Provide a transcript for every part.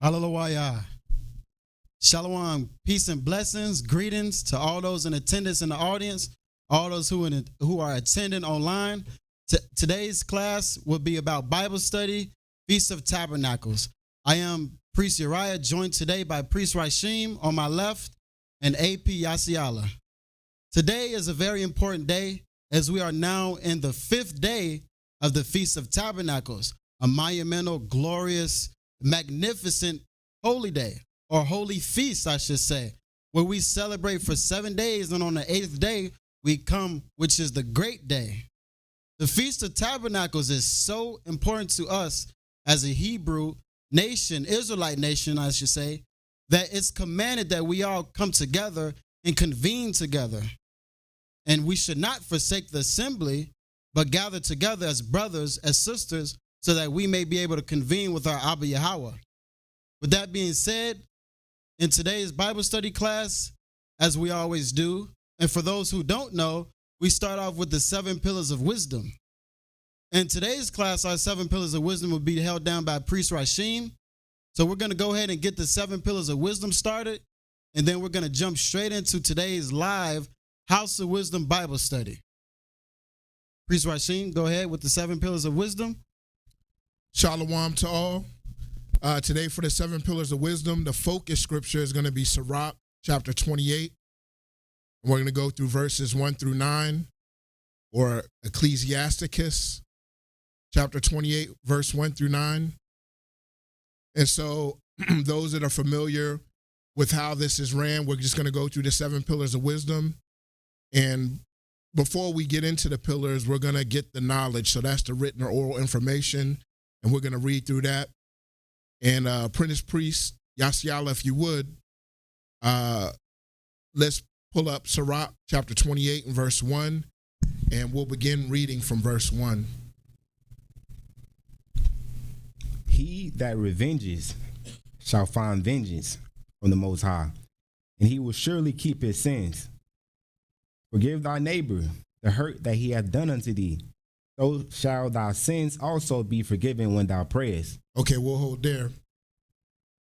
Hallelujah. Shalom, peace and blessings, greetings to all those in attendance in the audience, all those who are attending online. Today's class will be about Bible study, Feast of Tabernacles. I am Priest Uriah, joined today by Priest Rashim on my left and AP Yasiala. Today is a very important day as we are now in the 5th day of the Feast of Tabernacles, a monumental, glorious, magnificent holy day, or holy feast, I should say, where we celebrate for 7 days, and on the 8th day, we come, which is the great day. The Feast of Tabernacles is so important to us as a Hebrew nation, Israelite nation, I should say, that it's commanded that we all come together and convene together. And we should not forsake the assembly, but gather together as brothers, as sisters, so that we may be able to convene with our Abba Yahweh. With that being said, in today's Bible study class, as we always do, and for those who don't know, we start off with the 7 pillars of wisdom. In today's class, our 7 pillars of wisdom will be held down by Priest Rashim. So we're going to go ahead and get the 7 pillars of wisdom started, and then we're going to jump straight into today's live House of Wisdom Bible study. Priest Rashim, go ahead with the 7 pillars of wisdom. Shalom to all. Today for the 7 pillars of wisdom, the focus scripture is going to be Sirach chapter 28. And we're going to go through verses 1 through 9, or Ecclesiasticus chapter 28, verse 1 through 9. And so those that are familiar with how this is ran, we're just going to go through the 7 pillars of wisdom. And before we get into the pillars, we're going to get the knowledge. So that's the written or oral information. And we're going to read through that. And Apprentice Priest Yasiala, if you would, let's pull up Sirach chapter 28 and verse 1, and we'll begin reading from verse 1. He that revenges shall find vengeance from the Most High, and he will surely keep his sins. Forgive thy neighbor the hurt that he hath done unto thee. So shall thy sins also be forgiven when thou prayest. Okay, we'll hold there.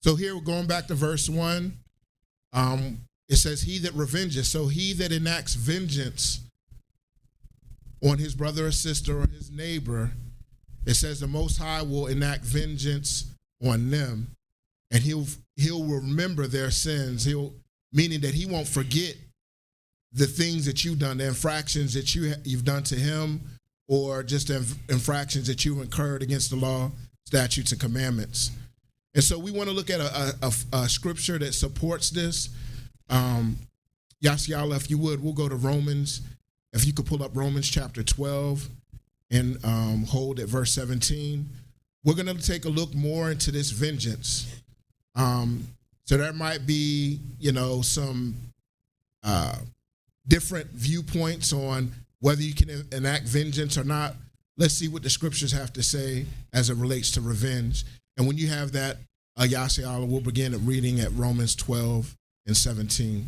So here we're going back to verse 1. It says, he that revenges. So he that enacts vengeance on his brother or sister or his neighbor, it says the Most High will enact vengeance on them, and he'll remember their sins. Meaning that he won't forget the things that you've done, the infractions that you've done to him, or just the infractions that you incurred against the law, statutes, and commandments. And so we want to look at a scripture that supports this. Yasiala, if you would, we'll go to Romans. If you could pull up Romans chapter 12 and hold at verse 17. We're going to take a look more into this vengeance. So there might be, some different viewpoints on whether you can enact vengeance or not. Let's see what the scriptures have to say as it relates to revenge. And when you have that, Yasiala, we'll begin at reading at Romans 12 and 17.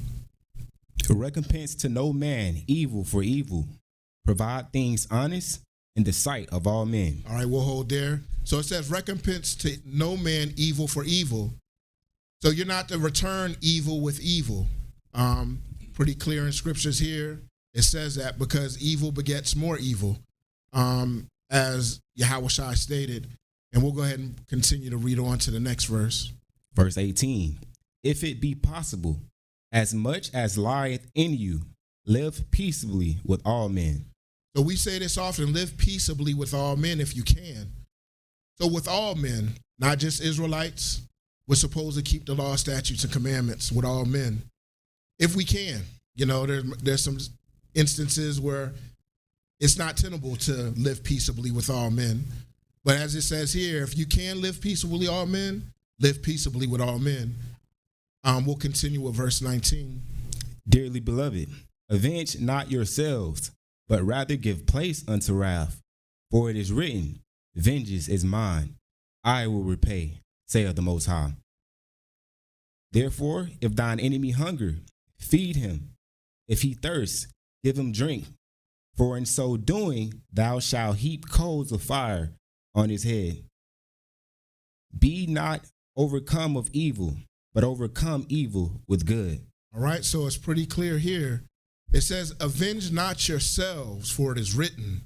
Recompense to no man evil for evil. Provide things honest in the sight of all men. All right, we'll hold there. So it says recompense to no man evil for evil. So you're not to return evil with evil. Pretty clear in scriptures here. It says that because evil begets more evil, as Yahweh Shai stated. And we'll go ahead and continue to read on to the next verse. Verse 18. If it be possible, as much as lieth in you, live peaceably with all men. So we say this often, live peaceably with all men if you can. So with all men, not just Israelites, we're supposed to keep the law, statutes, and commandments with all men. If we can, there's some instances where it's not tenable to live peaceably with all men. But as it says here, if you can live peaceably with all men, live peaceably with all men. We'll continue with verse 19. Dearly beloved, avenge not yourselves, but rather give place unto wrath. For it is written, vengeance is mine, I will repay, saith the Most High. Therefore, if thine enemy hunger, feed him. If he thirst, give him drink. For in so doing, thou shalt heap coals of fire on his head. Be not overcome of evil, but overcome evil with good. All right, so it's pretty clear here. It says, avenge not yourselves, for it is written,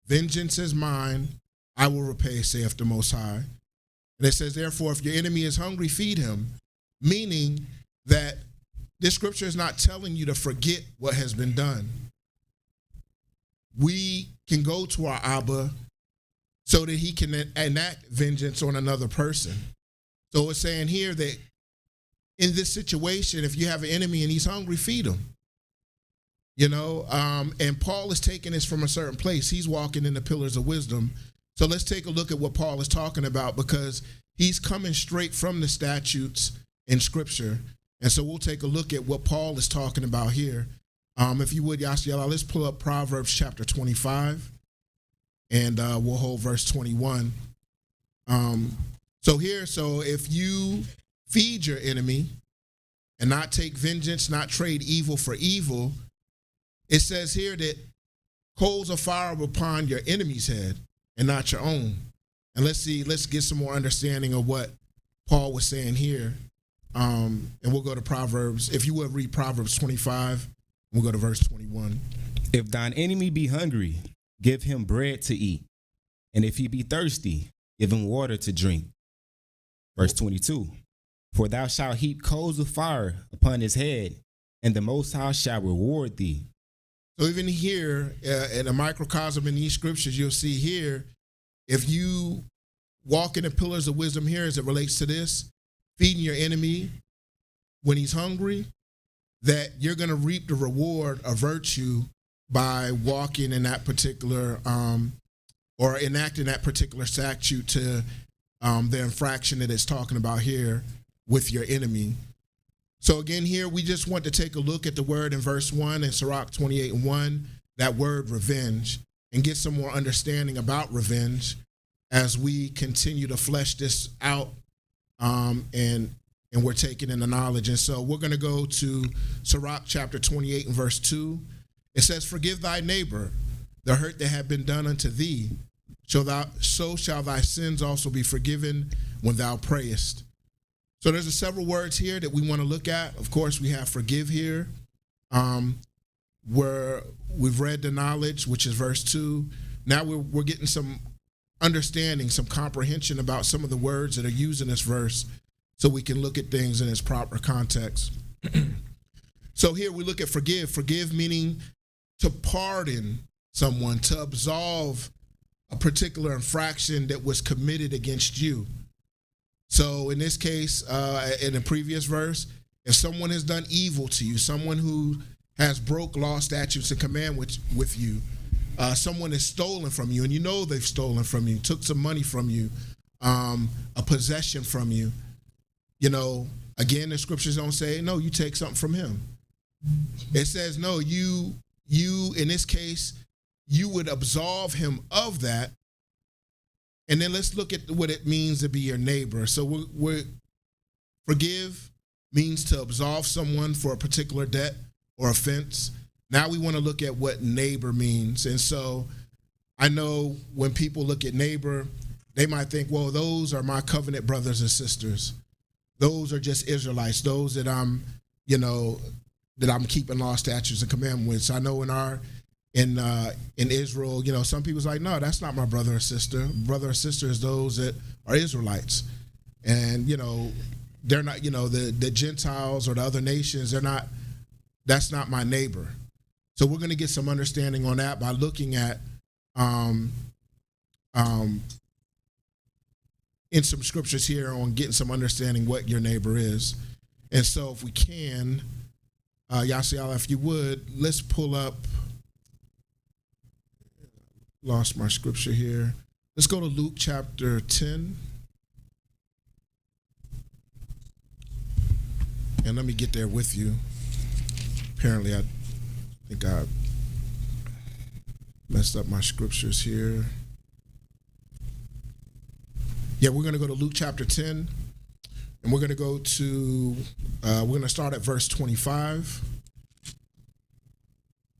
vengeance is mine, I will repay, saith the Most High. And it says, therefore, if your enemy is hungry, feed him. Meaning that this scripture is not telling you to forget what has been done. We can go to our Abba so that he can enact vengeance on another person. So it's saying here that in this situation, if you have an enemy and he's hungry, feed him. You know, and Paul is taking this from a certain place. He's walking in the pillars of wisdom. So let's take a look at what Paul is talking about, because he's coming straight from the statutes in Scripture. And so we'll take a look at what Paul is talking about here. If you would, Yashiela, let's pull up Proverbs chapter 25, and we'll hold verse 21. So if you feed your enemy and not take vengeance, not trade evil for evil, it says here that coals of fire upon your enemy's head and not your own. And let's get some more understanding of what Paul was saying here. And we'll go to Proverbs. If you would read Proverbs 25, we'll go to verse 21. If thine enemy be hungry, give him bread to eat. And if he be thirsty, give him water to drink. Verse 22. For thou shalt heap coals of fire upon his head, and the Most High shall reward thee. So even here, in a microcosm in these scriptures, you'll see here, if you walk in the pillars of wisdom here as it relates to this, feeding your enemy when he's hungry, that you're going to reap the reward of virtue by walking in that particular or enacting that particular statute to the infraction that it's talking about here with your enemy. So again, here we just want to take a look at the word in verse 1 in Sirach 28:1, that word revenge, and get some more understanding about revenge as we continue to flesh this out, and we're taking in the knowledge. And so we're going to go to Sirach chapter 28 and verse 2. It says, forgive thy neighbor the hurt that had been done unto thee, so shall thy sins also be forgiven when thou prayest. So there's several words here that we want to look at. Of course, we have forgive here, where we've read the knowledge, which is verse 2. Now we're getting some understanding, some comprehension about some of the words that are used in this verse, so we can look at things in its proper context. So here we look at forgive. Forgive meaning to pardon someone, to absolve a particular infraction that was committed against you. So in this case, in the previous verse, if someone has done evil to you, someone who has broke law, statutes, and commandments with you, someone has stolen from you, and you know they've stolen from you, took some money from you, a possession from you, you know, again, the scriptures don't say, no, you take something from him. It says, no, you in this case, you would absolve him of that. And then let's look at what it means to be your neighbor. So forgive means to absolve someone for a particular debt or offense. Now we want to look at what neighbor means. And so I know when people look at neighbor, they might think, well, those are my covenant brothers and sisters. Those are just Israelites, those that I'm keeping law, statutes, and commandments. I know in Israel, you know, some people's like, no, that's not my brother or sister. Brother or sister is those that are Israelites. And, you know, they're not, you know, the Gentiles or the other nations, that's not my neighbor. So we're going to get some understanding on that by looking at in some scriptures here on getting some understanding what your neighbor is. And so if we can, Yasiala, if you would, let's pull up, lost my scripture here. Let's go to Luke chapter 10. And let me get there with you. Apparently, I think I messed up my scriptures here. Yeah, we're going to go to Luke chapter 10, and we're going to go to, we're going to start at verse 25,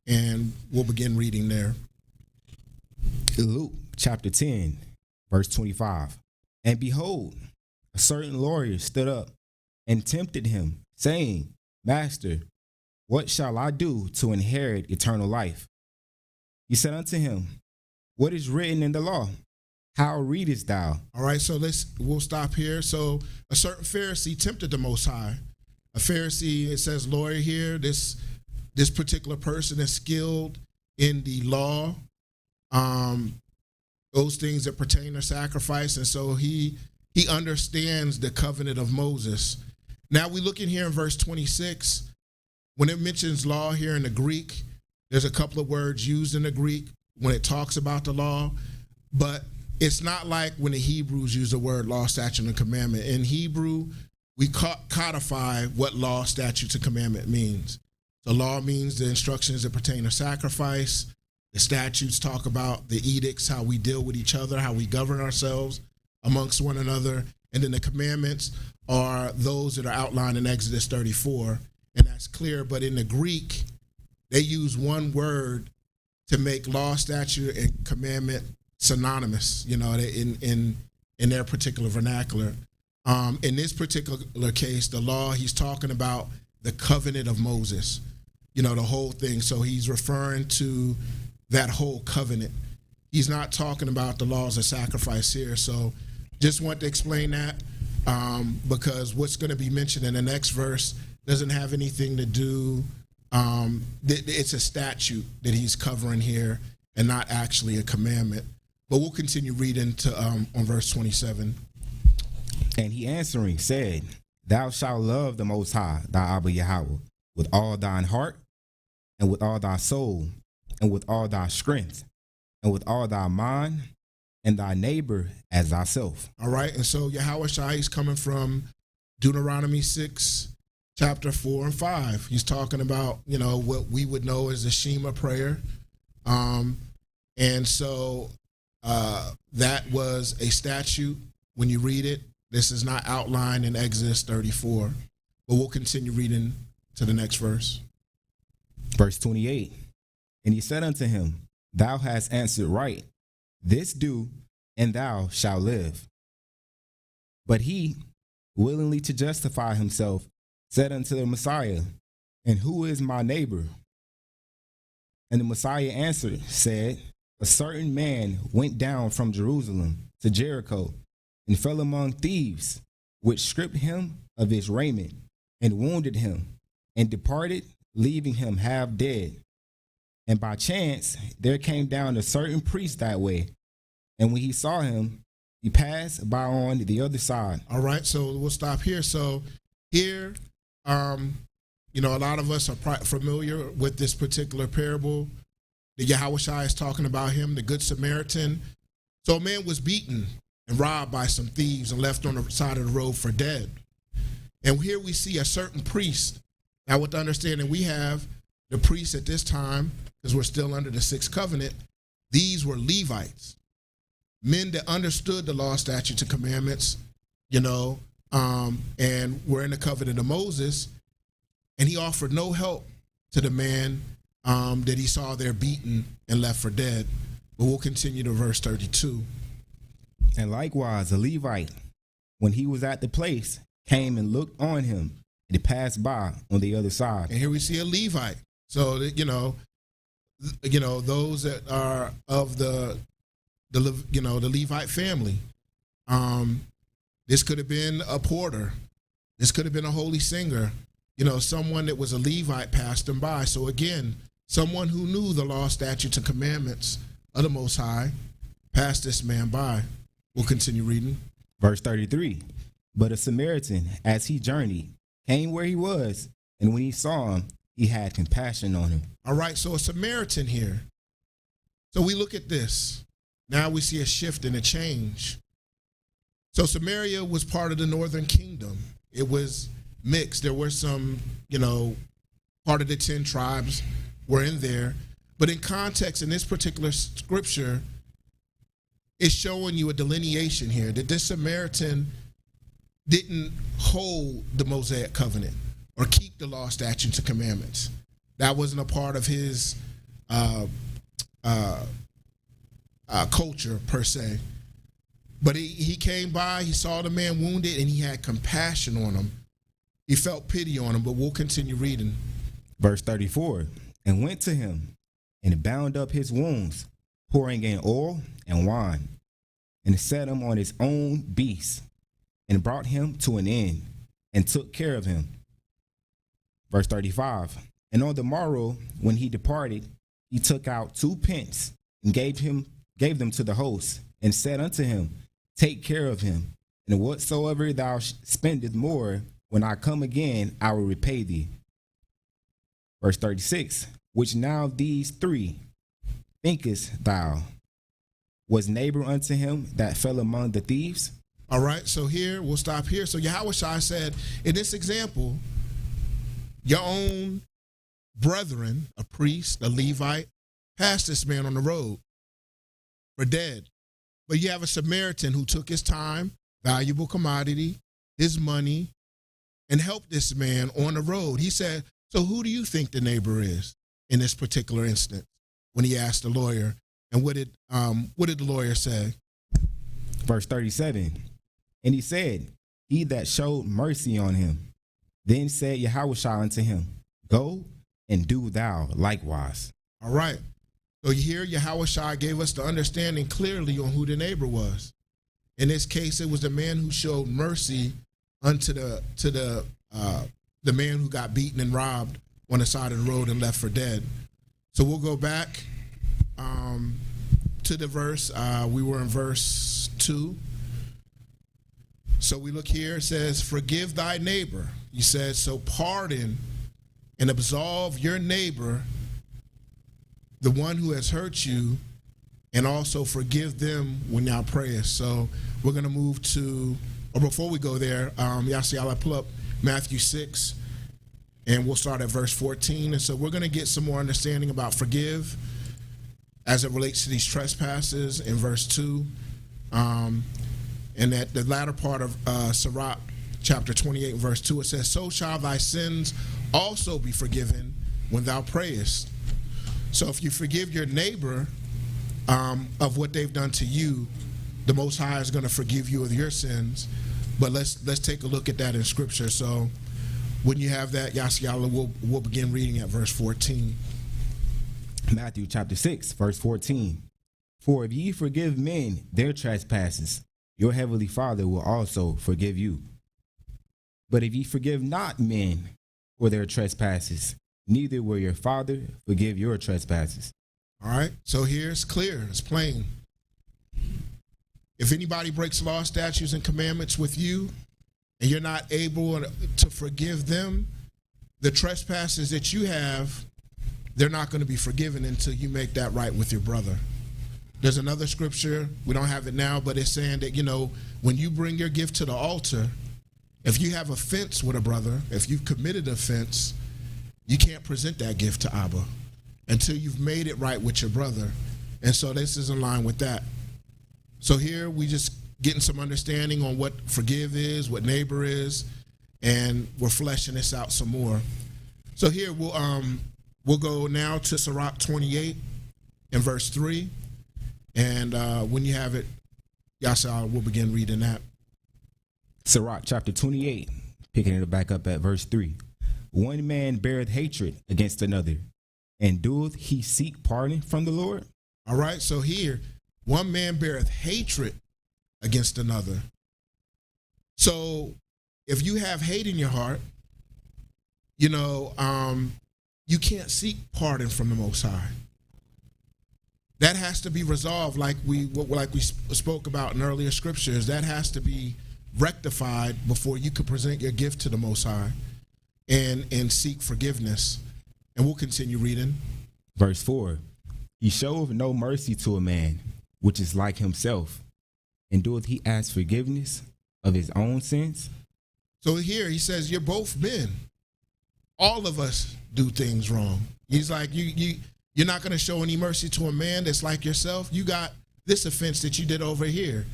and we'll begin reading there. Luke chapter 10, verse 25. And behold, a certain lawyer stood up and tempted him, saying, Master, what shall I do to inherit eternal life? He said unto him, What is written in the law? How readest thou? All right, so we'll stop here. So a certain Pharisee tempted the Most High. A Pharisee, it says lawyer here, this particular person is skilled in the law, those things that pertain to sacrifice. And so he understands the covenant of Moses. Now we look in here in verse 26, when it mentions law here in the Greek, there's a couple of words used in the Greek when it talks about the law, but it's not like when the Hebrews use the word law, statute, and commandment. In Hebrew, we codify what law, statute, and commandment means. The law means the instructions that pertain to sacrifice. The statutes talk about the edicts, how we deal with each other, how we govern ourselves amongst one another. And then the commandments are those that are outlined in Exodus 34. And that's clear. But in the Greek, they use one word to make law, statute, and commandment synonymous, in their particular vernacular. In this particular case, the law, he's talking about the covenant of Moses, the whole thing. So he's referring to that whole covenant. He's not talking about the laws of sacrifice here. So just want to explain that because what's going to be mentioned in the next verse doesn't have anything to do. It's a statute that he's covering here and not actually a commandment. But we'll continue reading to on verse 27. And he answering said, Thou shalt love the Most High, thy Abba Yahweh, with all thine heart, and with all thy soul, and with all thy strength, and with all thy mind, and thy neighbor as thyself. All right, and so Yahweh Shai is coming from Deuteronomy 6, chapter 4 and 5. He's talking about, what we would know as the Shema prayer. And so that was a statute when you read it. This is not outlined in Exodus 34, but we'll continue reading to the next verse. Verse 28, and he said unto him, Thou hast answered right. This do, and thou shalt live. But he, willingly to justify himself, said unto the Messiah, And who is my neighbor? And the Messiah answered, said, A certain man went down from Jerusalem to Jericho, and fell among thieves, which stripped him of his raiment, and wounded him, and departed, leaving him half dead. And by chance there came down a certain priest that way, and when he saw him, he passed by on the other side. All right, so we'll stop here. So here, a lot of us are familiar with this particular parable. The Yahweh Shai is talking about him, the Good Samaritan. So a man was beaten and robbed by some thieves and left on the side of the road for dead. And here we see a certain priest. Now, with the understanding we have, the priests at this time, because we're still under the sixth covenant, these were Levites, men that understood the law, statutes, and commandments, and were in the covenant of Moses. And he offered no help to the man that he saw there beaten and left for dead. But we'll continue to verse 32. And likewise, a Levite, when he was at the place, came and looked on him, and he passed by on the other side. And here we see a Levite. So, those that are of the Levite family. This could have been a porter. This could have been a holy singer. Someone that was a Levite passed him by. So again, someone who knew the law, statutes, and commandments of the Most High passed this man by. We'll continue reading. Verse 33, But a Samaritan, as he journeyed, came where he was, and when he saw him, he had compassion on him. All right, so a Samaritan here. So we look at this. Now we see a shift and a change. So Samaria was part of the northern kingdom. It was mixed. There were some, part of the 10 tribes were in there. But in context, in this particular scripture, it's showing you a delineation here that this Samaritan didn't hold the Mosaic covenant or keep the law, statutes, and commandments. That wasn't a part of his culture per se. But he came by, he saw the man wounded, and he had compassion on him. He felt pity on him, but we'll continue reading. Verse 34, and went to him and bound up his wounds, pouring in oil and wine, and set him on his own beast, and brought him to an inn, and took care of him. Verse 35, and on the morrow, when he departed, he took out 2 pence, and gave them to the host, and said unto him, take care of him, and whatsoever thou spendest more, when I come again, I will repay thee. Verse 36, which now of these 3 thinkest thou was neighbor unto him that fell among the thieves? All right, so here, we'll stop here. So Yahushua said, in this example, your own brethren, a priest, a Levite, passed this man on the road for dead. But you have a Samaritan who took his time, valuable commodity, his money, and helped this man on the road. He said, so who do you think the neighbor is in this particular instance? When he asked the lawyer, and what did the lawyer say? Verse 37, and he said, he that showed mercy on him. Then said Yahushua unto him, go and do thou likewise. All right. So here Yahushua gave us the understanding clearly on who the neighbor was. In this case, it was the man who showed mercy unto the man who got beaten and robbed on the side of the road and left for dead. So we'll go back to the verse. We were in verse 2. So we look here, it says, forgive thy neighbor. He says, so pardon and absolve your neighbor, the one who has hurt you, and also forgive them when thou prayest. So we're going to move to, or before we go there, I'll pull up Matthew 6, and we'll start at verse 14. And so we're going to get some more understanding about forgive as it relates to these trespasses in verse 2. And at the latter part of Sirach, chapter 28, verse 2, it says, so shall thy sins also be forgiven when thou prayest. So if you forgive your neighbor of what they've done to you, the Most High is going to forgive you of your sins. But let's take a look at that in Scripture. So when you have that, Yassi, we'll begin reading at verse 14. Matthew chapter 6, verse 14. For if ye forgive men their trespasses, your heavenly Father will also forgive you. But if ye forgive not men for their trespasses, neither will your Father forgive your trespasses. All right, so here it's clear, it's plain. If anybody breaks law, statutes, and commandments with you, and you're not able to forgive them, the trespasses that you have, they're not going to be forgiven until you make that right with your brother. There's another scripture, we don't have it now, but it's saying that, when you bring your gift to the altar, if you have offense with a brother, if you've committed offense, you can't present that gift to Abba until you've made it right with your brother. And so this is in line with that. So here we just getting some understanding on what forgive is, what neighbor is, and we're fleshing this out some more. So here we'll go now to Sirach 28 and verse 3. And when you have it, Yasa, we'll begin reading that. Sirach chapter 28, picking it back up at verse 3. One man beareth hatred against another, and doeth he seek pardon from the Lord? All right, so here, one man beareth hatred against another. So if you have hate in your heart, you can't seek pardon from the Most High. That has to be resolved like we spoke about in earlier scriptures. That has to be rectified before you could present your gift to the Most High and seek forgiveness. And we'll continue reading. Verse 4, he showeth no mercy to a man, which is like himself, and doeth he ask forgiveness of his own sins? So here he says, you're both men. All of us do things wrong. He's like, you're not going to show any mercy to a man that's like yourself. You got this offense that you did over here,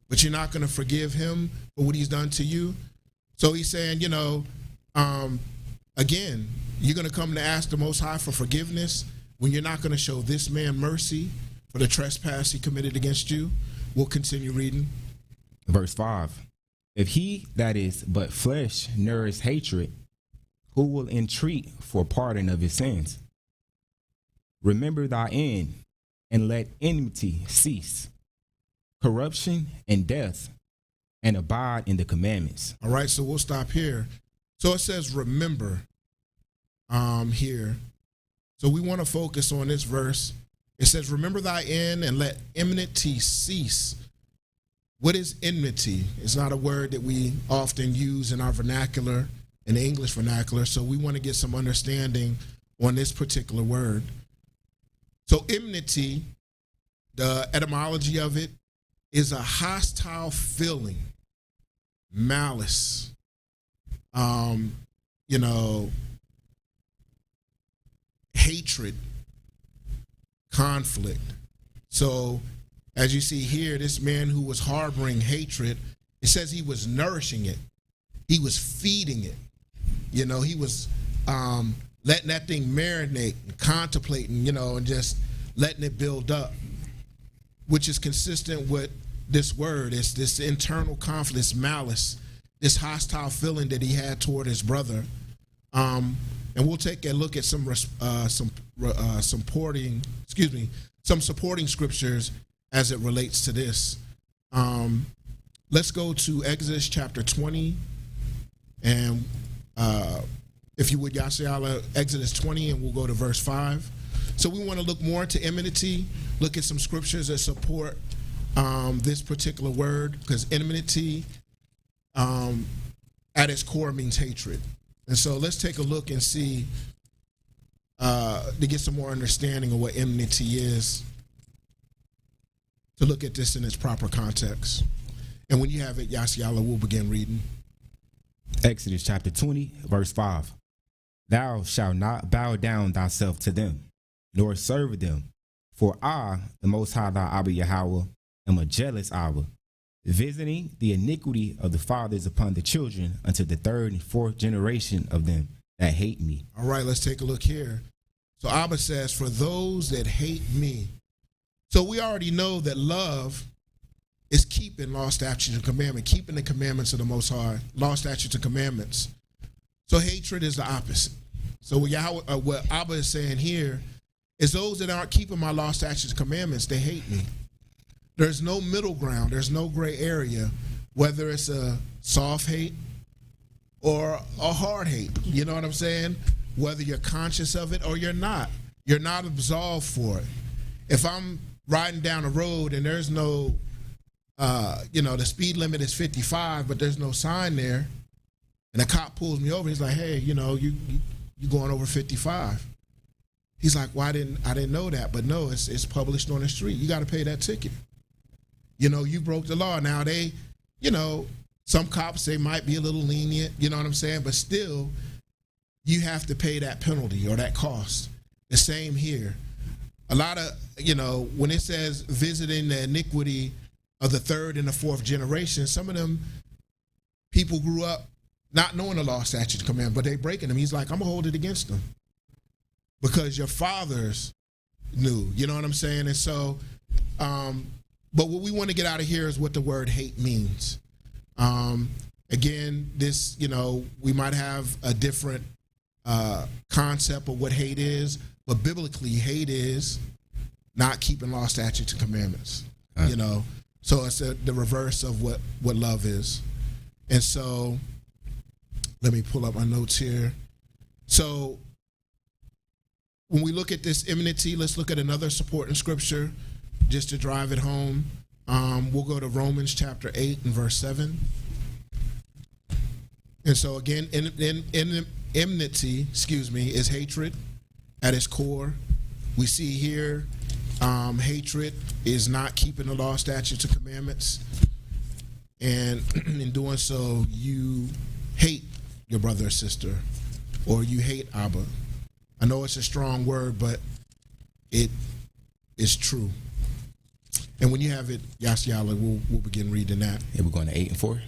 but you're not going to forgive him for what he's done to you. So he's saying, again, you're going to come to ask the Most High for forgiveness when you're not going to show this man mercy for the trespass he committed against you. We'll continue reading. Verse 5. If he that is but flesh nourish hatred, who will entreat for pardon of his sins? Remember thy end, and let enmity cease, corruption and death, and abide in the commandments. All right, so we'll stop here. So it says remember here. So we want to focus on this verse. It says, remember thy end and let enmity cease. What is enmity? It's not a word that we often use in our vernacular, in the English vernacular, so we want to get some understanding on this particular word. So enmity, the etymology of it, is a hostile feeling, malice, hatred, conflict. So as you see here, this man who was harboring hatred, it says he was nourishing it. He was feeding it. He was letting that thing marinate and contemplating, and just letting it build up, which is consistent with this word. It's this internal conflict, this malice, this hostile feeling that he had toward his brother. And we'll take a look at some supporting scriptures as it relates to this. Let's go to Exodus chapter 20, and if you would, Yashayala, Exodus 20, and we'll go to verse 5. So we want to look more into enmity, look at some scriptures that support this particular word, because enmity at its core means hatred. And so let's take a look and see, to get some more understanding of what enmity is, to look at this in its proper context. And when you have it, Yashayala, we'll begin reading. Exodus chapter 20, verse 5. Thou shalt not bow down thyself to them, nor serve them. For I, the Most High thy Abba Yahweh, am a jealous Abba, visiting the iniquity of the fathers upon the children unto the third and fourth generation of them that hate me. All right, let's take a look here. So Abba says, for those that hate me. So we already know that love is keeping law, statutes, and commandments, keeping the commandments of the Most High, law, statutes, and commandments. So hatred is the opposite. So what Abba is saying here is those that aren't keeping my law, statutes, and commandments, they hate me. There's no middle ground. There's no gray area, whether it's a soft hate or a hard hate. You know what I'm saying? Whether you're conscious of it or you're not. You're not absolved for it. If I'm riding down a road and there's no, the speed limit is 55, but there's no sign there, and a cop pulls me over, he's like, hey, you going over 55. He's like, well, I didn't know that, but no, it's published on the street. You got to pay that ticket. You broke the law. Now some cops, they might be a little lenient, you know what I'm saying? But still, you have to pay that penalty or that cost. The same here. A lot of, when it says visiting the iniquity of the third and the fourth generation, some of them people grew up not knowing the law, statutes, and commandments, but they breaking them. He's like, I'm going to hold it against them because your fathers knew, you know what I'm saying? And so, but what we want to get out of here is what the word hate means. Again, this, we might have a different concept of what hate is, but biblically, hate is not keeping law, statutes, and commandments. So it's the reverse of what love is. And so, let me pull up my notes here. So, when we look at this enmity, let's look at another supporting scripture just to drive it home. We'll go to Romans chapter 8 and verse 7. And so again, enmity, is hatred at its core. We see here, hatred is not keeping the law, statutes, and commandments. And in doing so, you hate your brother or sister, or you hate Abba. I know it's a strong word, but it is true. And when you have it, Yashayala, we'll begin reading that. Yeah, we're going to 8 and 4.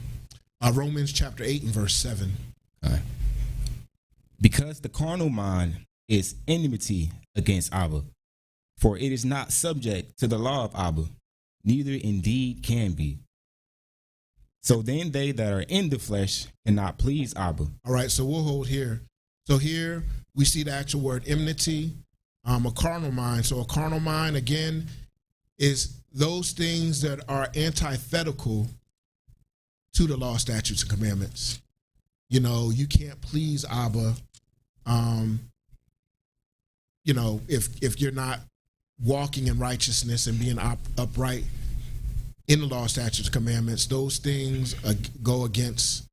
Romans chapter 8 and verse 7. All right. Because the carnal mind is enmity against Abba, for it is not subject to the law of Abba, neither indeed can be. So then they that are in the flesh cannot please Abba. All right, so we'll hold here. So here we see the actual word enmity, a carnal mind. So a carnal mind, again, is those things that are antithetical to the law, statutes, and commandments. You know, you can't please Abba, you know, if you're not walking in righteousness and being upright in the law, statutes, commandments. Those things go against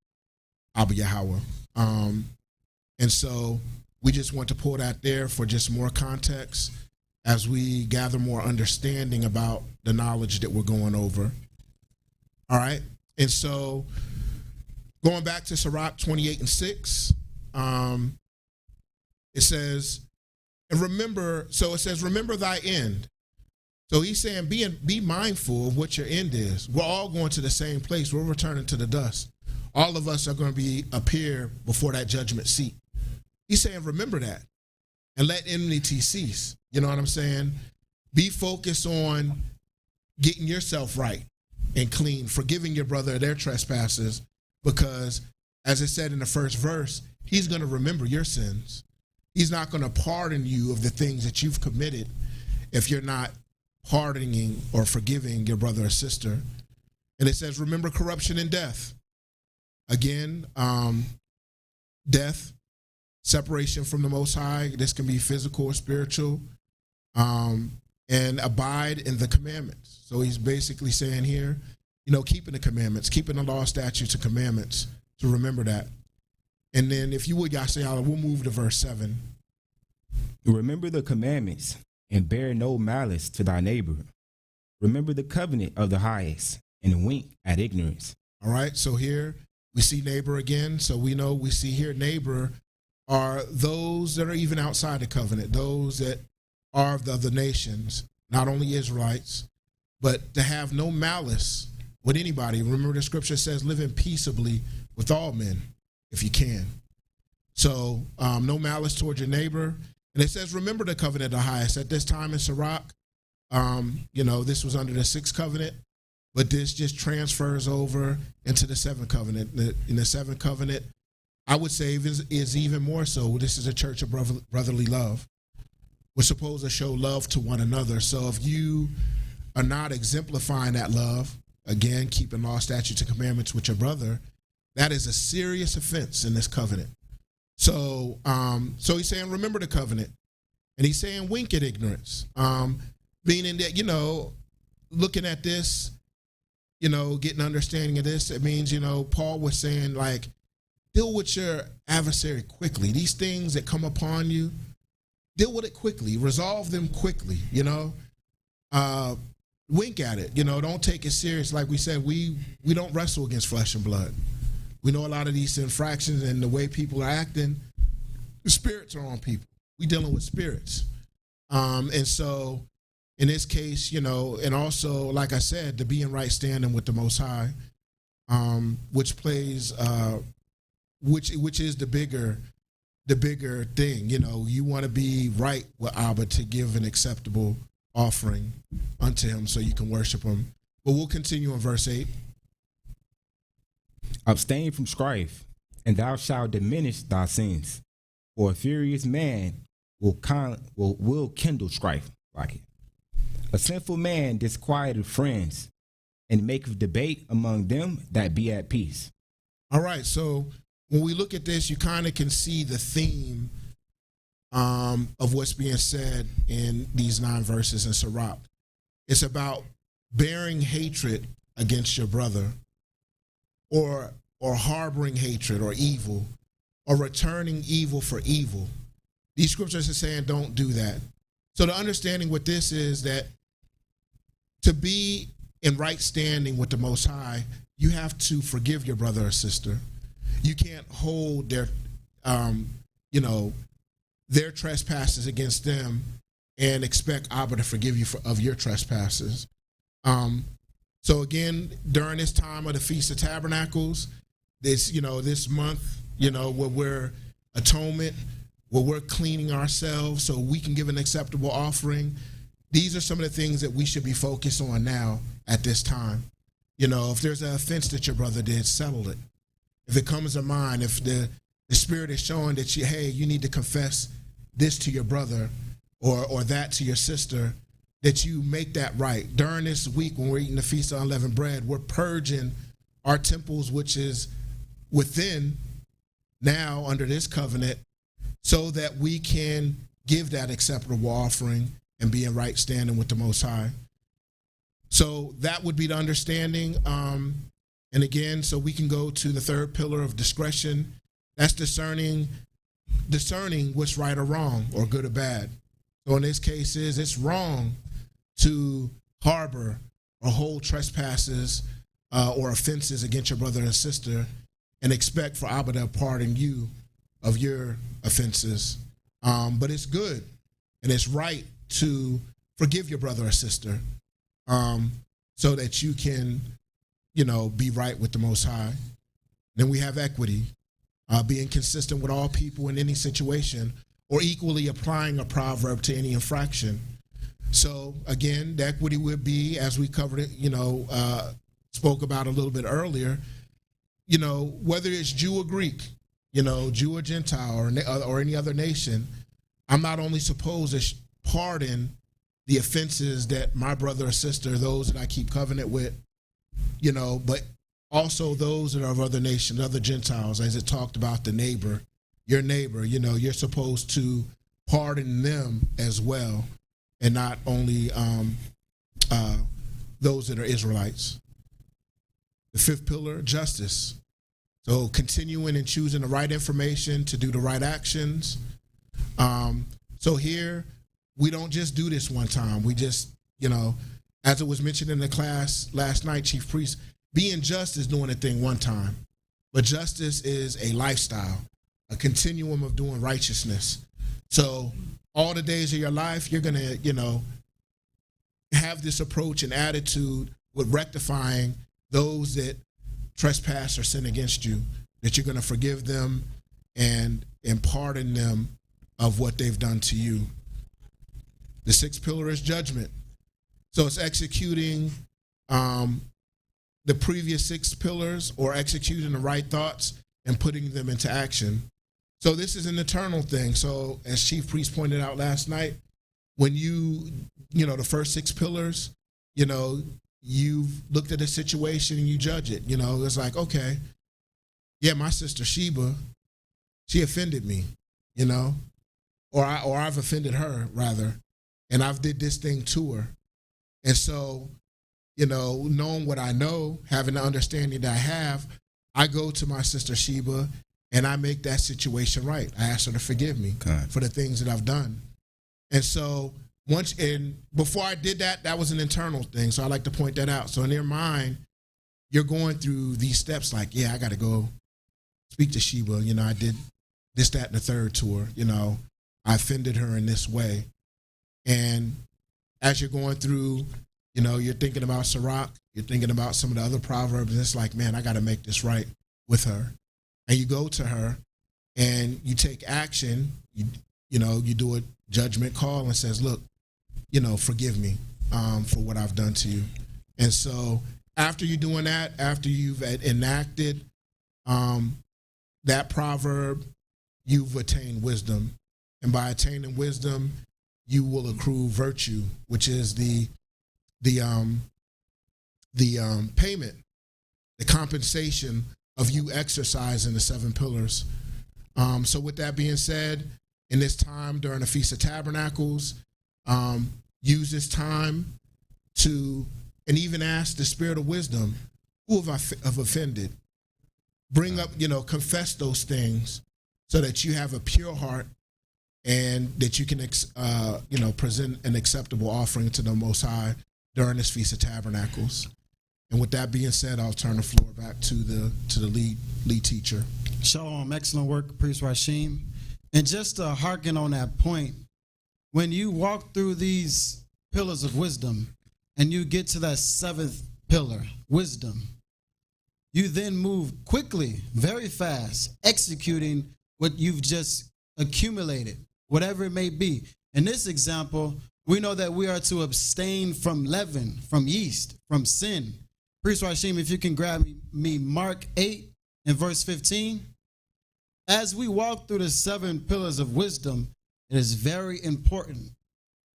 Abba Yahweh. And so we just want to pull that there for just more context as we gather more understanding about the knowledge that we're going over. All right. And so going back to Sirach 28:6, it says, and remember, so it says, remember thy end. So he's saying, be mindful of what your end is. We're all going to the same place. We're returning to the dust. All of us are going to appear before that judgment seat. He's saying, remember that and let enmity cease. You know what I'm saying? Be focused on getting yourself right and clean, forgiving your brother their trespasses, because as it said in the first verse, he's going to remember your sins. He's not going to pardon you of the things that you've committed if you're not pardoning or forgiving your brother or sister. And it says, remember corruption and death. Again, death, separation from the Most High. This can be physical or spiritual. And abide in the commandments. So he's basically saying here, you know, keeping the commandments, keeping the law, statutes, and commandments, to remember that. And then if you would, Yasayala, we'll move to verse 7. Remember the commandments and bear no malice to thy neighbor. Remember the covenant of the highest and wink at ignorance. All right, so here we see neighbor again. So we know we see here neighbor are those that are even outside the covenant, those that are of the other nations, not only Israelites, but to have no malice with anybody. Remember the scripture says, live in peaceably with all men, if you can. So no malice towards your neighbor. And it says, remember the covenant of the highest. At this time in Sirach, you know, this was under the sixth covenant, but this just transfers over into the seventh covenant. In the seventh covenant, I would say is even more so. This is a church of brotherly love. We're supposed to show love to one another. So if you are not exemplifying that love, again, keeping law, statutes, and commandments with your brother, that is a serious offense in this covenant. So so he's saying, remember the covenant. And he's saying, wink at ignorance. Meaning that, you know, looking at this, you know, getting understanding of this, it means, you know, Paul was saying, like, deal with your adversary quickly. These things that come upon you, deal with it quickly, resolve them quickly, you know. Wink at it, you know, don't take it serious. Like we said, we don't wrestle against flesh and blood. We know a lot of these infractions and the way people are acting, the spirits are on people. We dealing with spirits. And so in this case, you know, and also, like I said, to be in right standing with the Most High, which plays, which is the bigger thing. You know, you want to be right with Abba to give an acceptable offering unto him so you can worship him. But we'll continue in verse 8. Abstain from strife, and thou shalt diminish thy sins. For a furious man will kindle strife. Like it. A sinful man disquieteth friends, and maketh debate among them that be at peace. All right, so when we look at this, you kind of can see the theme of what's being said in these 9 verses in Sirach. It's about bearing hatred against your brother, or harboring hatred or evil, or returning evil for evil. These scriptures are saying don't do that. So the understanding with this is that to be in right standing with the Most High, you have to forgive your brother or sister. You can't hold their, you know, their trespasses against them and expect Abba to forgive you of your trespasses. So again, during this time of the Feast of Tabernacles, this month, you know, where we're atonement, where we're cleaning ourselves so we can give an acceptable offering, these are some of the things that we should be focused on now at this time. if there's an offense that your brother did, settle it. If it comes to mind, if the Spirit is showing that you need to confess this to your brother or that to your sister, that you make that right. During this week when we're eating the Feast of Unleavened Bread, we're purging our temples, which is within now under this covenant, so that we can give that acceptable offering and be in right standing with the Most High. So that would be the understanding. And again, so we can go to the third pillar of discretion. That's discerning what's right or wrong or good or bad. So in this case, it's wrong to harbor or hold trespasses or offenses against your brother and sister and expect for Abba to pardon you of your offenses. But it's good and it's right to forgive your brother or sister so that you can, be right with the Most High. Then we have equity, being consistent with all people in any situation or equally applying a proverb to any infraction. So again, the equity would be, as we covered it, spoke about a little bit earlier, whether it's Jew or Greek, Jew or Gentile or any other nation, I'm not only supposed to pardon the offenses that my brother or sister, those that I keep covenant with, but also those that are of other nations, other Gentiles, as it talked about the neighbor, your neighbor, you're supposed to pardon them as well, and not only those that are Israelites. The fifth pillar, justice. So continuing and choosing the right information to do the right actions. So here, we don't just do this one time. We just, as it was mentioned in the class last night, Chief Priest, being just is doing a thing one time. But justice is a lifestyle, a continuum of doing righteousness. So all the days of your life, you're going to, have this approach and attitude with rectifying those that trespass or sin against you, that you're going to forgive them and pardon them of what they've done to you. The sixth pillar is judgment. So it's executing the previous six pillars or executing the right thoughts and putting them into action. So this is an eternal thing. So as Chief Priest pointed out last night, when the first six pillars, you've looked at a situation and you judge it. It's like, okay, yeah, my sister Sheba, she offended me, or I've offended her rather, and I've did this thing to her. And so, knowing what I know, having the understanding that I have, I go to my sister Sheba and I make that situation right. I ask her to forgive me for the things that I've done. And so before I did that, that was an internal thing. So I like to point that out. So in your mind, you're going through these steps like, yeah, I got to go speak to Sheba. I did this, that, and the third to her. I offended her in this way. And as you're going through, you're thinking about Sirach, you're thinking about some of the other proverbs, and it's like, man, I got to make this right with her. And you go to her and you take action, you do a judgment call and says, look, forgive me for what I've done to you. And so after you're doing that, after you've enacted that proverb, you've attained wisdom. And by attaining wisdom, you will accrue virtue, which is the payment, the compensation of you exercising the seven pillars. So with that being said, in this time during the Feast of Tabernacles, use this time to, and even ask the Spirit of wisdom, who have I offended? Bring up, confess those things so that you have a pure heart and that you can, present an acceptable offering to the Most High during this Feast of Tabernacles. And with that being said, I'll turn the floor back to the lead teacher. Shalom, excellent work, Priest Rashim. And just to hearken on that point, when you walk through these pillars of wisdom and you get to that seventh pillar, wisdom, you then move quickly, very fast, executing what you've just accumulated, whatever it may be. In this example, we know that we are to abstain from leaven, from yeast, from sin. Priest Rashim, if you can grab me Mark 8 and verse 15. As we walk through the 7 pillars of wisdom, it is very important.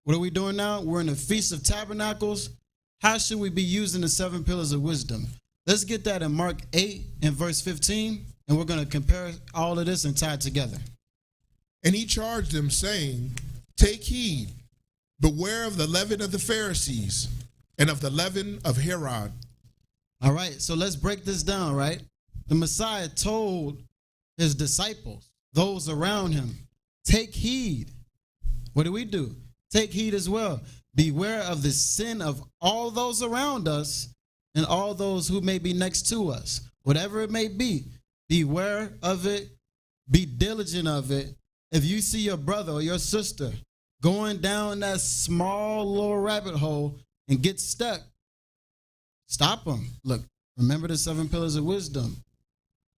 What are we doing now? We're in the Feast of Tabernacles. How should we be using the 7 pillars of wisdom? Let's get that in Mark 8 and verse 15, and we're going to compare all of this and tie it together. And he charged them, saying, take heed, beware of the leaven of the Pharisees and of the leaven of Herod. All right, so let's break this down, right? The Messiah told his disciples, those around him, take heed. What do? Take heed as well. Beware of the sin of all those around us and all those who may be next to us. Whatever it may be, beware of it. Be diligent of it. If you see your brother or your sister going down that small little rabbit hole and get stuck, stop them. Look, remember the 7 pillars of wisdom.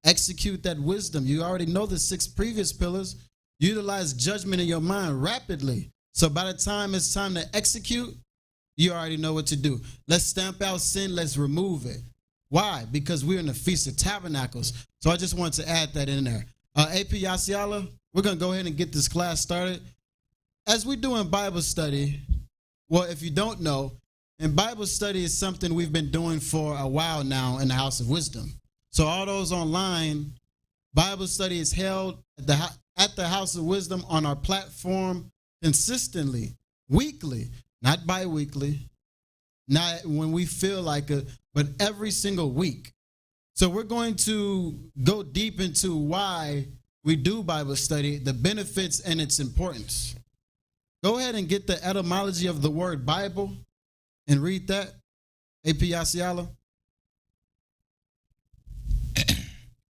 Execute that wisdom. You already know the 6 previous pillars. Utilize judgment in your mind rapidly. So by the time it's time to execute, you already know what to do. Let's stamp out sin. Let's remove it. Why? Because we're in the Feast of Tabernacles. So I just wanted to add that in there. AP Yasiala, we're going to go ahead and get this class started. As we're doing Bible study, well, if you don't know, and Bible study is something we've been doing for a while now in the House of Wisdom. So all those online, Bible study is held at the House of Wisdom on our platform consistently, weekly, not bi-weekly, not when we feel like it, but every single week. So we're going to go deep into why we do Bible study, the benefits and its importance. Go ahead and get the etymology of the word Bible and read that. AP Yasiala.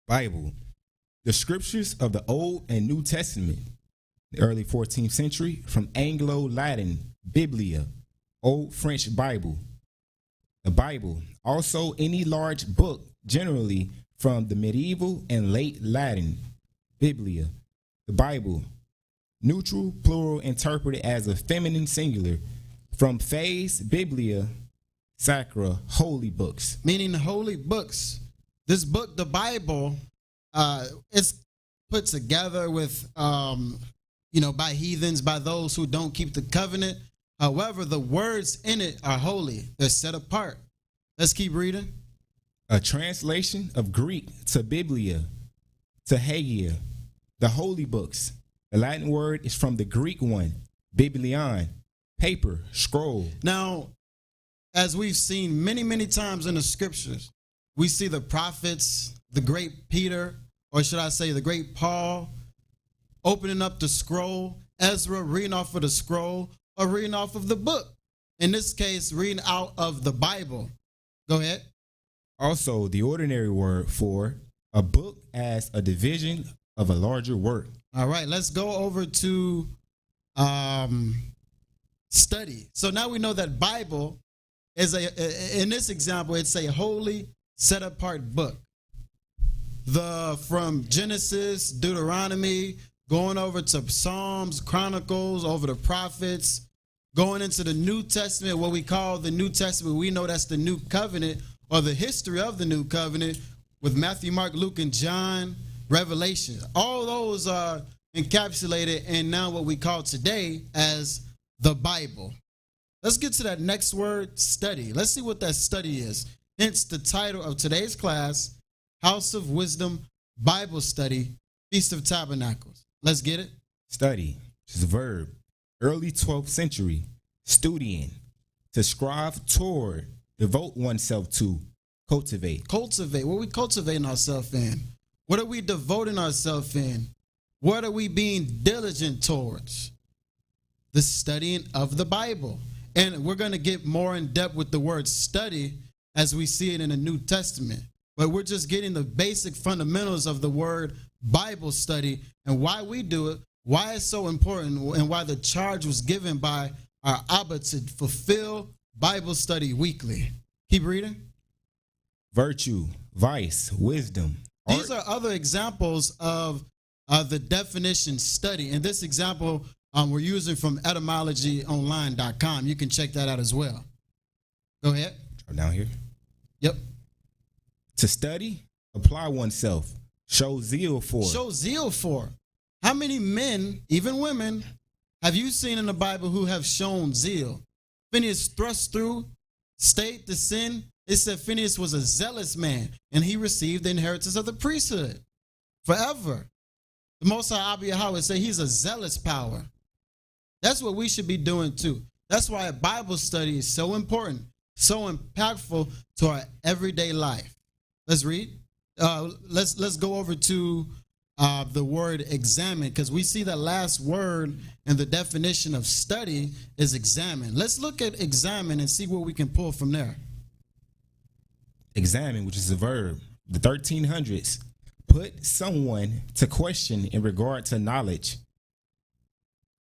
Bible, the scriptures of the Old and New Testament, the early 14th century, from Anglo-Latin, Biblia, Old French Bible. The Bible, also any large book, generally from the medieval and late Latin, Biblia. The Bible, neutral, plural, interpreted as a feminine singular, from phase, Biblia, sacra, holy books. Meaning holy books. This book, the Bible, it's put together with, by heathens, by those who don't keep the covenant. However, the words in it are holy. They're set apart. Let's keep reading. A translation of Greek to Biblia, to Hagia, the holy books. The Latin word is from the Greek one, biblion, paper, scroll. Now, as we've seen many, many times in the scriptures, we see the prophets, the great Peter, or should I say the great Paul, opening up the scroll, Ezra reading off of the scroll, or reading off of the book. In this case, reading out of the Bible. Go ahead. Also, the ordinary word for a book as a division of a larger work. All right, let's go over to study. So now we know that Bible is in this example, it's a holy, set apart book. From Genesis, Deuteronomy, going over to Psalms, Chronicles, over the prophets, going into the New Testament, what we call the New Testament. We know that's the New Covenant or the history of the New Covenant with Matthew, Mark, Luke, and John, Revelation. All those are encapsulated in now what we call today as the Bible. Let's get to that next word, study. Let's see what that study is. Hence the title of today's class, House of Wisdom Bible Study, Feast of Tabernacles. Let's get it. Study, which is a verb. Early 12th century, studian, to strive toward, devote oneself to, cultivate. Cultivate. What are we cultivating ourselves in? What are we devoting ourselves in? What are we being diligent towards? The studying of the Bible. And we're going to get more in depth with the word study as we see it in the New Testament. But we're just getting the basic fundamentals of the word Bible study and why we do it, why it's so important, and why the charge was given by our Abba to fulfill Bible study weekly. Keep reading. Virtue, vice, wisdom. These are other examples of the definition study. And this example we're using from etymologyonline.com. You can check that out as well. Go ahead. Down here. Yep. To study, apply oneself, show zeal for. Show zeal for. How many men, even women, have you seen in the Bible who have shown zeal? Phineas thrust through, stayed to sin. It said Phineas was a zealous man, and he received the inheritance of the priesthood forever. The Most High Abba Yahweh said he's a zealous power. That's what we should be doing too. That's why a Bible study is so important, so impactful to our everyday life. Let's read. Let's go over to the word examine, because we see that last word in the definition of study is examine. Let's look at examine and see what we can pull from there. Examine, which is a verb, the 1300s. Put someone to question in regard to knowledge,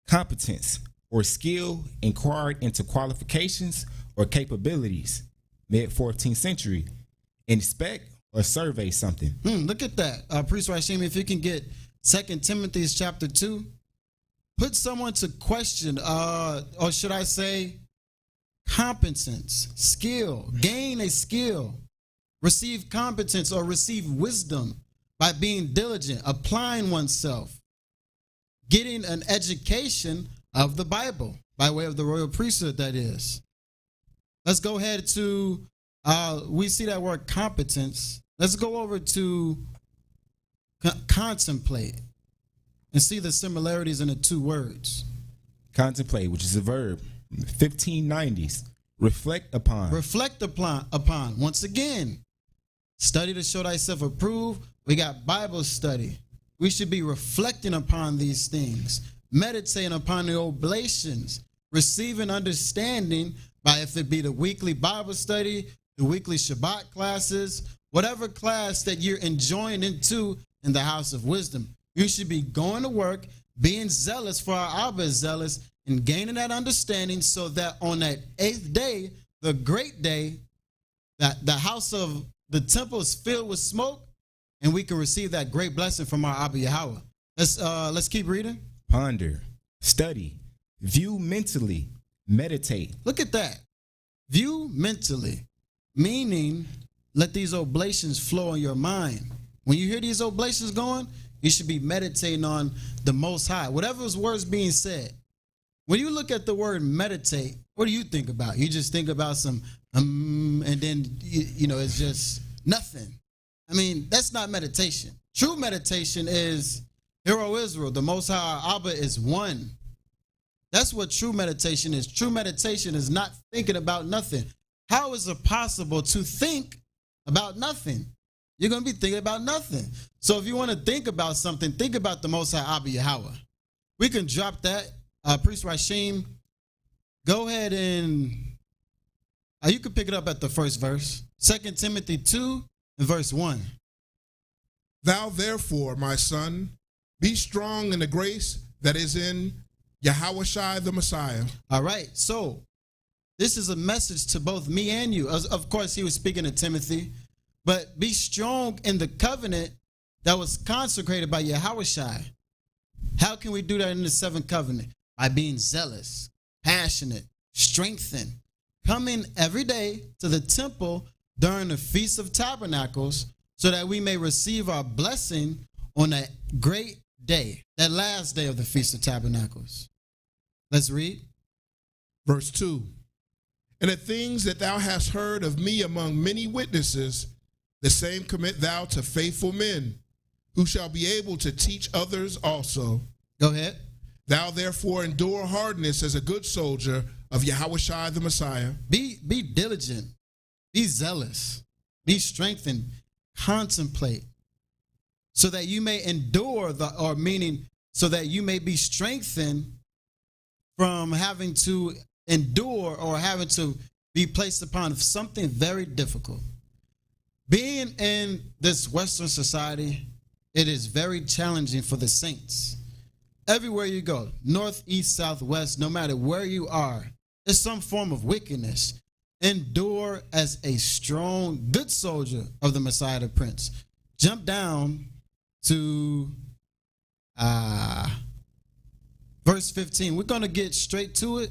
competence, or skill inquired into qualifications or capabilities. Mid-14th century. Inspect or survey something. Look at that. Priest Rashim, if you can get 2 Timothy chapter 2. Put someone to question, or should I say competence, skill, gain a skill, receive competence or receive wisdom by being diligent, applying oneself, getting an education of the Bible by way of the royal priesthood, that is. Let's go ahead to, we see that word competence. Let's go over to contemplate and see the similarities in the two words. Contemplate, which is a verb, 1590s. Reflect upon. Reflect upon. Once again, study to show thyself approved. We got Bible study. We should be reflecting upon these things, meditating upon the oblations, receiving understanding by, if it be the weekly Bible study, the weekly Shabbat classes, whatever class that you're enjoying into in the house of wisdom. You should be going to work, being zealous, for our Abba is zealous, and gaining that understanding, so that on that 8th day, the great day, that the house of the temple is filled with smoke, and we can receive that great blessing from our Abba Yahweh. Let's keep reading. Ponder, study, view mentally, meditate. Look at that. View mentally, meaning let these oblations flow in your mind. When you hear these oblations going, you should be meditating on the Most High. Whatever words being said. When you look at the word meditate, what do you think about? You just think about some, and then, you know, it's just nothing. I mean, that's not meditation. True meditation is, Hear, O Israel, the Most High Abba is one. That's what true meditation is. True meditation is not thinking about nothing. How is it possible to think about nothing? You're going to be thinking about nothing. So if you want to think about something, think about the Most High Abba Yahweh. We can drop that. Priest Rashim, go ahead and you can pick it up at the first verse. 2 Timothy 2 and verse 1. Thou therefore, my son, be strong in the grace that is in Yahushua the Messiah. All right, so this is a message to both me and you. Of course, he was speaking to Timothy, but be strong in the covenant that was consecrated by Yahushua. How can we do that in the seventh covenant? By being zealous, passionate, strengthened, coming every day to the temple during the Feast of Tabernacles, so that we may receive our blessing on that great day, that last day of the Feast of Tabernacles. Let's read. Verse 2. And the things that thou hast heard of me among many witnesses, the same commit thou to faithful men, who shall be able to teach others also. Go ahead. Thou therefore endure hardness as a good soldier of Yahushua the Messiah. Be diligent, be zealous, be strengthened, contemplate, so that you may endure so that you may be strengthened from having to endure or having to be placed upon something very difficult. Being in this Western society, it is very challenging for the saints. Everywhere you go, north, east, south, west, no matter where you are, there's some form of wickedness. Endure as a strong, good soldier of the Messiah the Prince. Jump down to verse 15. We're going to get straight to it.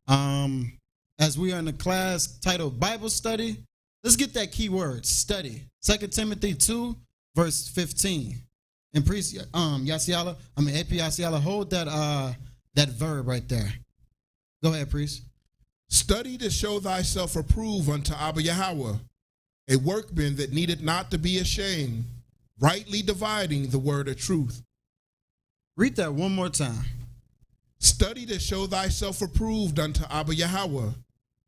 As we are in the class titled Bible Study, Let's get that key word, study. 2 Timothy 2, verse 15. And priest AP Yasiala, hold that verb right there. Go ahead, priest. Study to show thyself approved unto Abba Yahweh, a workman that needeth not to be ashamed, rightly dividing the word of truth. Read that one more time. Study to show thyself approved unto Abba Yahweh,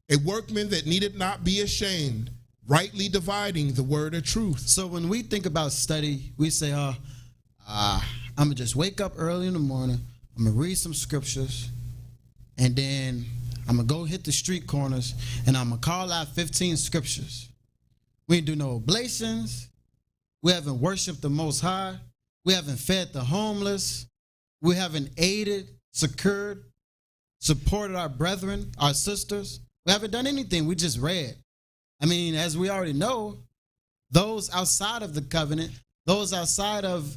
a workman that needeth not be ashamed, rightly dividing the word of truth. So when we think about study, we say, I'm going to just wake up early in the morning, I'm going to read some scriptures, and then I'm going to go hit the street corners, and I'm going to call out 15 scriptures. We didn't do no oblations. We haven't worshiped the Most High. We haven't fed the homeless. We haven't aided, secured, supported our brethren, our sisters. We haven't done anything. We just read. I mean, as we already know, those outside of the covenant, those outside of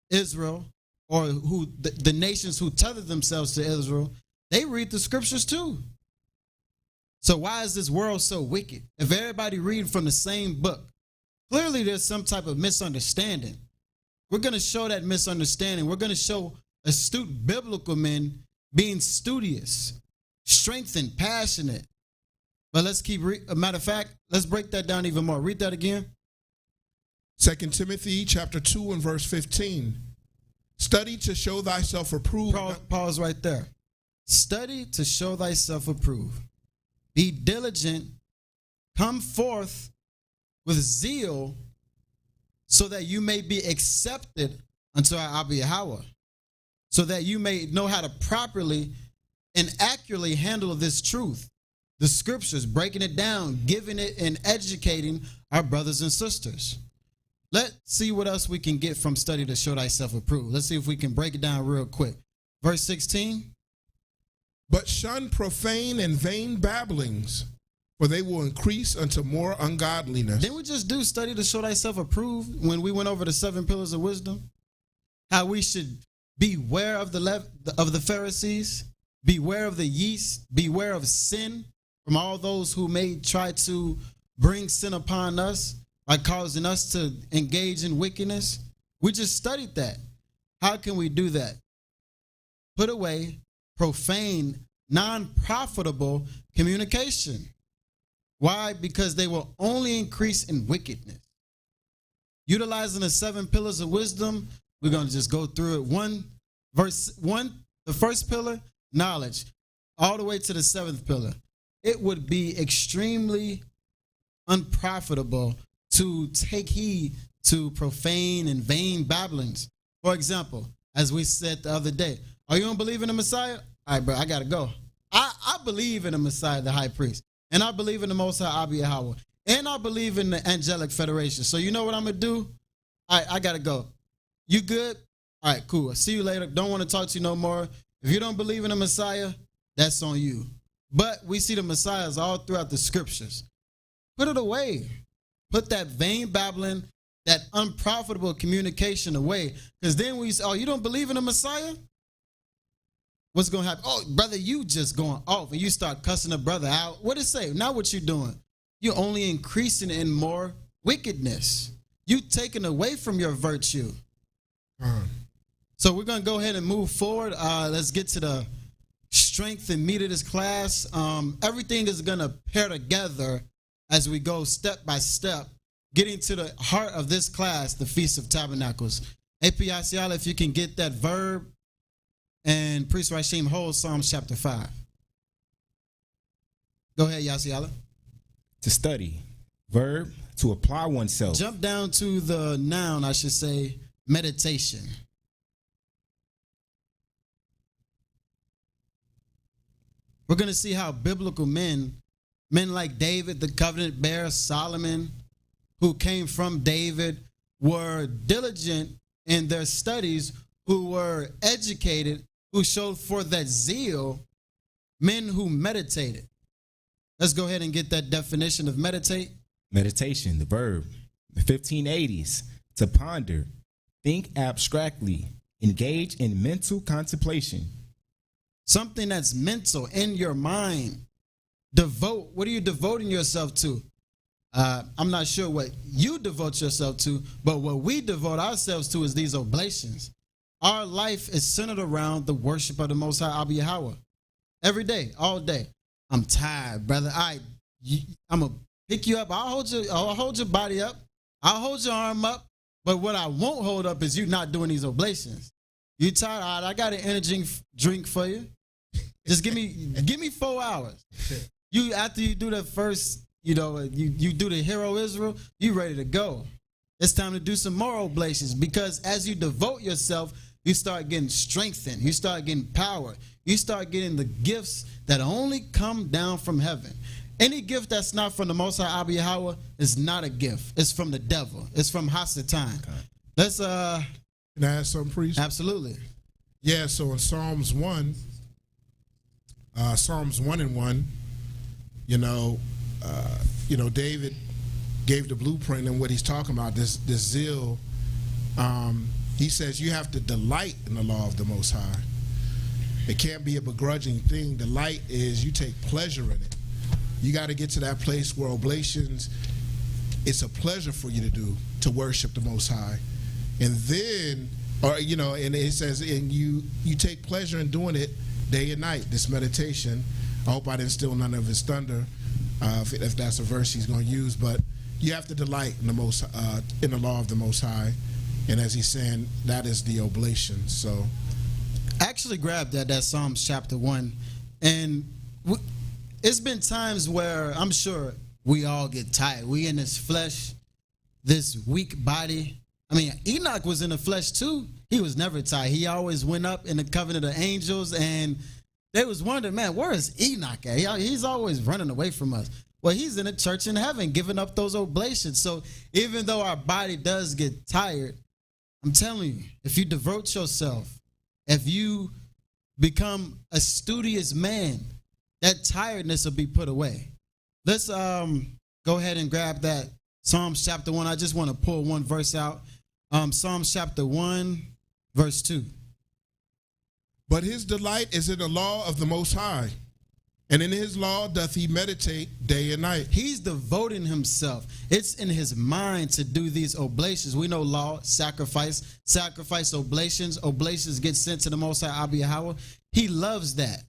Israel, or who the nations who tether themselves to Israel, they read the scriptures too. So why is this world so wicked? If everybody reading from the same book, clearly there's some type of misunderstanding. We're going to show that misunderstanding. We're going to show astute biblical men being studious, strengthened, passionate. But let's keep a matter of fact, let's break that down even more. Read that again. 2 Timothy chapter 2 and verse 15. Study to show thyself approved. Pause right there. Study to show thyself approved. Be diligent. Come forth with zeal so that you may be accepted unto our Abba Yahweh. So that you may know how to properly and accurately handle this truth. The scriptures, breaking it down, giving it and educating our brothers and sisters. Let's see what else we can get from study to show thyself approved. Let's see if we can break it down real quick. Verse 16. But shun profane and vain babblings, for they will increase unto more ungodliness. Didn't we just do study to show thyself approved when we went over the 7 pillars of wisdom? How we should beware of the Pharisees, beware of the yeast, beware of sin from all those who may try to bring sin upon us by causing us to engage in wickedness. We just studied that. How can we do that? Put away profane, non-profitable communication. Why? Because they will only increase in wickedness. Utilizing the 7 pillars of wisdom, we're going to just go through it. Verse 1, the first pillar, knowledge, all the way to the 7th pillar. It would be extremely unprofitable to take heed to profane and vain babblings. For example, as we said the other day, are you don't believe in the Messiah? All right, bro, I got to go. I believe in the Messiah, the high priest, and I believe in the Most High Abba Yahweh, and I believe in the angelic federation. So you know what I'm going to do? All right, I got to go. You good? All right, cool. See you later. Don't want to talk to you no more. If you don't believe in the Messiah, that's on you. But we see the Messiahs all throughout the scriptures. Put it away. Put that vain babbling, that unprofitable communication away. Because then we say, oh, you don't believe in the Messiah? What's going to happen? Oh, brother, you just going off and you start cussing a brother out. What it say? Now what you doing? You're only increasing in more wickedness. You taking away from your virtue. So we're going to go ahead and move forward. Let's get to the strength and meat of this class. Everything is going to pair together as we go step by step, getting to the heart of this class, the Feast of Tabernacles. AP Yasiala, if you can get that verb, and Priest Rashim hold Psalms chapter 5. Go ahead, Yasiala. To study. Verb, to apply oneself. Jump down to the noun, I should say, meditation. We're going to see how biblical men like David, the covenant bearer, Solomon, who came from David, were diligent in their studies, who were educated, who showed forth that zeal, men who meditated. Let's go ahead and get that definition of meditate. Meditation, the verb. The 1580s, to ponder, think abstractly, engage in mental contemplation. Something that's mental, in your mind. Devote. What are you devoting yourself to? I'm not sure what you devote yourself to, but what we devote ourselves to is these oblations. Our life is centered around the worship of the Most High Abba Yahweh. Every day, all day. I'm tired, brother. I'm going to pick you up. I'll hold your body up. I'll hold your arm up. But what I won't hold up is you not doing these oblations. You tired? All right, I got an energy drink for you. Just give me 4 hours. You after you do the first, you do the Hero Israel, you ready to go. It's time to do some more oblations, because as you devote yourself, you start getting strengthened. You start getting power. You start getting the gifts that only come down from heaven. Any gift that's not from the Most High Abba Yahweh is not a gift. It's from the devil. It's from Hasatan. Okay. Let's Can I add something, priest? Absolutely. Yeah, so in Psalms 1 and 1, David gave the blueprint, and what he's talking about, this zeal. He says you have to delight in the law of the Most High. It can't be a begrudging thing. Delight is you take pleasure in it. You got to get to that place where oblations, it's a pleasure for you to do, to worship the Most High. And then, and it says, and you take pleasure in doing it day and night, this meditation. I hope I didn't steal none of his thunder, if that's a verse he's going to use. But you have to delight in the law of the Most High. And as he's saying, that is the oblation. So I actually grabbed that Psalms chapter 1. And it's been times where I'm sure we all get tired. We in this flesh, this weak body. I mean, Enoch was in the flesh too. He was never tired. He always went up in the covenant of angels, and they was wondering, man, where is Enoch at? He's always running away from us. Well, he's in a church in heaven giving up those oblations. So even though our body does get tired, I'm telling you, if you devote yourself, if you become a studious man, that tiredness will be put away. Let's go ahead and grab that Psalms chapter 1. I just want to pull one verse out. Psalms chapter 1, verse 2. But his delight is in the law of the Most High, and in his law doth he meditate day and night. He's devoting himself. It's in his mind to do these oblations. We know law, sacrifice, oblations. Oblations get sent to the Most High Abba Yahweh. He loves that.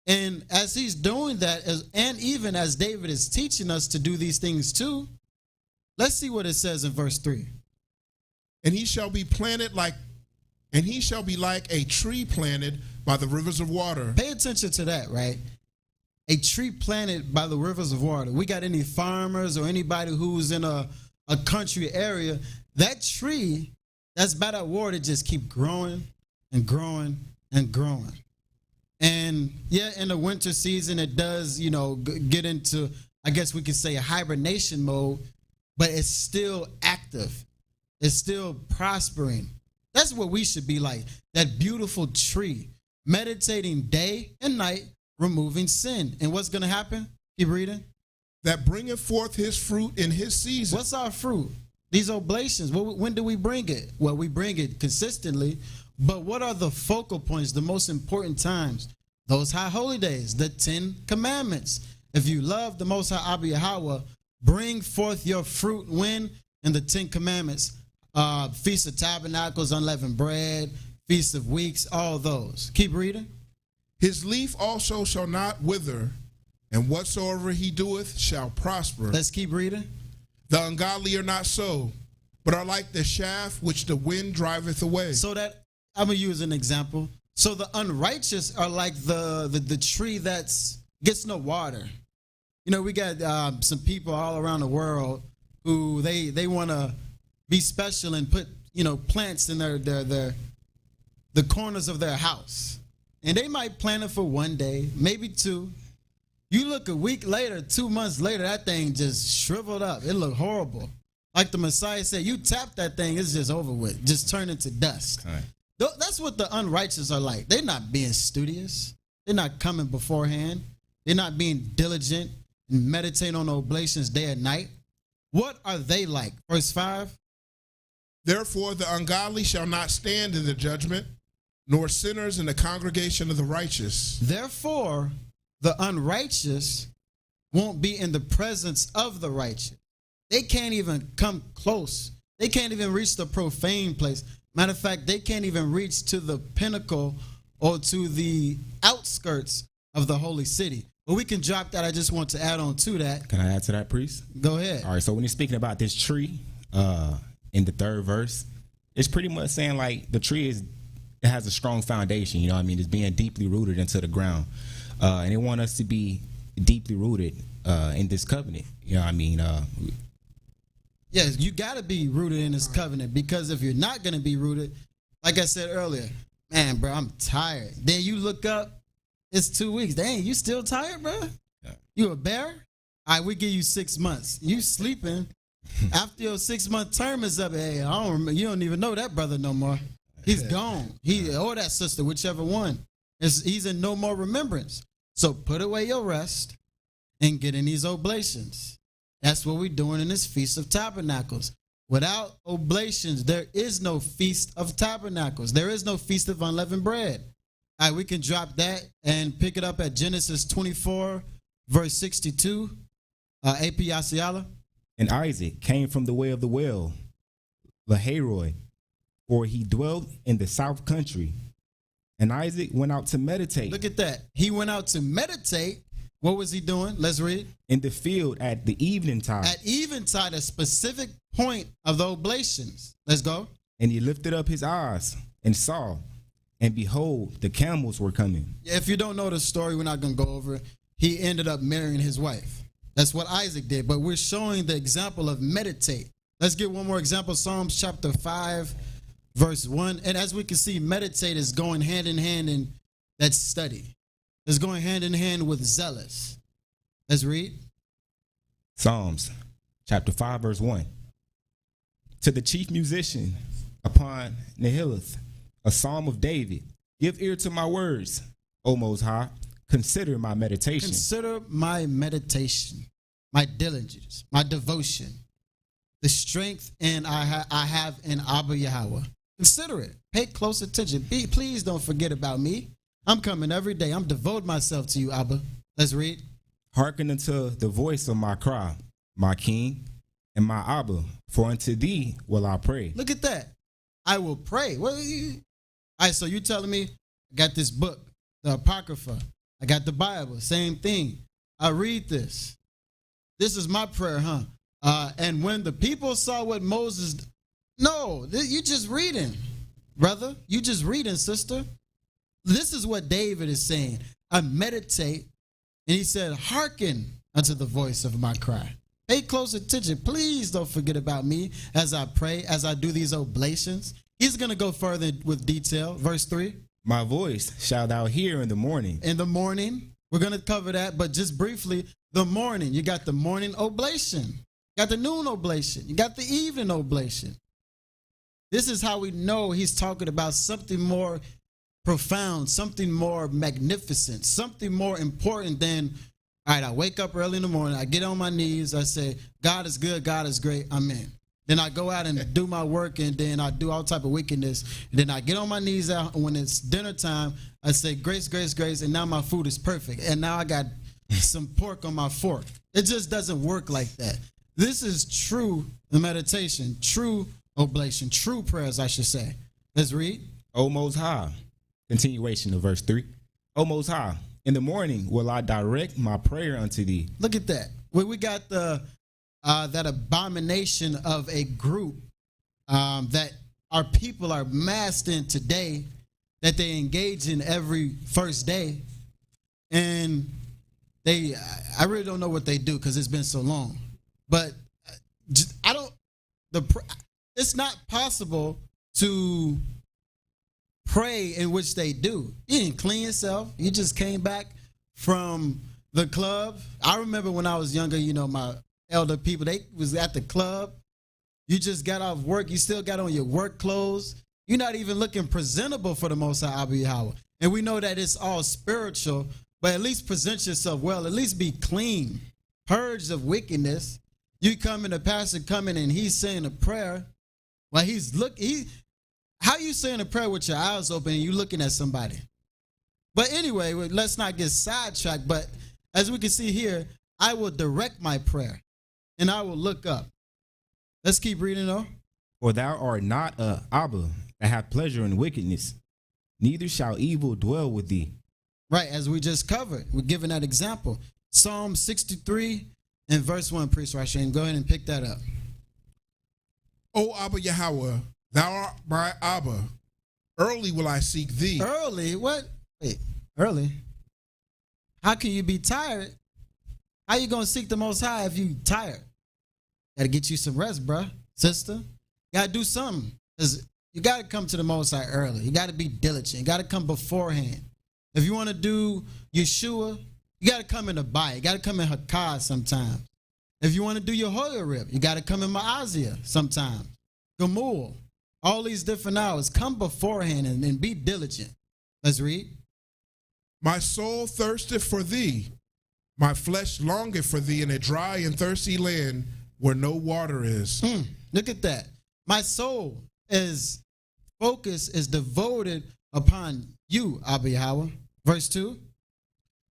And as he's doing that, and even as David is teaching us to do these things too, let's see what it says in verse 3. And he shall be like a tree planted by the rivers of water. Pay attention to that, right? A tree planted by the rivers of water. We got any farmers or anybody who's in a country area, that tree that's by that water just keep growing and growing and growing. And yeah, in the winter season, it does, get into, I guess we could say, a hibernation mode, but it's still active. It's still prospering. That's what we should be like, that beautiful tree, meditating day and night, removing sin. And what's going to happen? Keep reading. That bringeth forth his fruit in his season. What's our fruit? These oblations. When do we bring it? Well, we bring it consistently. But what are the focal points, the most important times? Those high holy days, the 10 commandments. If you love the Most High Abba Yahweh, bring forth your fruit when? In the 10 commandments. Feast of Tabernacles, unleavened bread, Feast of Weeks, all those. Keep reading. His leaf also shall not wither, and whatsoever he doeth shall prosper. Let's keep reading. The ungodly are not so, but are like the shaft which the wind driveth away. So that, I'm going to use an example. So the unrighteous are like the tree that's gets no water. We got some people all around the world who they want to be special and put, plants in the corners of their house. And they might plant it for one day, maybe two. You look a week later, 2 months later, that thing just shriveled up. It looked horrible. Like the Messiah said, you tap that thing, it's just over with. Just turn into dust. Okay. That's what the unrighteous are like. They're not being studious. They're not coming beforehand. They're not being diligent and meditating on the oblations day and night. What are they like? Verse 5. Therefore the ungodly shall not stand in the judgment, nor sinners in the congregation of the righteous. Therefore, the unrighteous won't be in the presence of the righteous. they can't even come close. They can't even reach the profane place. Matter of fact, they can't even reach to the pinnacle or to the outskirts of the holy city. But we can drop that. I just want to add on to that. Can I add to that, priest? Go ahead. All right, so when he's speaking about this tree in the 3rd verse, it's pretty much saying like the tree it has a strong foundation, you know what I mean? It's being deeply rooted into the ground. And they want us to be deeply rooted in this covenant, you know what I mean? Yes, you got to be rooted in this covenant, because if you're not going to be rooted, like I said earlier, man, bro, I'm tired. Then you look up, it's 2 weeks. Dang, you still tired, bro? Yeah. You a bear? All right, we give you 6 months. You sleeping. After your 6-month term is up, hey, I don't remember. You don't even know that brother no more. He's gone. Or that sister, whichever one. He's in no more remembrance. So put away your rest and get in these oblations. That's what we're doing in this Feast of Tabernacles. Without oblations, there is no Feast of Tabernacles. There is no Feast of Unleavened Bread. All right, we can drop that and pick it up at Genesis 24, verse 62. AP Yasiala. And Isaac came from the way of the well, Lahairoi, for he dwelt in the south country. And Isaac went out to meditate. Look at that. He went out to meditate. What was he doing? Let's read. In the field at the eventide. At eventide, a specific point of the oblations. Let's go. And he lifted up his eyes and saw, and behold, the camels were coming. If you don't know the story, we're not going to go over it. He ended up marrying his wife. That's what Isaac did. But we're showing the example of meditate. Let's get one more example. Psalms chapter 5, verse 1. And as we can see, meditate is going hand in hand in that study. It's going hand in hand with zealous. Let's read. Psalms chapter 5, verse 1. To the chief musician upon Nihilith, a psalm of David. Give ear to my words, O Most High. Consider my meditation. Consider my meditation, my diligence, my devotion, the strength and I have in Abba Yahweh. Consider it. Pay close attention. Please don't forget about me. I'm coming every day. I'm devoting myself to you, Abba. Let's read. Hearken unto the voice of my cry, my King and my Abba, for unto thee will I pray. Look at that. I will pray. All right, so you telling me I got this book, the Apocrypha. I got the Bible, same thing. I read this. This is my prayer, huh? And when the people saw what Moses, no, you just reading, brother. You just reading, sister. This is what David is saying. I meditate, and he said, hearken unto the voice of my cry. Pay close attention. Please don't forget about me as I pray, as I do these oblations. He's going to go further with detail. Verse 3. My voice shalt thou hear in the morning. In the morning. We're going to cover that, but just briefly, the morning. You got the morning oblation. You got the noon oblation. You got the evening oblation. This is how we know he's talking about something more profound, something more magnificent, something more important than, all right, I wake up early in the morning, I get on my knees, I say, God is good, God is great, amen. Then I go out and do my work, and then I do all type of wickedness. And then I get on my knees out when it's dinner time. I say, grace, grace, grace, and now my food is perfect. And now I got some pork on my fork. It just doesn't work like that. This is true meditation, true oblation, true prayers, I should say. Let's read. O Most High. Continuation of verse 3. O Most High, in the morning will I direct my prayer unto thee. Look at that. We got that abomination of a group that our people are massed in today, that they engage in every first day. And I really don't know what they do because it's been so long. But it's not possible to pray in which they do. You didn't clean yourself. You just came back from the club. I remember when I was younger, my elder people, they was at the club. You just got off work. You still got on your work clothes. You're not even looking presentable for the Most High Abba Yahweh. And we know that it's all spiritual, but at least present yourself well. At least be clean, purged of wickedness. You come in, the pastor coming and he's saying a prayer. Well, how you saying a prayer with your eyes open and you looking at somebody? But anyway, let's not get sidetracked. But as we can see here, I will direct my prayer and I will look up. Let's keep reading though. For thou art not a Abba that hath pleasure in wickedness, neither shall evil dwell with thee. Right, as we just covered. We're giving that example. Psalm 63 and verse 1, Priest Rashain. Go ahead and pick that up. O Abba Yahweh, thou art my Abba. Early will I seek thee. Early? What? Wait, early? How can you be tired? How you going to seek the Most High if you tired? Got to get you some rest, bruh, sister. Got to do something. Because you got to come to the Most High early. You got to be diligent. You got to come beforehand. If you want to do Yeshua, you got to come in Abaya. You got to come in Hakkad sometimes. If you want to do your Hoyarib, you got to come in Ma'azia sometimes. Gamul. All these different hours. Come beforehand and be diligent. Let's read. My soul thirsteth for thee. My flesh longeth for thee in a dry and thirsty land where no water is. Look at that. My soul is focused, is devoted upon you, Abba Yahweh. Verse 2.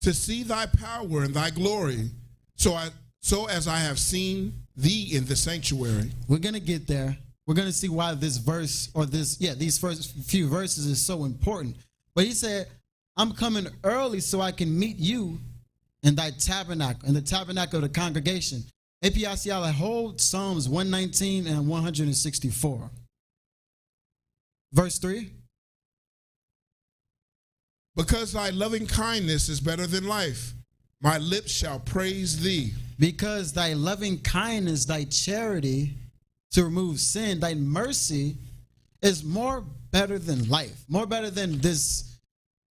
To see thy power and thy glory, so as I have seen thee in the sanctuary. We're going to get there. We're going to see why this verse or these first few verses is so important. But he said, I'm coming early so I can meet you in thy tabernacle, in the tabernacle of the congregation. APICL hold Psalms 119 and 164. Verse 3. Because thy loving kindness is better than life, my lips shall praise thee. Because thy loving kindness, thy charity to remove sin, thy mercy is more better than life. More better than this,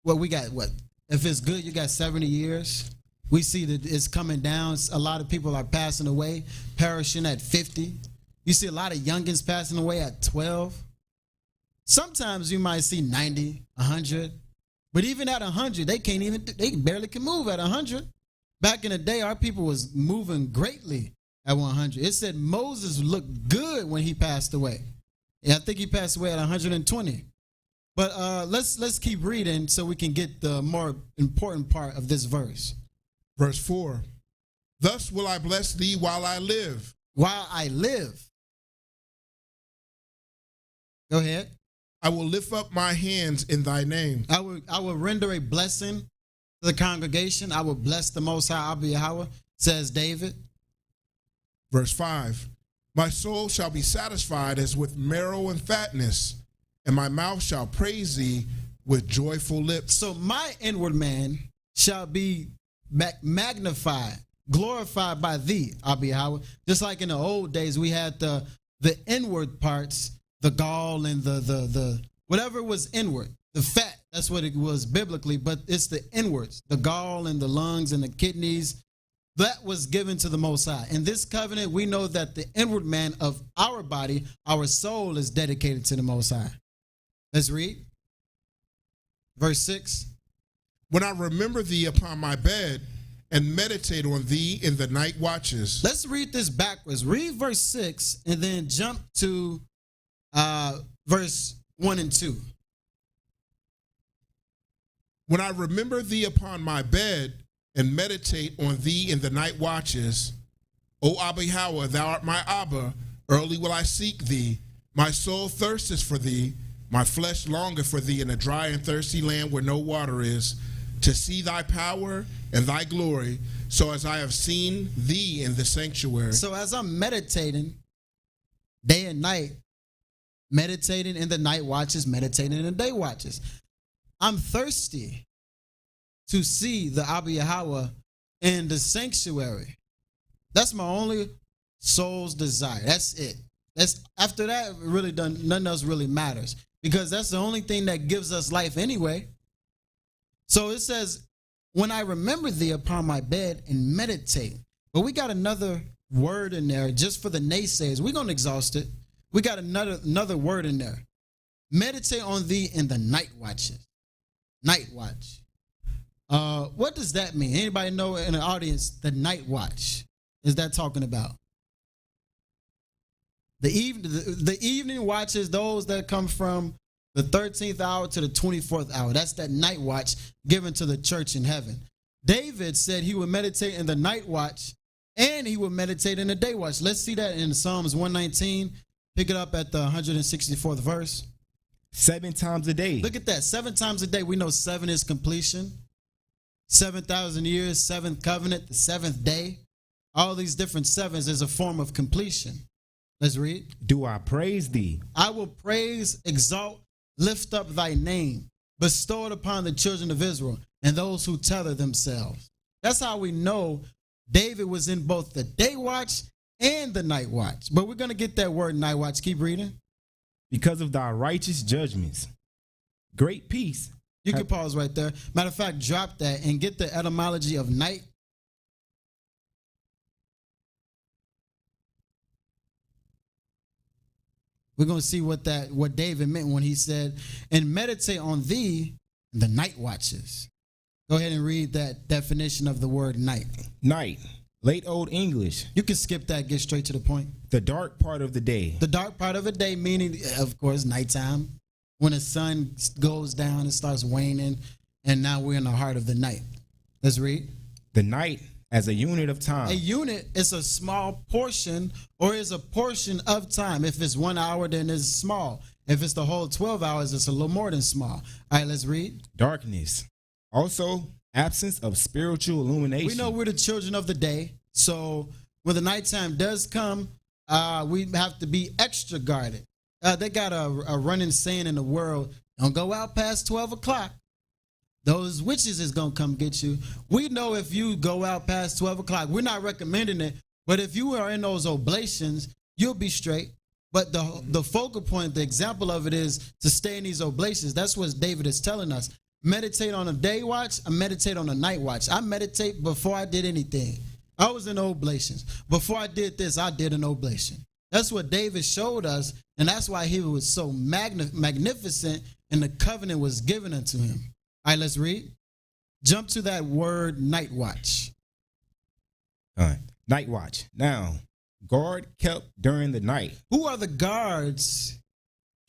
what we got, what? If it's good, you got 70 years. We see that it's coming down. A lot of people are passing away, perishing at 50. You see a lot of youngins passing away at 12. Sometimes you might see 90, 100. But even at 100, they barely can move at 100. Back in the day, our people was moving greatly at 100. It said Moses looked good when he passed away. Yeah, I think he passed away at 120. But let's keep reading so we can get the more important part of this verse. Verse 4. Thus will I bless thee while I live. While I live. Go ahead. I will lift up my hands in thy name. I will render a blessing to the congregation. I will bless the Most High, Abba Yahweh, says David. Verse 5. My soul shall be satisfied as with marrow and fatness, and my mouth shall praise thee with joyful lips. So my inward man shall be magnified, glorified by thee, Abba Yahweh. Just like in the old days, we had the inward parts, the gall and the whatever was inward, the fat. That's what it was biblically, but it's the inwards, the gall and the lungs and the kidneys. That was given to the Most High. In this covenant, we know that the inward man of our body, our soul, is dedicated to the Most High. Let's read. Verse 6. When I remember thee upon my bed and meditate on thee in the night watches. Let's read this backwards. Read verse 6 and then jump to verse 1 and 2. When I remember thee upon my bed and meditate on thee in the night watches, O Abba Yahweh, thou art my Abba, early will I seek thee. My soul thirsteth for thee, my flesh longeth for thee in a dry and thirsty land where no water is, to see thy power and thy glory, so as I have seen thee in the sanctuary. So as I'm meditating day and night, meditating in the night watches, meditating in the day watches, I'm thirsty to see the Abba Yahweh in the sanctuary. That's my only soul's desire. That's it. That's after that, really nothing else really matters, because that's the only thing that gives us life anyway. So it says, when I remember thee upon my bed and meditate. But we got another word in there just for the naysayers. We're going to exhaust it. We got another word in there. Meditate on thee in the night watches. Night watch. What does that mean? Anybody know in the audience the night watch? Is that talking about? The evening watches, those that come from the 13th hour to the 24th hour. That's that night watch given to the church in heaven. David said he would meditate in the night watch And he will meditate in the day watch. Let's see that in Psalms 119. Pick it up at the 164th verse. 7 times a day. Look at that. 7 times a day. We know 7 is completion. 7,000 years, 7th covenant, the 7th day. All these different sevens is a form of completion. Let's read. Do I praise thee? I will praise, exalt, lift up thy name, bestow it upon the children of Israel and those who tether themselves. That's how we know David was in both the day watch and the night watch. But we're going to get that word night watch. Keep reading. Because of thy righteous judgments, great peace. You can pause right there. Matter of fact, drop that and get the etymology of night. We're going to see what David meant when he said, and meditate on thee in the night watches. Go ahead and read that definition of the word night. Night, late Old English. You can skip that, get straight to the point. The dark part of the day. The dark part of the day, meaning, of course, nighttime. When the sun goes down, it starts waning, and now we're in the heart of the night. Let's read. The night as a unit of time. A unit is a small portion or is a portion of time. If it's 1 hour, then it's small. If it's the whole 12 hours, it's a little more than small. All right, let's read. Darkness. Also, absence of spiritual illumination. We know we're the children of the day. So when the nighttime does come, we have to be extra guarded. They got a running saying in the world, don't go out past 12 o'clock. Those witches is going to come get you. We know if you go out past 12 o'clock, we're not recommending it, but if you are in those oblations, you'll be straight. But the focal point, the example of it is to stay in these oblations. That's what David is telling us. Meditate on a day watch, I meditate on a night watch. I meditate before I did anything. I was in oblations. Before I did this, I did an oblation. That's what David showed us, and that's why he was so magnificent, and the covenant was given unto him. All right, let's read. Jump to that word night watch. All right, night watch. Now, guard kept during the night. Who are the guards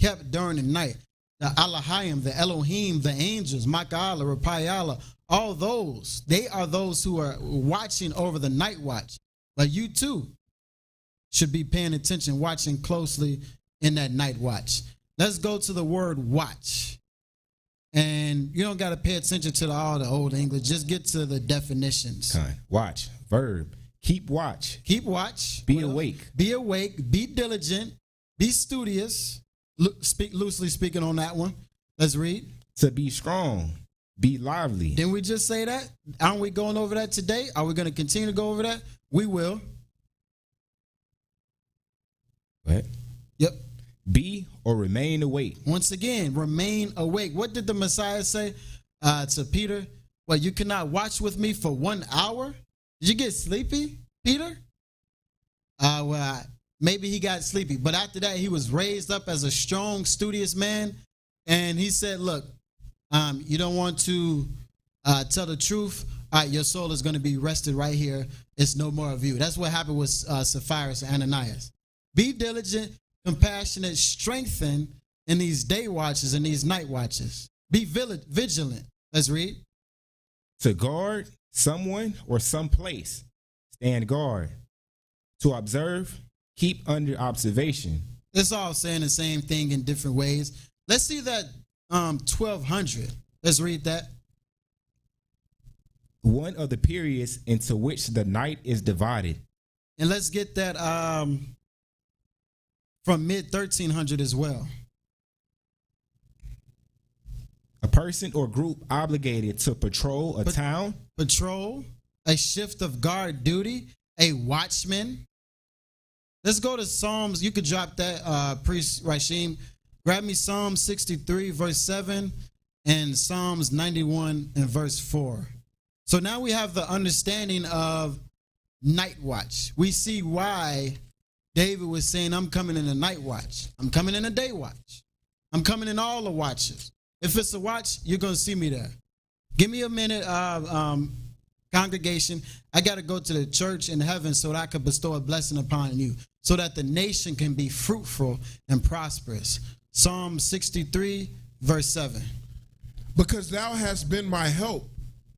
kept during the night? The Elohim, the Elohim, the angels, Ma'ala, Rapayala, all those. They are those who are watching over the night watch. But you too should be paying attention, watching closely in that night watch. Let's go to the word watch. And you don't got to pay attention to all the old English. Just get to the definitions. Watch, verb, keep watch. Keep watch. Be awake. Be awake. Be diligent. Be studious. Loosely speaking on that one. Let's read. To be strong. Be lively. Didn't we just say that? Aren't we going over that today? Are we going to continue to go over that? We will. What? Yep. Be or remain awake. Once again, remain awake. What did the Messiah say to Peter? Well, you cannot watch with me for 1 hour? Did you get sleepy, Peter? Maybe he got sleepy. But after that, he was raised up as a strong, studious man. And he said, look, you don't want to tell the truth. All right, your soul is going to be rested right here. It's no more of you. That's what happened with Sapphira and Ananias. Be diligent, compassionate, strengthen in these day watches and these night watches. Be vigilant. Let's read. To guard someone or some place. Stand guard. To observe, keep under observation. It's all saying the same thing in different ways. Let's see that 1200. Let's read that. One of the periods into which the night is divided. And let's get that from mid-1300 as well. A person or group obligated to patrol a town. Patrol, a shift of guard duty, a watchman. Let's go to Psalms. You could drop that, Priest Rashim. Grab me Psalm 63, verse 7, and Psalms 91 and verse 4. So now we have the understanding of night watch. We see why David was saying, I'm coming in the night watch. I'm coming in a day watch. I'm coming in all the watches. If it's a watch, you're going to see me there. Give me a minute, congregation. I got to go to the church in heaven so that I can bestow a blessing upon you, so that the nation can be fruitful and prosperous. Psalm 63, verse 7. Because thou hast been my help,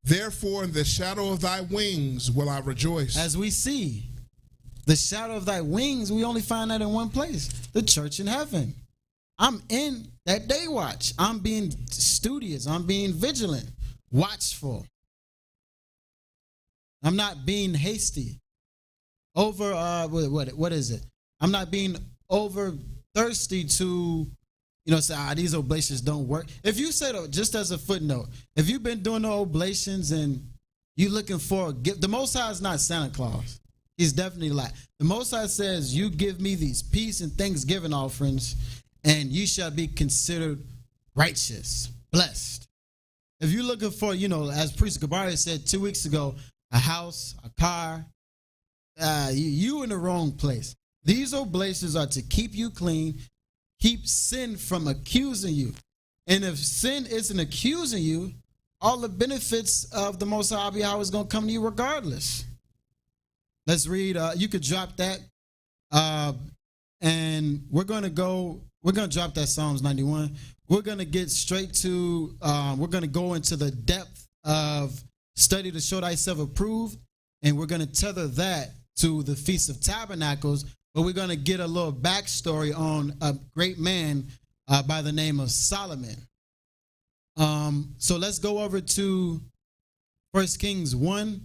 Therefore, in the shadow of thy wings will I rejoice. As we see, the shadow of thy wings, we only find that in one place, the church in heaven. I'm in that day watch. I'm being studious. I'm being vigilant, watchful. I'm not being hasty. What is it? I'm not being over thirsty to, say, these oblations don't work. If you said, just as a footnote, if you've been doing the oblations and you looking for a gift, the Most High is not Santa Claus. He's definitely like, the Most High says, you give me these peace and thanksgiving offerings, and you shall be considered righteous, blessed. If you're looking for, as Priest Gabari said 2 weeks ago, a house, a car, you in the wrong place. These oblations are to keep you clean, keep sin from accusing you. And if sin isn't accusing you, all the benefits of the Most High Yahweh is going to come to you regardless. Let's read. You could drop that. And we're going to drop that Psalms 91. We're going to get straight to, we're going to go into the depth of study to show thyself approved. And we're going to tether that to the Feast of Tabernacles. But we're going to get a little backstory on a great man by the name of Solomon. So let's go over to 1 Kings 1.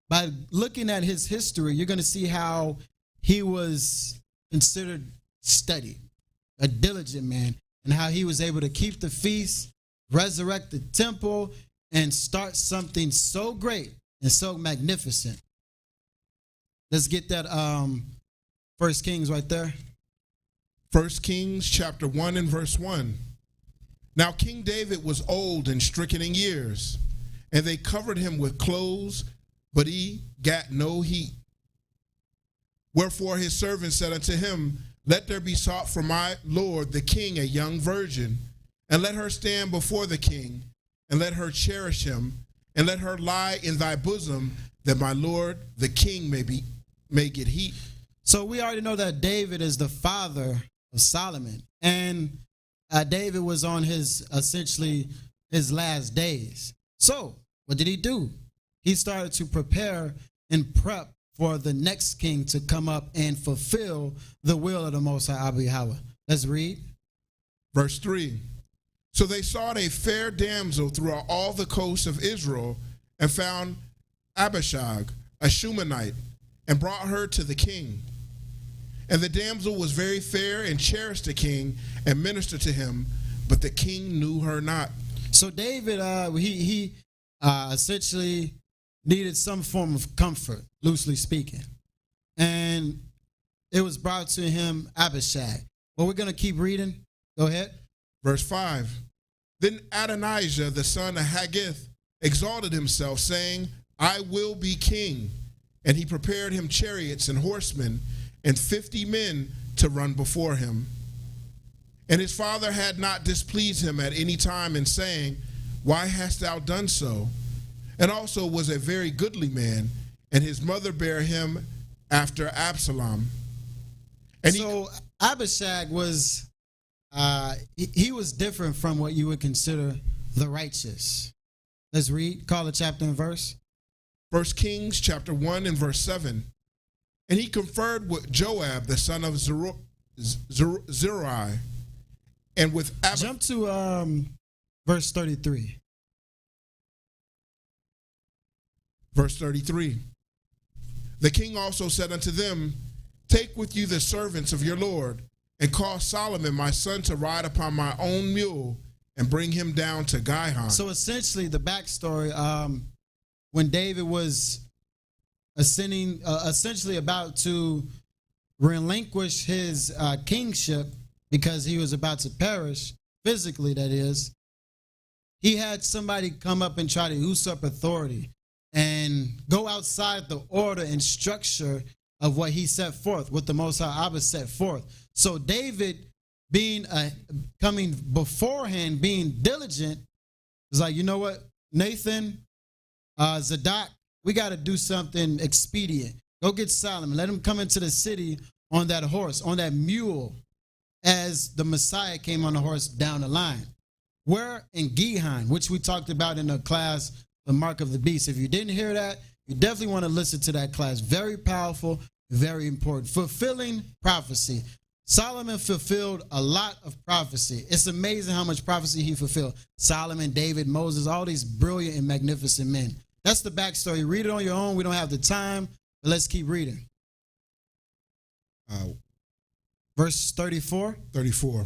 By looking at his history, you're going to see how he was considered steady, a diligent man, and how he was able to keep the feast, resurrect the temple, and start something so great and so magnificent. Let's get that 1 Kings right there. 1 Kings chapter 1 and verse 1. Now King David was old and stricken in years, and they covered him with clothes, but he gat no heat. Wherefore his servants said unto him, Let there be sought for my lord the king a young virgin, and let her stand before the king, and let her cherish him, and let her lie in thy bosom, that my lord the king may get heat. So we already know that David is the father of Solomon, and David was on essentially his last days. So what did he do? He started to prepare and prep for the next king to come up and fulfill the will of the Most High Yahweh. Let's read. Verse 3. So they sought a fair damsel throughout all the coasts of Israel, and found Abishag, a Shumanite, and brought her to the king. And the damsel was very fair, and cherished the king, and ministered to him, but the king knew her not. So David, he essentially needed some form of comfort, loosely speaking. And it was brought to him Abishag. But we're going to keep reading. Go ahead. Verse 5. Then Adonijah, the son of Haggith, exalted himself, saying, I will be king. And he prepared him chariots and horsemen, and 50 men to run before him. And his father had not displeased him at any time in saying, Why hast thou done so? And also was a very goodly man, and his mother bare him after Absalom. And so Abishag was, he was different from what you would consider the righteous. Let's read, call the chapter and verse. 1 Kings chapter 1 and verse 7. And he conferred with Joab, the son of Zeruiah, and with Jump to verse 33. Verse 33. The king also said unto them, Take with you the servants of your lord, and cause Solomon my son to ride upon my own mule, and bring him down to Gihon. So essentially the backstory, when David was ascending, essentially about to relinquish his kingship because he was about to perish, physically that is, he had somebody come up and try to usurp authority and go outside the order and structure of what he set forth, what the Most High Abba set forth. So David, being coming beforehand, being diligent, is like, you know what, Nathan, Zadok, we got to do something expedient. Go get Solomon. Let him come into the city on that horse, on that mule, as the Messiah came on the horse down the line. Where? In Gihon, which we talked about in a class the mark of the beast. If you didn't hear that, you definitely want to listen to that class. Very powerful, very important. Fulfilling prophecy. Solomon fulfilled a lot of prophecy. It's amazing how much prophecy he fulfilled. Solomon, David, Moses, all these brilliant and magnificent men. That's the backstory. Read it on your own. We don't have the time, but let's keep reading. Verse 34. 34.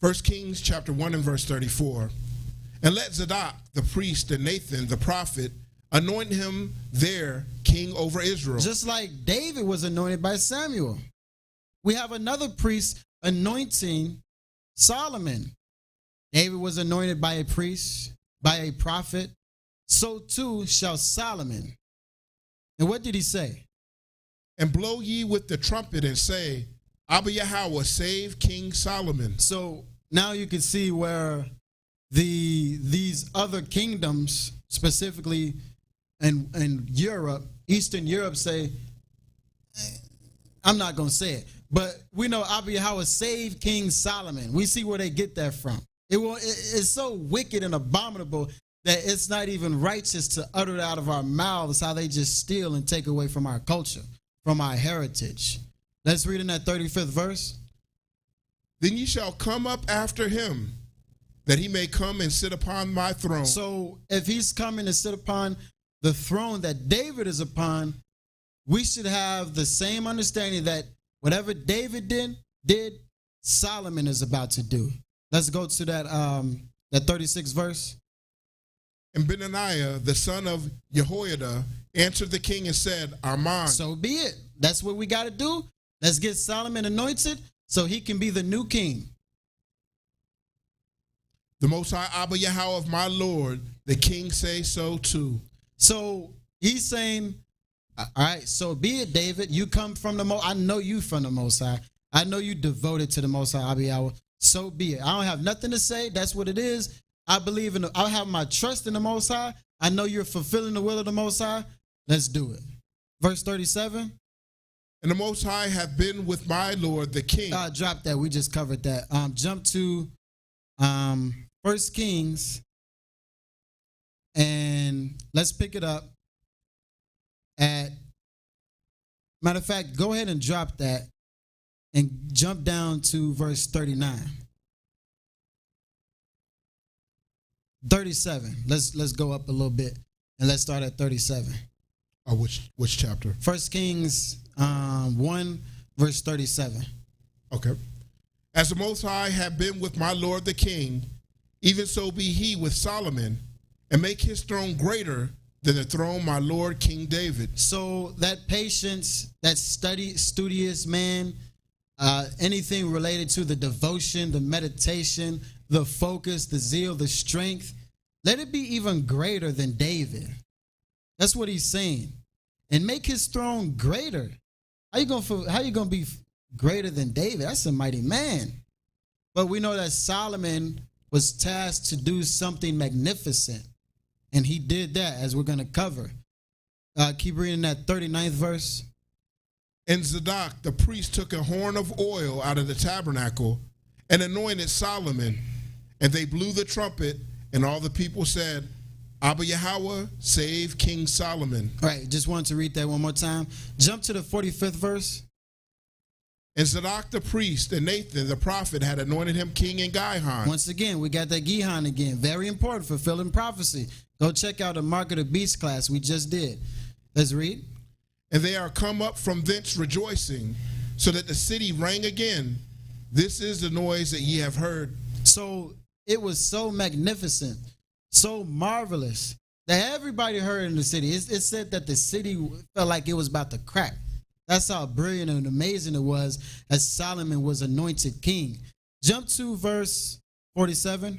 1 Kings chapter 1 and verse 34. And let Zadok the priest and Nathan the prophet anoint him there king over Israel. Just like David was anointed by Samuel. We have another priest anointing Solomon. David was anointed by a priest, by a prophet. So too shall Solomon. And what did he say? And blow ye with the trumpet and say, Abba Yahweh, save King Solomon. So now you can see where these other kingdoms, specifically in Europe, Eastern Europe, say, I'm not going to say it, but we know Abba Yahweh saved King Solomon. We see where they get that from. It's so wicked and abominable that it's not even righteous to utter it out of our mouths, how they just steal and take away from our culture, from our heritage. Let's read in that 35th verse. Then ye shall come up after him, that he may come and sit upon my throne. So if he's coming to sit upon the throne that David is upon, we should have the same understanding that whatever David did, Solomon is about to do. Let's go to that 36th verse. And Benaniah, the son of Jehoiada, answered the king and said, Amen. So be it. That's what we got to do. Let's get Solomon anointed so he can be the new king. The Most High Abba Yahweh of my Lord, the king say so too. So he's saying, all right, so be it, David. You come from the Most. I know you from the Most High. I know you devoted to the Most High Abba Yahweh. So be it. I don't have nothing to say. That's what it is. I believe in. I have my trust in the Most High. I know you're fulfilling the will of the Most High. Let's do it. Verse 37. And the Most High hath been with my Lord the king. Drop that. We just covered that. Jump to 1 Kings. And let's pick it up at, matter of fact, go ahead and drop that and jump down to verse 39. 37. Let's go up a little bit and let's start at 37. Which chapter? 1 Kings 1 verse 37. Okay. As the Most High have been with my Lord the king, even so be he with Solomon, and make his throne greater than the throne my Lord King David. So that patience, that studious man, anything related to the devotion, the meditation, the focus, the zeal, the strength, let it be even greater than David. That's what he's saying. And make his throne greater. How you gonna be greater than David? That's a mighty man. But we know that Solomon was tasked to do something magnificent. And he did that, as we're going to cover. Keep reading that 39th verse. And Zadok the priest took a horn of oil out of the tabernacle and anointed Solomon. And they blew the trumpet, and all the people said, Abba Yahweh, save King Solomon. All right, just wanted to read that one more time. Jump to the 45th verse. And Zadok the priest and Nathan the prophet had anointed him king in Gihon. Once again, we got that Gihon again. Very important, fulfilling prophecy. Go check out the Mark of the Beast class we just did. Let's read. And they are come up from thence rejoicing, so that the city rang again. This is the noise that ye have heard. So it was so magnificent, so marvelous, that everybody heard in the city. It said that the city felt like it was about to crack. That's how brilliant and amazing it was as Solomon was anointed king. Jump to verse 47.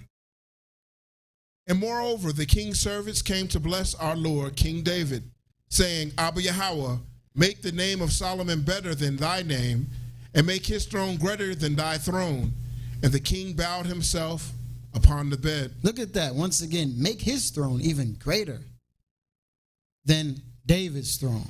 And moreover, the king's servants came to bless our Lord, King David, saying, Abba Yahweh, make the name of Solomon better than thy name, and make his throne greater than thy throne. And the king bowed himself upon the bed. Look at that. Once again, make his throne even greater than David's throne.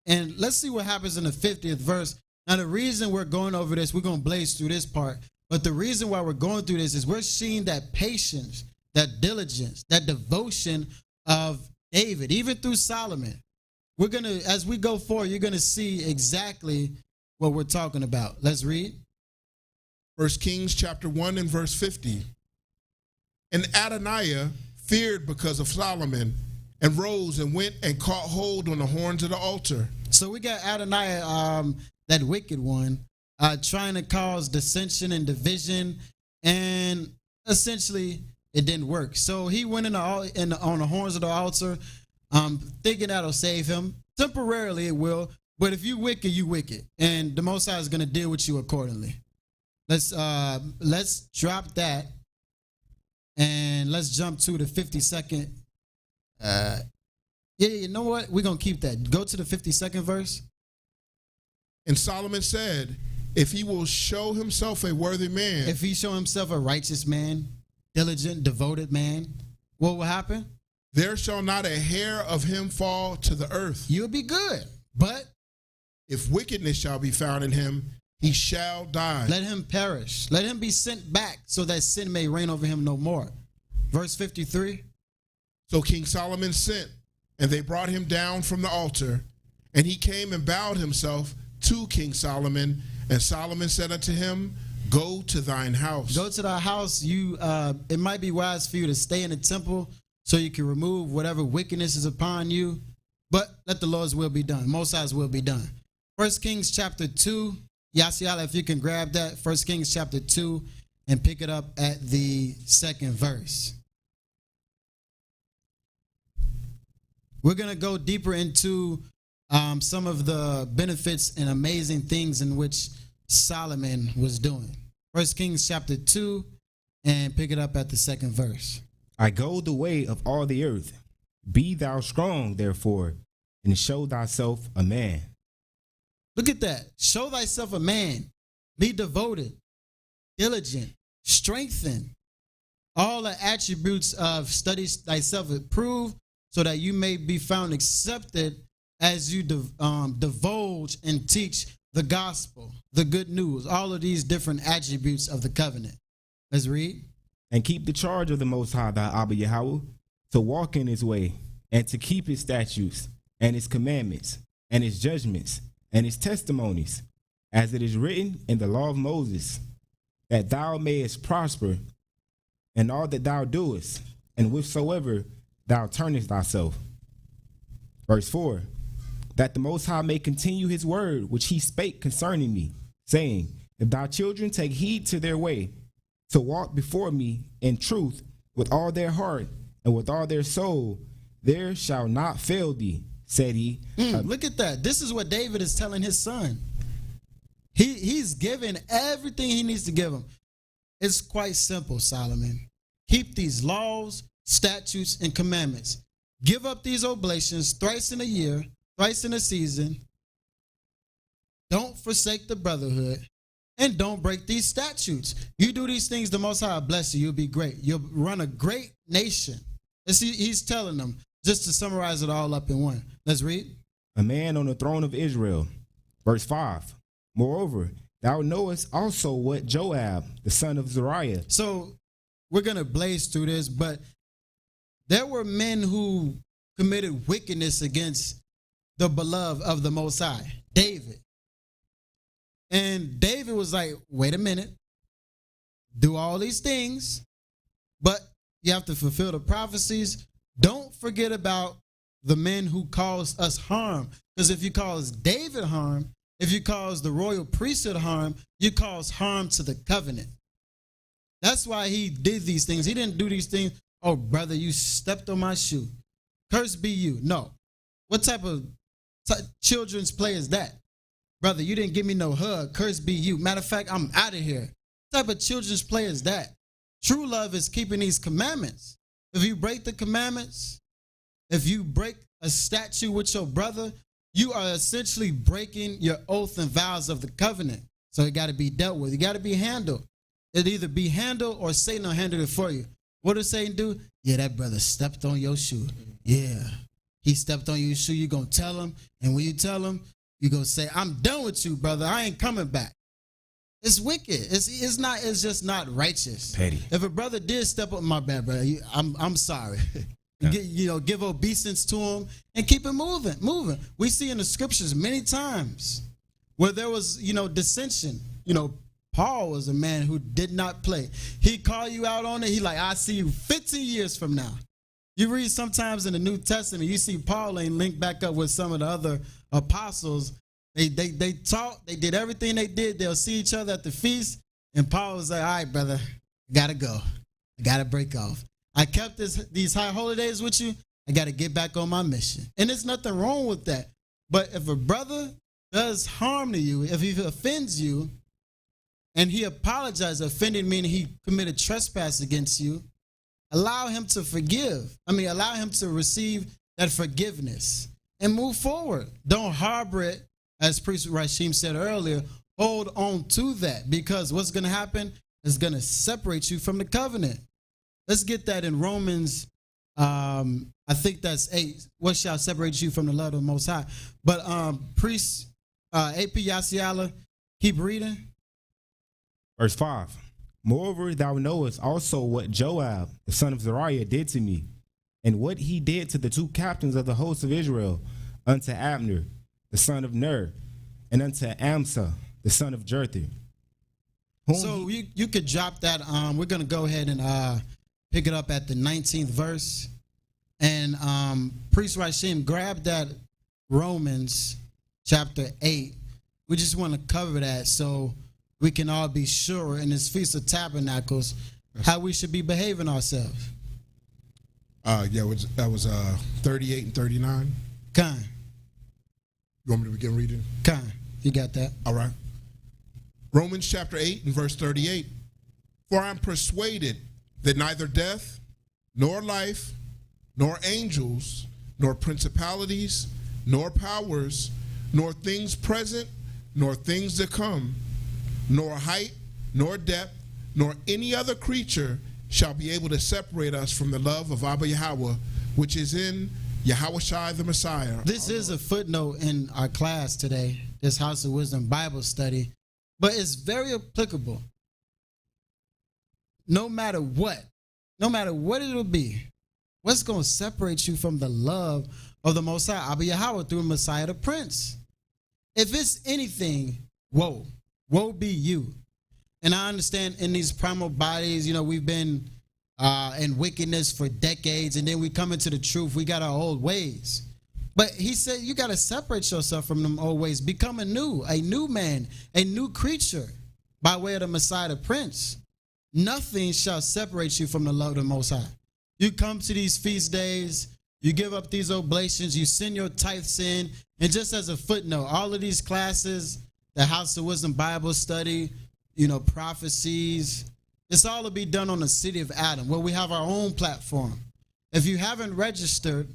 And let's see what happens in the 50th verse. Now, the reason we're going over this, we're going to blaze through this part, but the reason why we're going through this is we're seeing that patience, that diligence, that devotion of David, even through Solomon. We're going to, as we go forward, you're going to see exactly what we're talking about. Let's read. 1 Kings chapter 1 and verse 50. And Adoniah feared because of Solomon and rose and went and caught hold on the horns of the altar. So we got Adoniah, that wicked one, trying to cause dissension and division, and essentially it didn't work. So he went on the horns of the altar, thinking that'll save him. Temporarily it will, but if you wicked, you wicked, and the Most High is going to deal with you accordingly. Let's drop that, and let's jump to the 52nd. You know what? We're going to keep that. Go to the 52nd verse. And Solomon said, if he will show himself a worthy man. If he show himself a righteous man, diligent, devoted man, what will happen? There shall not a hair of him fall to the earth. You'll be good. But if wickedness shall be found in him, he shall die. Let him perish. Let him be sent back so that sin may reign over him no more. Verse 53. So King Solomon sent, and they brought him down from the altar, and he came and bowed himself to King Solomon, and Solomon said unto him, go to thine house. Go to thy house. It might be wise for you to stay in the temple so you can remove whatever wickedness is upon you, but let the Lord's will be done. Most High's will be done. 1 Kings chapter 2. Yasiala, if you can grab that, 1 Kings chapter 2, and pick it up at the 2nd verse. We're going to go deeper into some of the benefits and amazing things in which Solomon was doing. 1 Kings chapter 2, and pick it up at the 2nd verse. I go the way of all the earth. Be thou strong, therefore, and show thyself a man. Look at that. Show thyself a man. Be devoted, diligent, strengthen. All the attributes of study thyself approve, so that you may be found accepted as you divulge and teach the gospel, the good news, all of these different attributes of the covenant. Let's read. And keep the charge of the Most High, thy Abba Yahweh, to walk in his way, and to keep his statutes, and his commandments, and his judgments, and his testimonies, as it is written in the law of Moses, that thou mayest prosper in all that thou doest, and whithersoever thou turnest thyself. Verse 4, that the Most High may continue his word, which he spake concerning me, saying, if thy children take heed to their way, to walk before me in truth with all their heart and with all their soul, there shall not fail thee, said he. Look at that. This is what David is telling his son. He's given everything he needs to give him. It's quite simple, Solomon. Keep these laws, statutes, and commandments. Give up these oblations thrice in a year, thrice in a season. Don't forsake the brotherhood, and don't break these statutes. You do these things, the Most High will bless you. You'll be great. You'll run a great nation. He's telling them, just to summarize it all up in one. Let's read. A man on the throne of Israel. Verse 5. Moreover, thou knowest also what Joab, the son of Zeruiah. So we're going to blaze through this, but there were men who committed wickedness against the beloved of the Most High, David. And David was like, wait a minute, do all these things, but you have to fulfill the prophecies. Don't forget about the men who caused us harm. Because if you cause David harm, if you cause the royal priesthood harm, you cause harm to the covenant. That's why he did these things. He didn't do these things, oh, brother, you stepped on my shoe. Cursed be you. No. What type of children's play is that? Brother, you didn't give me no hug. Cursed be you. Matter of fact, I'm out of here. What type of children's play is that? True love is keeping these commandments. If you break the commandments, if you break a statute with your brother, you are essentially breaking your oath and vows of the covenant. So it got to be dealt with. It got to be handled. It'll either be handled or Satan will handle it for you. What does Satan do? Yeah, that brother stepped on your shoe. Yeah, he stepped on your shoe. You're going to tell him. And when you tell him, you're going to say, I'm done with you, brother. I ain't coming back. It's wicked. It's just not righteous. Petty. If a brother did step up, my bad, brother, I'm sorry. Give obeisance to him and keep it moving. We see in the scriptures many times where there was, dissension. Paul was a man who did not play. He called you out on it. He like, I see you 15 years from now. You read sometimes in the New Testament, you see Paul ain't linked back up with some of the other apostles. They talked, they did everything they did. They'll see each other at the feast. And Paul was like, all right, brother, I got to go. I got to break off. I kept these high holidays with you. I got to get back on my mission. And there's nothing wrong with that. But if a brother does harm to you, if he offends you, and he apologized, offended meaning he committed trespass against you, allow him to forgive. Allow him to receive that forgiveness and move forward. Don't harbor it, as Priest Rashim said earlier. Hold on to that, because what's going to happen is going to separate you from the covenant. Let's get that in Romans, I think that's 8. What shall separate you from the love of the Most High? But Priest AP Yasiala, keep reading. Verse 5. Moreover, thou knowest also what Joab, the son of Zeruiah, did to me, and what he did to the 2 captains of the host of Israel, unto Abner, the son of Ner, and unto Amsa, the son of Jether. So you could drop that. We're going to go ahead and pick it up at the 19th verse. And Priest Rashim, grab that Romans chapter 8. We just want to cover that so we can all be sure in this Feast of Tabernacles how we should be behaving ourselves. That was 38 and 39. Kind. You want me to begin reading? Kind. You got that? All right. Romans chapter 8 and verse 38. For I am persuaded that neither death, nor life, nor angels, nor principalities, nor powers, nor things present, nor things to come, nor height, nor depth, nor any other creature shall be able to separate us from the love of Abba Yahweh, which is in Yahushua the Messiah. This is a footnote in our class today, this House of Wisdom Bible study, but it's very applicable. No matter what it'll be, what's going to separate you from the love of the Most High, Abba Yahweh, through Messiah the Prince? If it's anything, woe be you. And I understand in these primal bodies, we've been in wickedness for decades, and then we come into the truth. We got our old ways. But he said you got to separate yourself from them old ways. Become a new man, a new creature by way of the Messiah the Prince. Nothing shall separate you from the love of the Most High. You come to these feast days, you give up these oblations, you send your tithes in, and just as a footnote, all of these classes, the House of Wisdom Bible study, prophecies, it's all to be done on the city of Adam, where we have our own platform. If you haven't registered,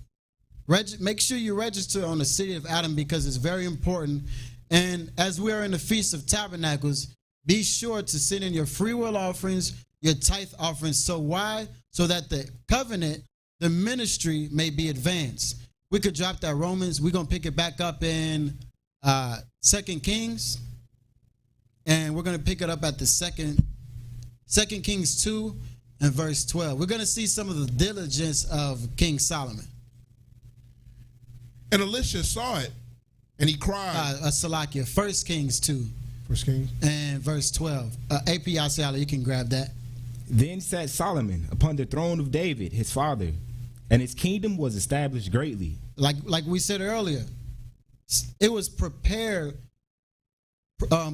make sure you register on the city of Adam, because it's very important. And as we are in the Feast of Tabernacles, be sure to send in your free will offerings, your tithe offerings. So why? So that the covenant, the ministry may be advanced. We could drop that Romans. We're going to pick it back up in 2 Kings. And we're going to pick it up at the 2 Kings 2 and verse 12. We're going to see some of the diligence of King Solomon. And Elisha saw it, and he cried. Salakia, 1 Kings 2. 1 Kings. And verse 12. AP Asiala, you can grab that. Then sat Solomon upon the throne of David, his father, and his kingdom was established greatly. Like we said earlier, it was prepared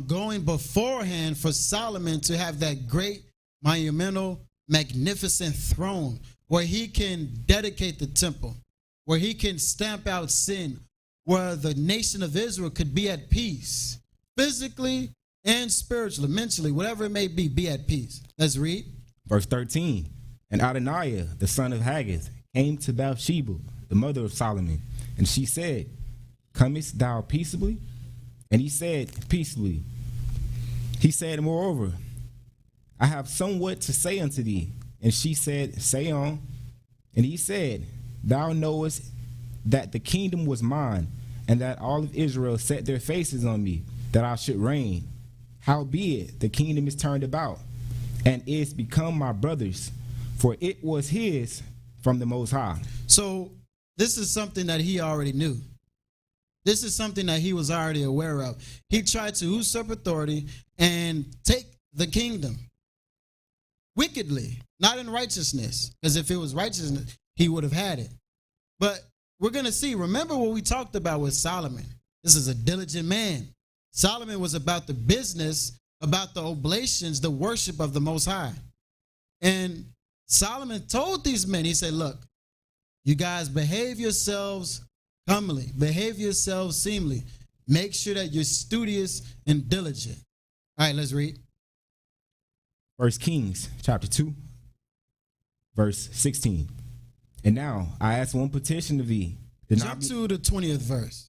going beforehand for Solomon to have that great, monumental, magnificent throne where he can dedicate the temple, where he can stamp out sin, where the nation of Israel could be at peace, physically and spiritually, mentally, whatever it may be at peace. Let's read. Verse 13. And Adoniah, the son of Haggith, came to Bathsheba, the mother of Solomon, and she said, Comest thou peaceably? And he said, Peaceably. He said, Moreover, I have somewhat to say unto thee. And she said, Say on. And he said, Thou knowest that the kingdom was mine, and that all of Israel set their faces on me, that I should reign. Howbeit, the kingdom is turned about, and is become my brother's, for it was his from the Most High. So this is something that he already knew. This is something that he was already aware of. He tried to usurp authority and take the kingdom wickedly, not in righteousness, because if it was righteousness, he would have had it. But we're going to see, remember what we talked about with Solomon. This is a diligent man. Solomon was about the business, about the oblations, the worship of the Most High. And Solomon told these men, he said, look, you guys behave yourselves comely, behave yourselves seemly. Make sure that you're studious and diligent. All right, let's read. 1 Kings chapter 2, verse 16. And now I ask one petition of thee. Jump to the 20th verse.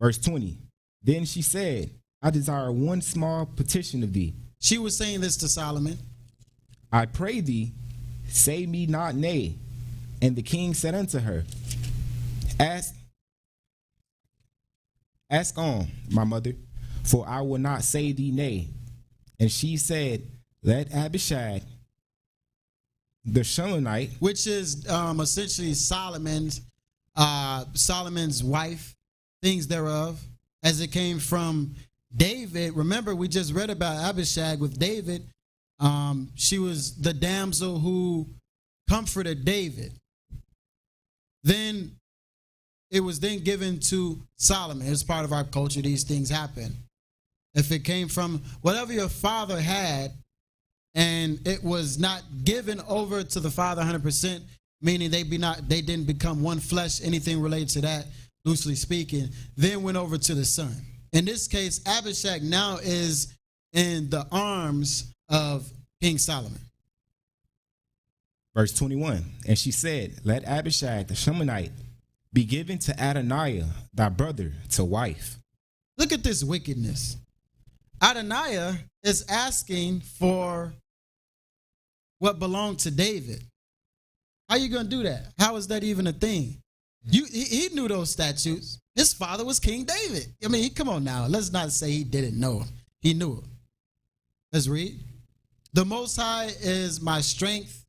Verse 20. Then she said, I desire one small petition of thee. She was saying this to Solomon. I pray thee, say me not nay. And the king said unto her, Ask on, my mother, for I will not say thee nay. And she said, Let Abishag, the Shulamite, which is essentially Solomon's wife, things thereof, as it came from David. Remember, we just read about Abishag with David. She was the damsel who comforted David. Then it was then given to Solomon. It's part of our culture. These things happen. If it came from whatever your father had, and it was not given over to the father 100%, meaning they didn't become one flesh, anything related to that, loosely speaking, then went over to the son. In this case, Abishag now is in the arms of King Solomon. Verse 21. And she said, Let Abishag the Shulamite be given to Adoniah, thy brother, to wife. Look at this wickedness. Adoniah is asking for what belonged to David. How you going to do that? How is that even a thing? He knew those statutes. His father was King David. I mean, come on now. Let's not say he didn't know. He knew it. Let's read. The Most High is my strength.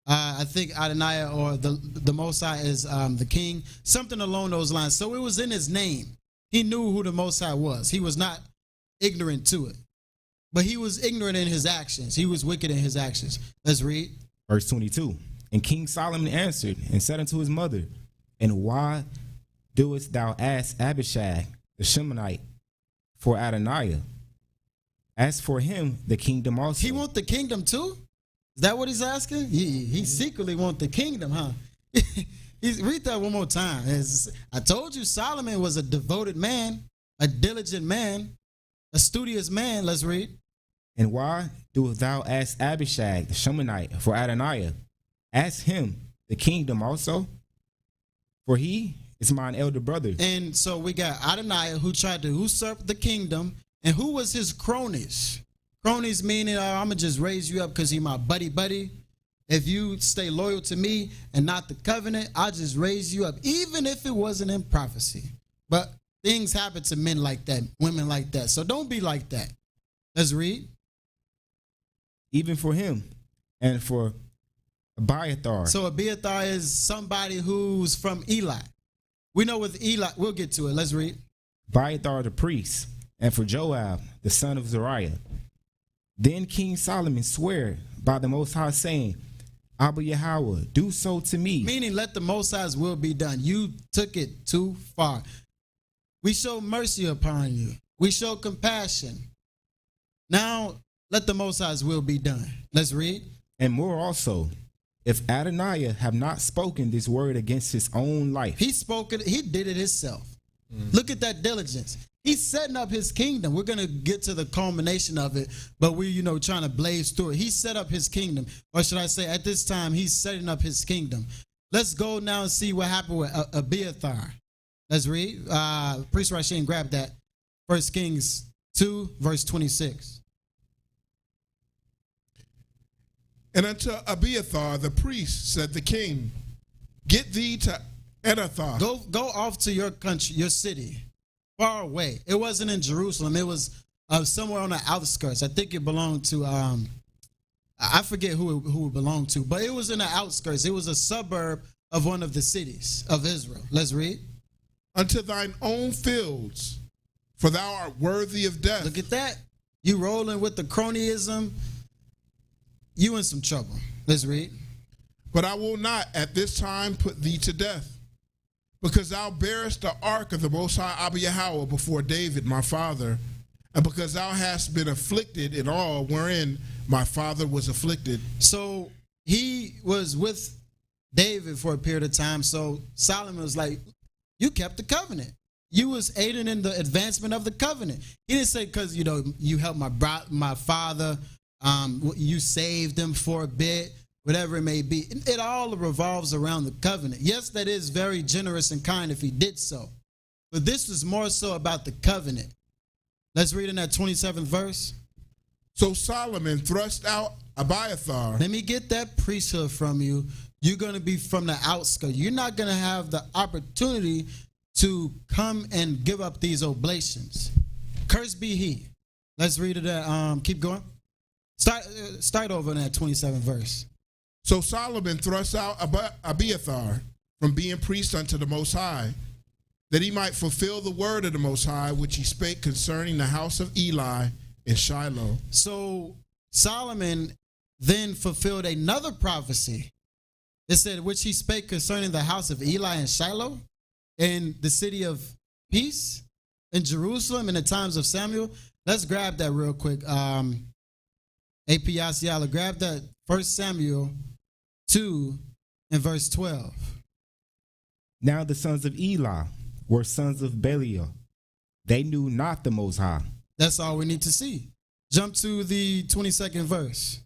I think Adoniah or the Most High is the king. Something along those lines. So it was in his name. He knew who the Most High was. He was not ignorant to it. But he was ignorant in his actions. He was wicked in his actions. Let's read. Verse 22. And King Solomon answered and said unto his mother, And why doest thou ask Abishag the Shulamite for Adoniah? As for him, the kingdom also. He want the kingdom too? Is that what he's asking? He secretly want the kingdom, huh? Read that one more time. I told you Solomon was a devoted man, a diligent man, a studious man. Let's read. And why dost thou ask Abishag the Shulamite for Adoniah? Ask him the kingdom also, for he is mine elder brother. And so we got Adoniah, who tried to usurp the kingdom, and who was his cronies? Cronies meaning, I'm going to just raise you up because he's my buddy. If you stay loyal to me and not the covenant, I'll just raise you up, even if it wasn't in prophecy. But things happen to men like that, women like that. So don't be like that. Let's read. Even for him and for Abiathar. So Abiathar is somebody who's from Eli. We know with Eli, we'll get to it. Let's read. Abiathar the priest, and for Joab, the son of Zeruiah. Then King Solomon sware by the Most High, saying, Abba Yahweh, do so to me. Meaning, let the Most High's will be done. You took it too far. We show mercy upon you. We show compassion. Now, let the Most High's will be done. Let's read. And more also, if Adoniah have not spoken this word against his own life. He spoke it. He did it himself. Look at that diligence. He's setting up his kingdom. We're going to get to the culmination of it, but we're, trying to blaze through it. He set up his kingdom. Or should I say, at this time, he's setting up his kingdom. Let's go now and see what happened with Abiathar. Let's read. Priest Rasheen, grab that. 1 Kings 2, verse 26. And unto Abiathar the priest said the king, Get thee to Edithar. Go off to your country, your city, far away. It wasn't in Jerusalem. It was somewhere on the outskirts. I think it belonged to I forget who it belonged to, but it was in the outskirts. It was a suburb of one of the cities of Israel. Let's read. Unto thine own fields, for thou art worthy of death. Look at that. You rolling with the cronyism, you in some trouble. Let's read. But I will not at this time put thee to death, because thou bearest the ark of the Most High Abba Yahweh before David my father, and because thou hast been afflicted in all wherein my father was afflicted. So he was with David for a period of time. So Solomon was like, you kept the covenant. You was aiding in the advancement of the covenant. He didn't say because, you helped my father, you saved him for a bit, whatever it may be. It all revolves around the covenant. Yes, that is very generous and kind if he did so. But this was more so about the covenant. Let's read in that 27th verse. So Solomon thrust out Abiathar. Let me get that priesthood from you. You're going to be from the outskirts. You're not going to have the opportunity to come and give up these oblations. Cursed be he. Let's read it. Keep going. Start over in that 27th verse. So Solomon thrust out Abiathar from being priest unto the Most High, that he might fulfill the word of the Most High, which he spake concerning the house of Eli in Shiloh. So Solomon then fulfilled another prophecy. It said, which he spake concerning the house of Eli in Shiloh, in the city of peace, in Jerusalem, in the times of Samuel. Let's grab that real quick. AP Asiala, grab that 1 Samuel 2 and verse 12. Now the sons of Eli were sons of Belial. They knew not the Most High. That's all we need to see. Jump to the 22nd verse.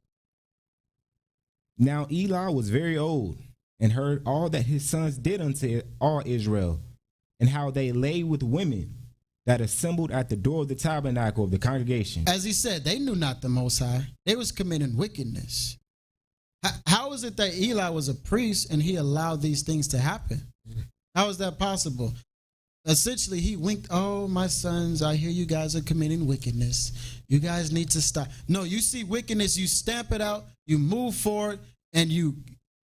Now Eli was very old, and heard all that his sons did unto all Israel, and how they lay with women that assembled at the door of the tabernacle of the congregation. As he said, they knew not the Most High. They was committing wickedness. How is it that Eli was a priest and he allowed these things to happen? How is that possible? Essentially, he winked, oh, my sons, I hear you guys are committing wickedness. You guys need to stop. No, you see wickedness, you stamp it out, you move forward, and you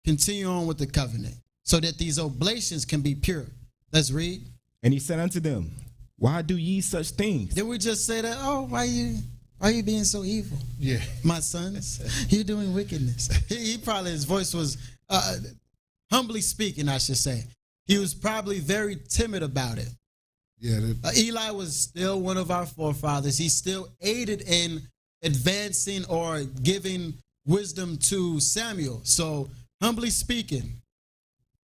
continue on with the covenant so that these oblations can be pure. Let's read. And he said unto them, why do ye such things? Did we just say that? Oh, why are you being so evil? Yeah. My sons, you're doing wickedness. He probably, his voice was, humbly speaking, I should say. He was probably very timid about it. Yeah. Eli was still one of our forefathers. He still aided in advancing or giving wisdom to Samuel. So, humbly speaking,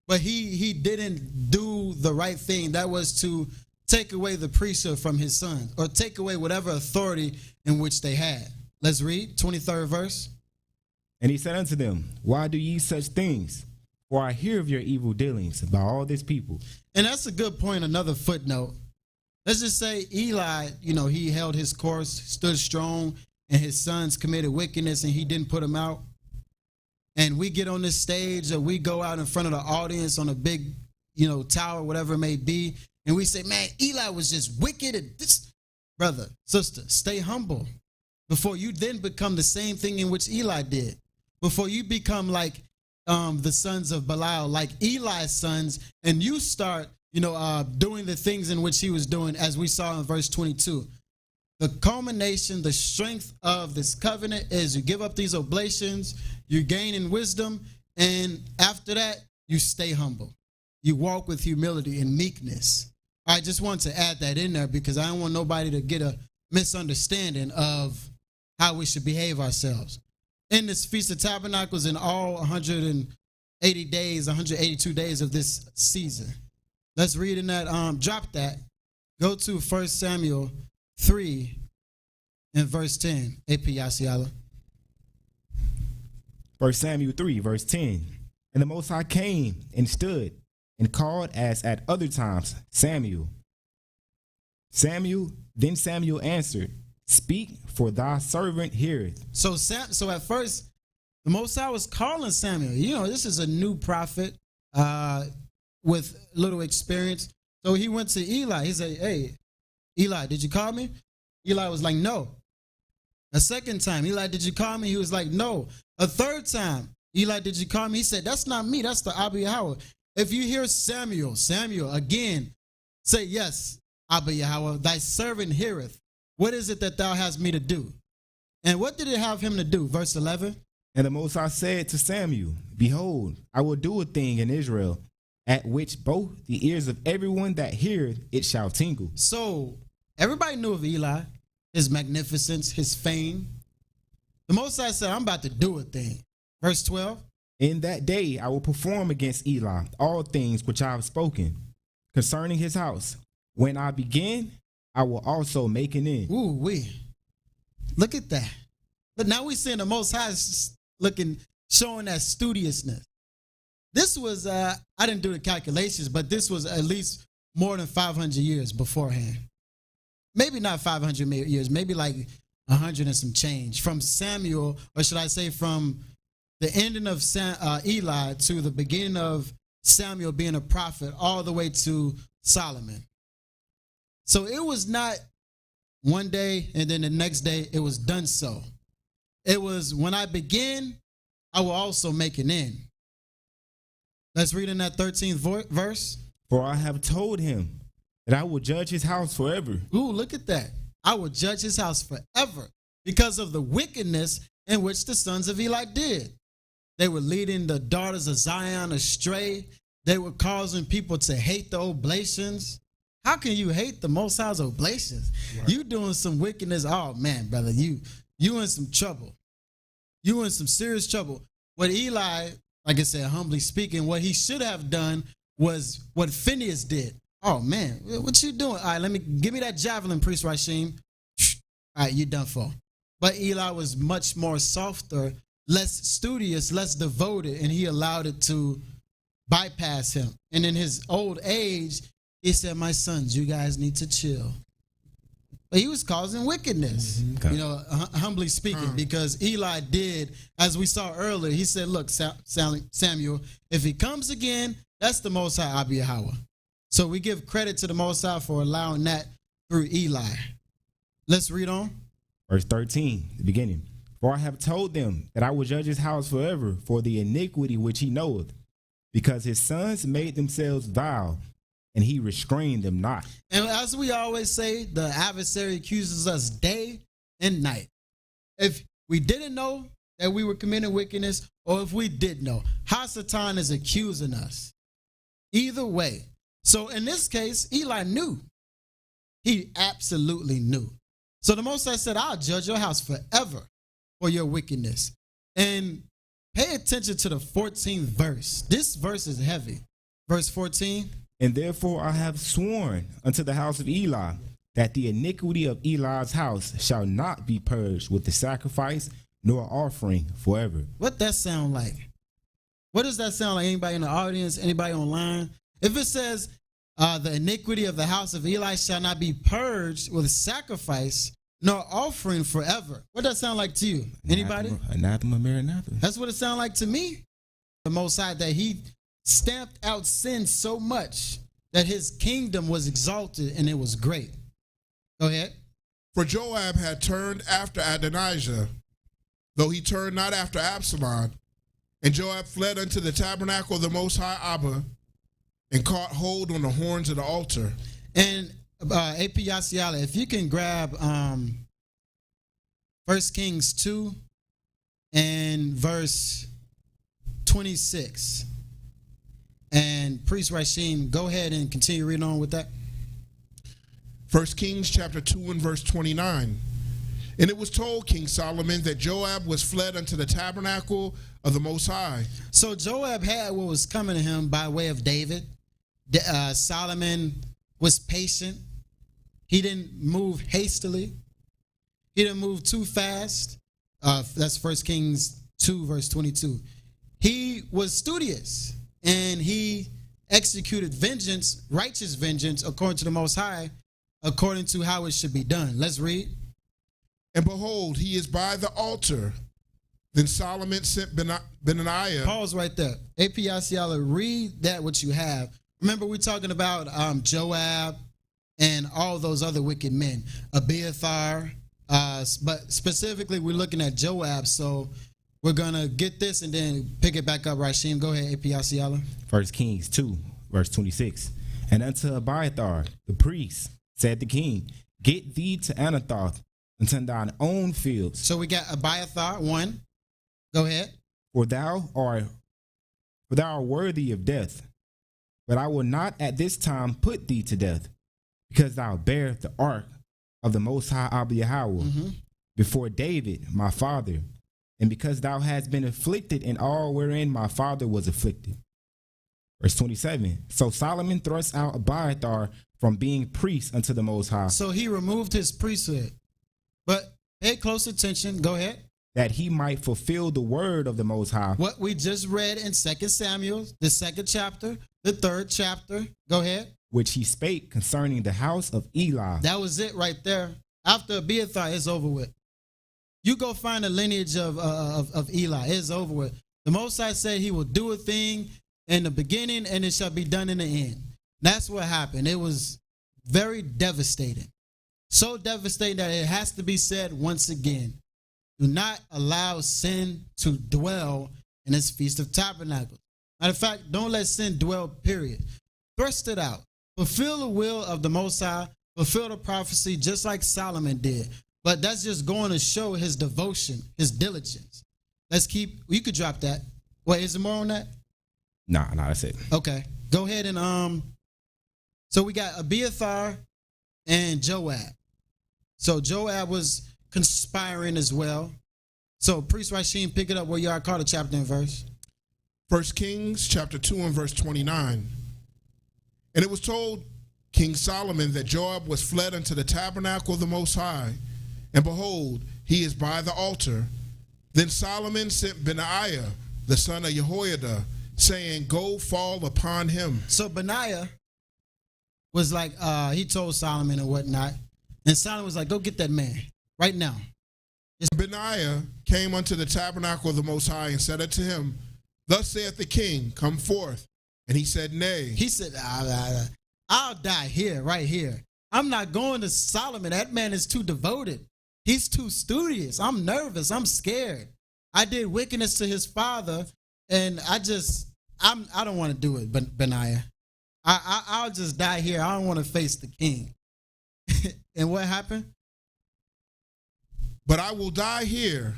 but he didn't do the right thing. That was to take away the priesthood from his son, or take away whatever authority in which they had. Let's read 23rd verse. And he said unto them, why do ye such things? For I hear of your evil dealings by all this people. And that's a good point, another footnote. Let's just say Eli, he held his course, stood strong, and his sons committed wickedness and he didn't put them out. And we get on this stage or we go out in front of the audience on a big, tower, whatever it may be, and we say, man, Eli was just wicked. And this, brother, sister, stay humble before you then become the same thing in which Eli did. Before you become like the sons of Belial, like Eli's sons, and you start, doing the things in which he was doing, as we saw in verse 22. The culmination, the strength of this covenant is you give up these oblations, you gain in wisdom, and after that, you stay humble. You walk with humility and meekness. I just want to add that in there because I don't want nobody to get a misunderstanding of how we should behave ourselves. In this Feast of Tabernacles, in all 180 days, 182 days of this season. Let's read in that, drop that. Go to 1 Samuel 3 and verse 10. AP Yasiala. 1 Samuel 3, verse 10. And the Most High came and stood and called as at other times, Samuel. Then Samuel answered, speak, for thy servant heareth. So at first, the Most High was calling Samuel. This is a new prophet with little experience. So he went to Eli. He said, hey, Eli, did you call me? Eli was like, no. A second time, Eli, did you call me? He was like, no. A third time, Eli, did you call me? He said, that's not me. That's the Abba Yahweh. If you hear Samuel, again, say, yes, Abba Yahweh, thy servant heareth. What is it that thou hast me to do? And what did it have him to do? Verse 11. And the Most High said to Samuel, behold, I will do a thing in Israel, at which both the ears of everyone that heareth it shall tingle. So everybody knew of Eli, his magnificence, his fame. The Most High said, I'm about to do a thing. Verse 12. In that day I will perform against Eli all things which I have spoken concerning his house. When I begin, I will also make an end. Ooh, look at that. But now we're seeing the Most High showing that studiousness. This was, I didn't do the calculations, but this was at least more than 500 years beforehand. Maybe not 500 years, maybe like 100 and some change. From Samuel, or should I say from the ending of Eli to the beginning of Samuel being a prophet, all the way to Solomon. So it was not one day and then the next day it was done so. It was, when I begin, I will also make an end. Let's read in that 13th verse. For I have told him that I will judge his house forever. Ooh, look at that. I will judge his house forever because of the wickedness in which the sons of Eli did. They were leading the daughters of Zion astray. They were causing people to hate the oblations. How can you hate the Most High's oblations? Right. You doing some wickedness. Oh, man, brother, you in some trouble. You in some serious trouble. What Eli, like I said, humbly speaking, what he should have done was what Phinehas did. Oh, man, what you doing? All right, give me that javelin, Priest Rashim. All right, you done for. But Eli was much more softer, less studious, less devoted, and he allowed it to bypass him. And in his old age, he said, my sons, you guys need to chill. But he was causing wickedness, mm-hmm. Humbly speaking, because Eli did, as we saw earlier, he said, look, Samuel, if he comes again, that's the Most High Abba Yahweh. So we give credit to the Most High for allowing that through Eli. Let's read on. Verse 13, the beginning. For I have told them that I will judge his house forever for the iniquity which he knoweth, because his sons made themselves vile, and he restrained them not. And as we always say, the adversary accuses us day and night. If we didn't know that we were committing wickedness, or if we did know, Hasatan is accusing us. Either way. So in this case, Eli knew. He absolutely knew. So the Most High said, I'll judge your house forever for your wickedness. And pay attention to the 14th verse. This verse is heavy. Verse 14. And therefore I have sworn unto the house of Eli that the iniquity of Eli's house shall not be purged with the sacrifice nor offering forever. What that sound like? What does that sound like? Anybody in the audience? Anybody online? If it says the iniquity of the house of Eli shall not be purged with sacrifice nor offering forever. What does that sound like to you? Anybody? Anathema, maranatha. That's what it sounds like to me. The Most High, that he stamped out sin so much that his kingdom was exalted and it was great. Go ahead. For Joab had turned after Adonijah, though he turned not after Absalom. And Joab fled unto the tabernacle of the Most High Abba and caught hold on the horns of the altar. And AP Yasiala, if you can grab 1 Kings 2 and verse 26. And Priest Rashim, go ahead and continue reading on with that. 1 Kings chapter 2 and verse 29. And it was told King Solomon that Joab was fled unto the tabernacle of the Most High. So Joab had what was coming to him by way of David. Solomon was patient. He didn't move hastily. He didn't move too fast. That's 1 Kings 2 verse 22. He was studious. And he executed vengeance, righteous vengeance, according to the Most High, according to how it should be done. Let's read. And behold, he is by the altar. Then Solomon sent Benaiah. Pause right there. AP Yasiala, read that what you have. Remember, we're talking about Joab and all those other wicked men. Abiathar, but specifically we're looking at Joab. So We're going to get this and then pick it back up, Rasheem. Go ahead, APIC. 1 Kings 2, verse 26. And unto Abiathar, the priest, said the king, get thee to Anathoth, unto thine own fields. So we got Abiathar, 1. Go ahead. For thou art worthy of death. But I will not at this time put thee to death, because thou bear the ark of the Most High Abba Yahweh before David, my father, and because thou hast been afflicted in all wherein my father was afflicted. Verse 27. So Solomon thrust out Abiathar from being priest unto the Most High. So he removed his priesthood. But pay close attention. Go ahead. That he might fulfill the word of the Most High. What we just read in 2 Samuel, the 2nd chapter, the 3rd chapter. Go ahead. Which he spake concerning the house of Eli. That was it right there. After Abiathar, it's over with. You go find the lineage of Eli. It's over with. The Most High said he will do a thing in the beginning and it shall be done in the end. That's what happened. It was very devastating. So devastating that it has to be said once again. Do not allow sin to dwell in this Feast of Tabernacles. Matter of fact, don't let sin dwell, period. Thrust it out. Fulfill the will of the Most High. Fulfill the prophecy just like Solomon did. But that's just going to show his devotion, his diligence. You could drop that. Wait, is there more on that? Nah, that's it. Okay. Go ahead and, so we got Abiathar and Joab. So Joab was conspiring as well. So Priest Rasheem, pick it up where you are, call the chapter and verse. 1 Kings chapter 2 and verse 29. And it was told King Solomon that Joab was fled unto the tabernacle of the Most High, and behold, he is by the altar. Then Solomon sent Benaiah, the son of Jehoiada, saying, go fall upon him. So Benaiah was like, he told Solomon and whatnot. And Solomon was like, go get that man right now. Benaiah came unto the tabernacle of the Most High and said unto him, thus saith the king, come forth. And he said, nay. He said, I'll die here, right here. I'm not going to Solomon. That man is too devoted. He's too studious. I'm nervous. I'm scared. I did wickedness to his father, and I don't want to do it, Benaiah. I'll just die here. I don't want to face the king. And what happened? But I will die here.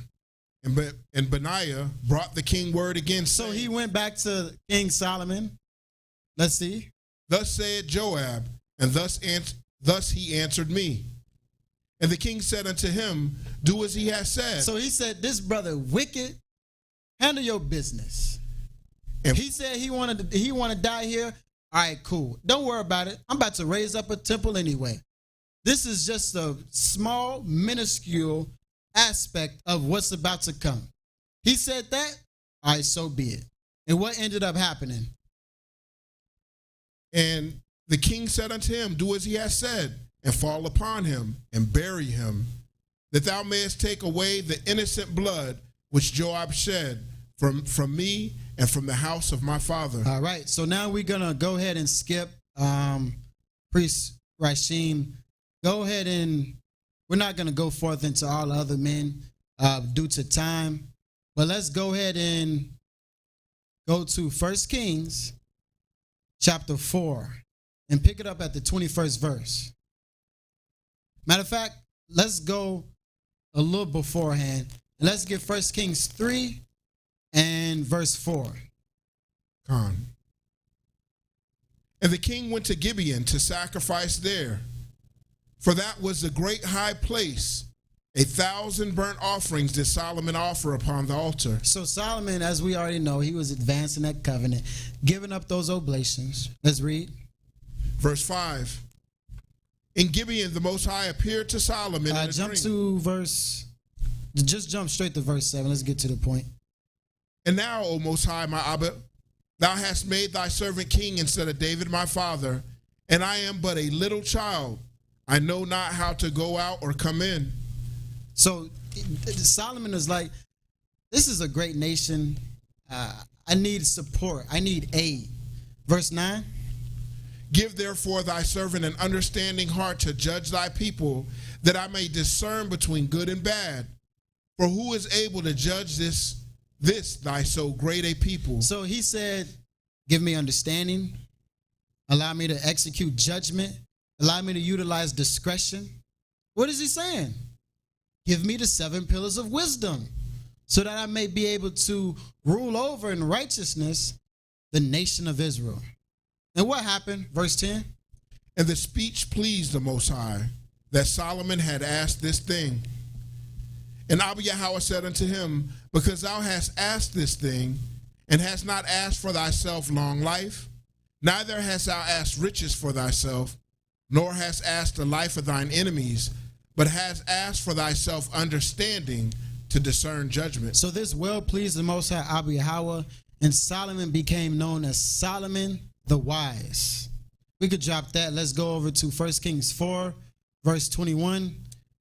And Benaiah brought the king word again. So he went back to King Solomon. Let's see. Thus said Joab, and thus he answered me. And the king said unto him, do as he has said. So he said, this brother wicked, handle your business. And he said he want to die here. All right, cool. Don't worry about it. I'm about to raise up a temple anyway. This is just a small, minuscule aspect of what's about to come. He said that. All right, so be it. And what ended up happening? And the king said unto him, do as he has said, and fall upon him and bury him, that thou mayest take away the innocent blood which Joab shed from me and from the house of my father. All right, so now we're going to go ahead and skip Priest Rasheem. Go ahead and we're not going to go forth into all the other men due to time, but let's go ahead and go to 1 Kings chapter 4 and pick it up at the 21st verse. Matter of fact, let's go a little beforehand. And let's get 1 Kings 3 and verse 4. And the king went to Gibeon to sacrifice there, for that was the great high place. 1,000 burnt offerings did Solomon offer upon the altar. So Solomon, as we already know, he was advancing that covenant, giving up those oblations. Let's read. Verse 5. In Gibeon, the Most High appeared to Solomon in a dream. Just jump straight to verse 7. Let's get to the point. And now, O Most High, my Abba, thou hast made thy servant king instead of David my father, and I am but a little child. I know not how to go out or come in. So Solomon is like, this is a great nation. I need support. I need aid. Verse 9. Give therefore thy servant an understanding heart to judge thy people, that I may discern between good and bad. For who is able to judge this this thy so great a people. So he said, give me understanding, allow me to execute judgment, allow me to utilize discretion. What is he saying? Give me the 7 pillars of wisdom so that I may be able to rule over in righteousness the nation of Israel. And what happened? Verse 10. And the speech pleased the Most High, that Solomon had asked this thing. And Yahweh said unto him, because thou hast asked this thing, and hast not asked for thyself long life, neither hast thou asked riches for thyself, nor hast asked the life of thine enemies, but hast asked for thyself understanding to discern judgment. So this well pleased the Most High Yahweh, and Solomon became known as Solomon the Wise. We could drop that. Let's go over to 1 Kings 4, verse 21,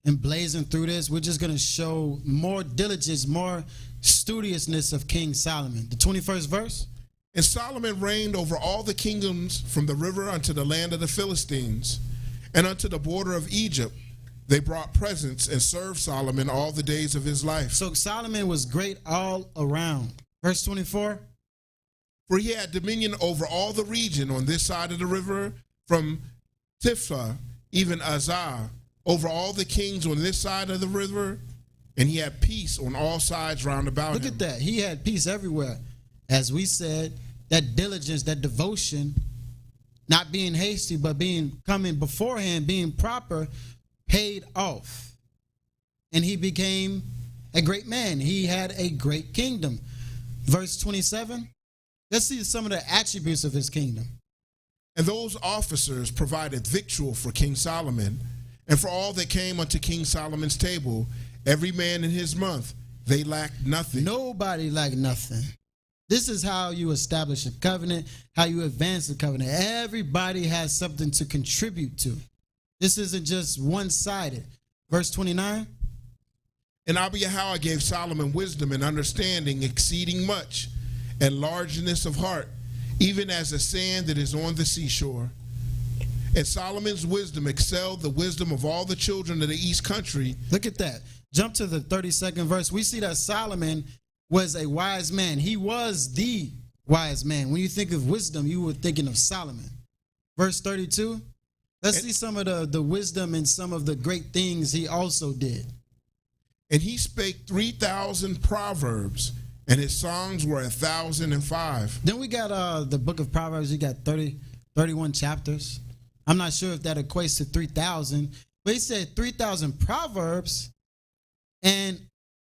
and blazing through this. We're just going to show more diligence, more studiousness of King Solomon. The 21st verse. And Solomon reigned over all the kingdoms from the river unto the land of the Philistines, and unto the border of Egypt. They brought presents and served Solomon all the days of his life. So Solomon was great all around. Verse 24. For he had dominion over all the region on this side of the river, from Tifsa, even Azar, over all the kings on this side of the river, and he had peace on all sides round about him. Look at that. He had peace everywhere. As we said, that diligence, that devotion, not being hasty, but coming beforehand, being proper, paid off. And he became a great man. He had a great kingdom. Verse 27. Let's see some of the attributes of his kingdom. And those officers provided victual for King Solomon, and for all that came unto King Solomon's table, every man in his month, they lacked nothing. Nobody lacked nothing. This is how you establish a covenant, how you advance the covenant. Everybody has something to contribute to. This isn't just one-sided. Verse 29. And Yahweh gave Solomon wisdom and understanding exceeding much, and largeness of heart, even as the sand that is on the seashore. And Solomon's wisdom excelled the wisdom of all the children of the east country. Look at that. Jump to the 32nd verse. We see that Solomon was a wise man. He was the wise man. When you think of wisdom, you were thinking of Solomon. Verse 32. Let's see some of the wisdom and some of the great things he also did. And he spake 3,000 proverbs, and his songs were 1,005. Then we got the book of Proverbs. You got 31 chapters. I'm not sure if that equates to 3,000, but he said 3,000 proverbs and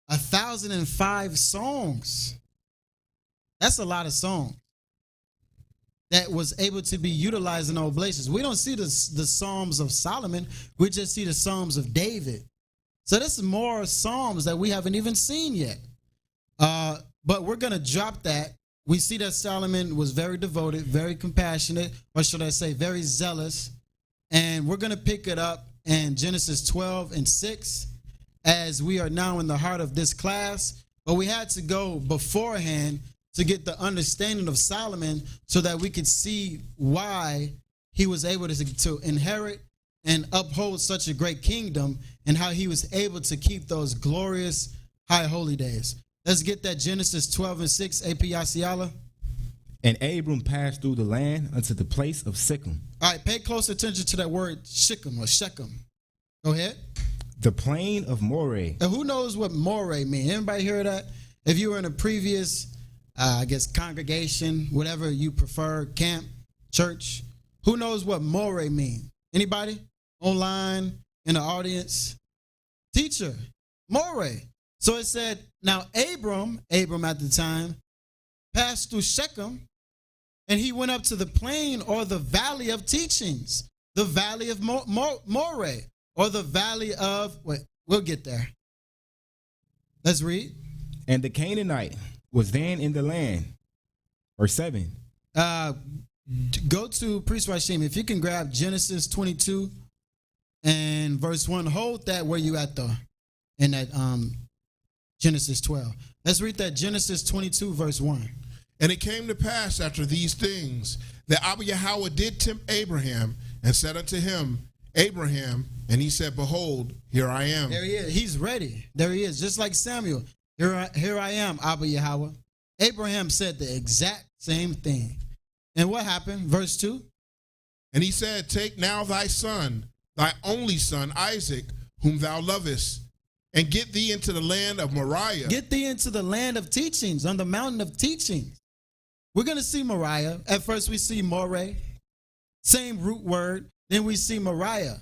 1,005 songs. That's a lot of songs that was able to be utilized in oblations. We don't see the Psalms of Solomon. We just see the Psalms of David. So this is more Psalms that we haven't even seen yet. But we're going to drop that. We see that Solomon was very devoted, very compassionate, or should I say very zealous. And we're going to pick it up in Genesis 12 and 6 as we are now in the heart of this class. But we had to go beforehand to get the understanding of Solomon so that we could see why he was able to inherit and uphold such a great kingdom and how he was able to keep those glorious high holy days. Let's get that Genesis 12 and 6, AP Yasiala. And Abram passed through the land unto the place of Shechem. All right, pay close attention to that word Shechem or Shechem. Go ahead. The plain of Moreh. And who knows what Moreh means? Anybody hear that? If you were in a previous, congregation, whatever you prefer, camp, church, who knows what Moreh means? Anybody? Online, in the audience? Teacher, Moreh. So it said, now Abram at the time, passed through Shechem, and he went up to the plain or the valley of teachings, the valley of Moreh, or the valley of, we'll get there. Let's read. And the Canaanite was then in the land. Verse 7. Go to Priest Rashim. If you can grab Genesis 22 and verse 1, hold that where you at though, in that Genesis 12. Let's read that Genesis 22 verse 1. And it came to pass after these things that Yahweh did tempt Abraham and said unto him, Abraham, and he said, behold, here I am. There he is. He's ready. There he is. Just like Samuel. Here I am, Abba Yahweh. Abraham said the exact same thing. And what happened? Verse 2. And he said, take now thy son, thy only son, Isaac, whom thou lovest, and get thee into the land of Moriah. Get thee into the land of teachings, on the mountain of teachings. We're going to see Moriah. At first we see Moreh, same root word. Then we see Moriah.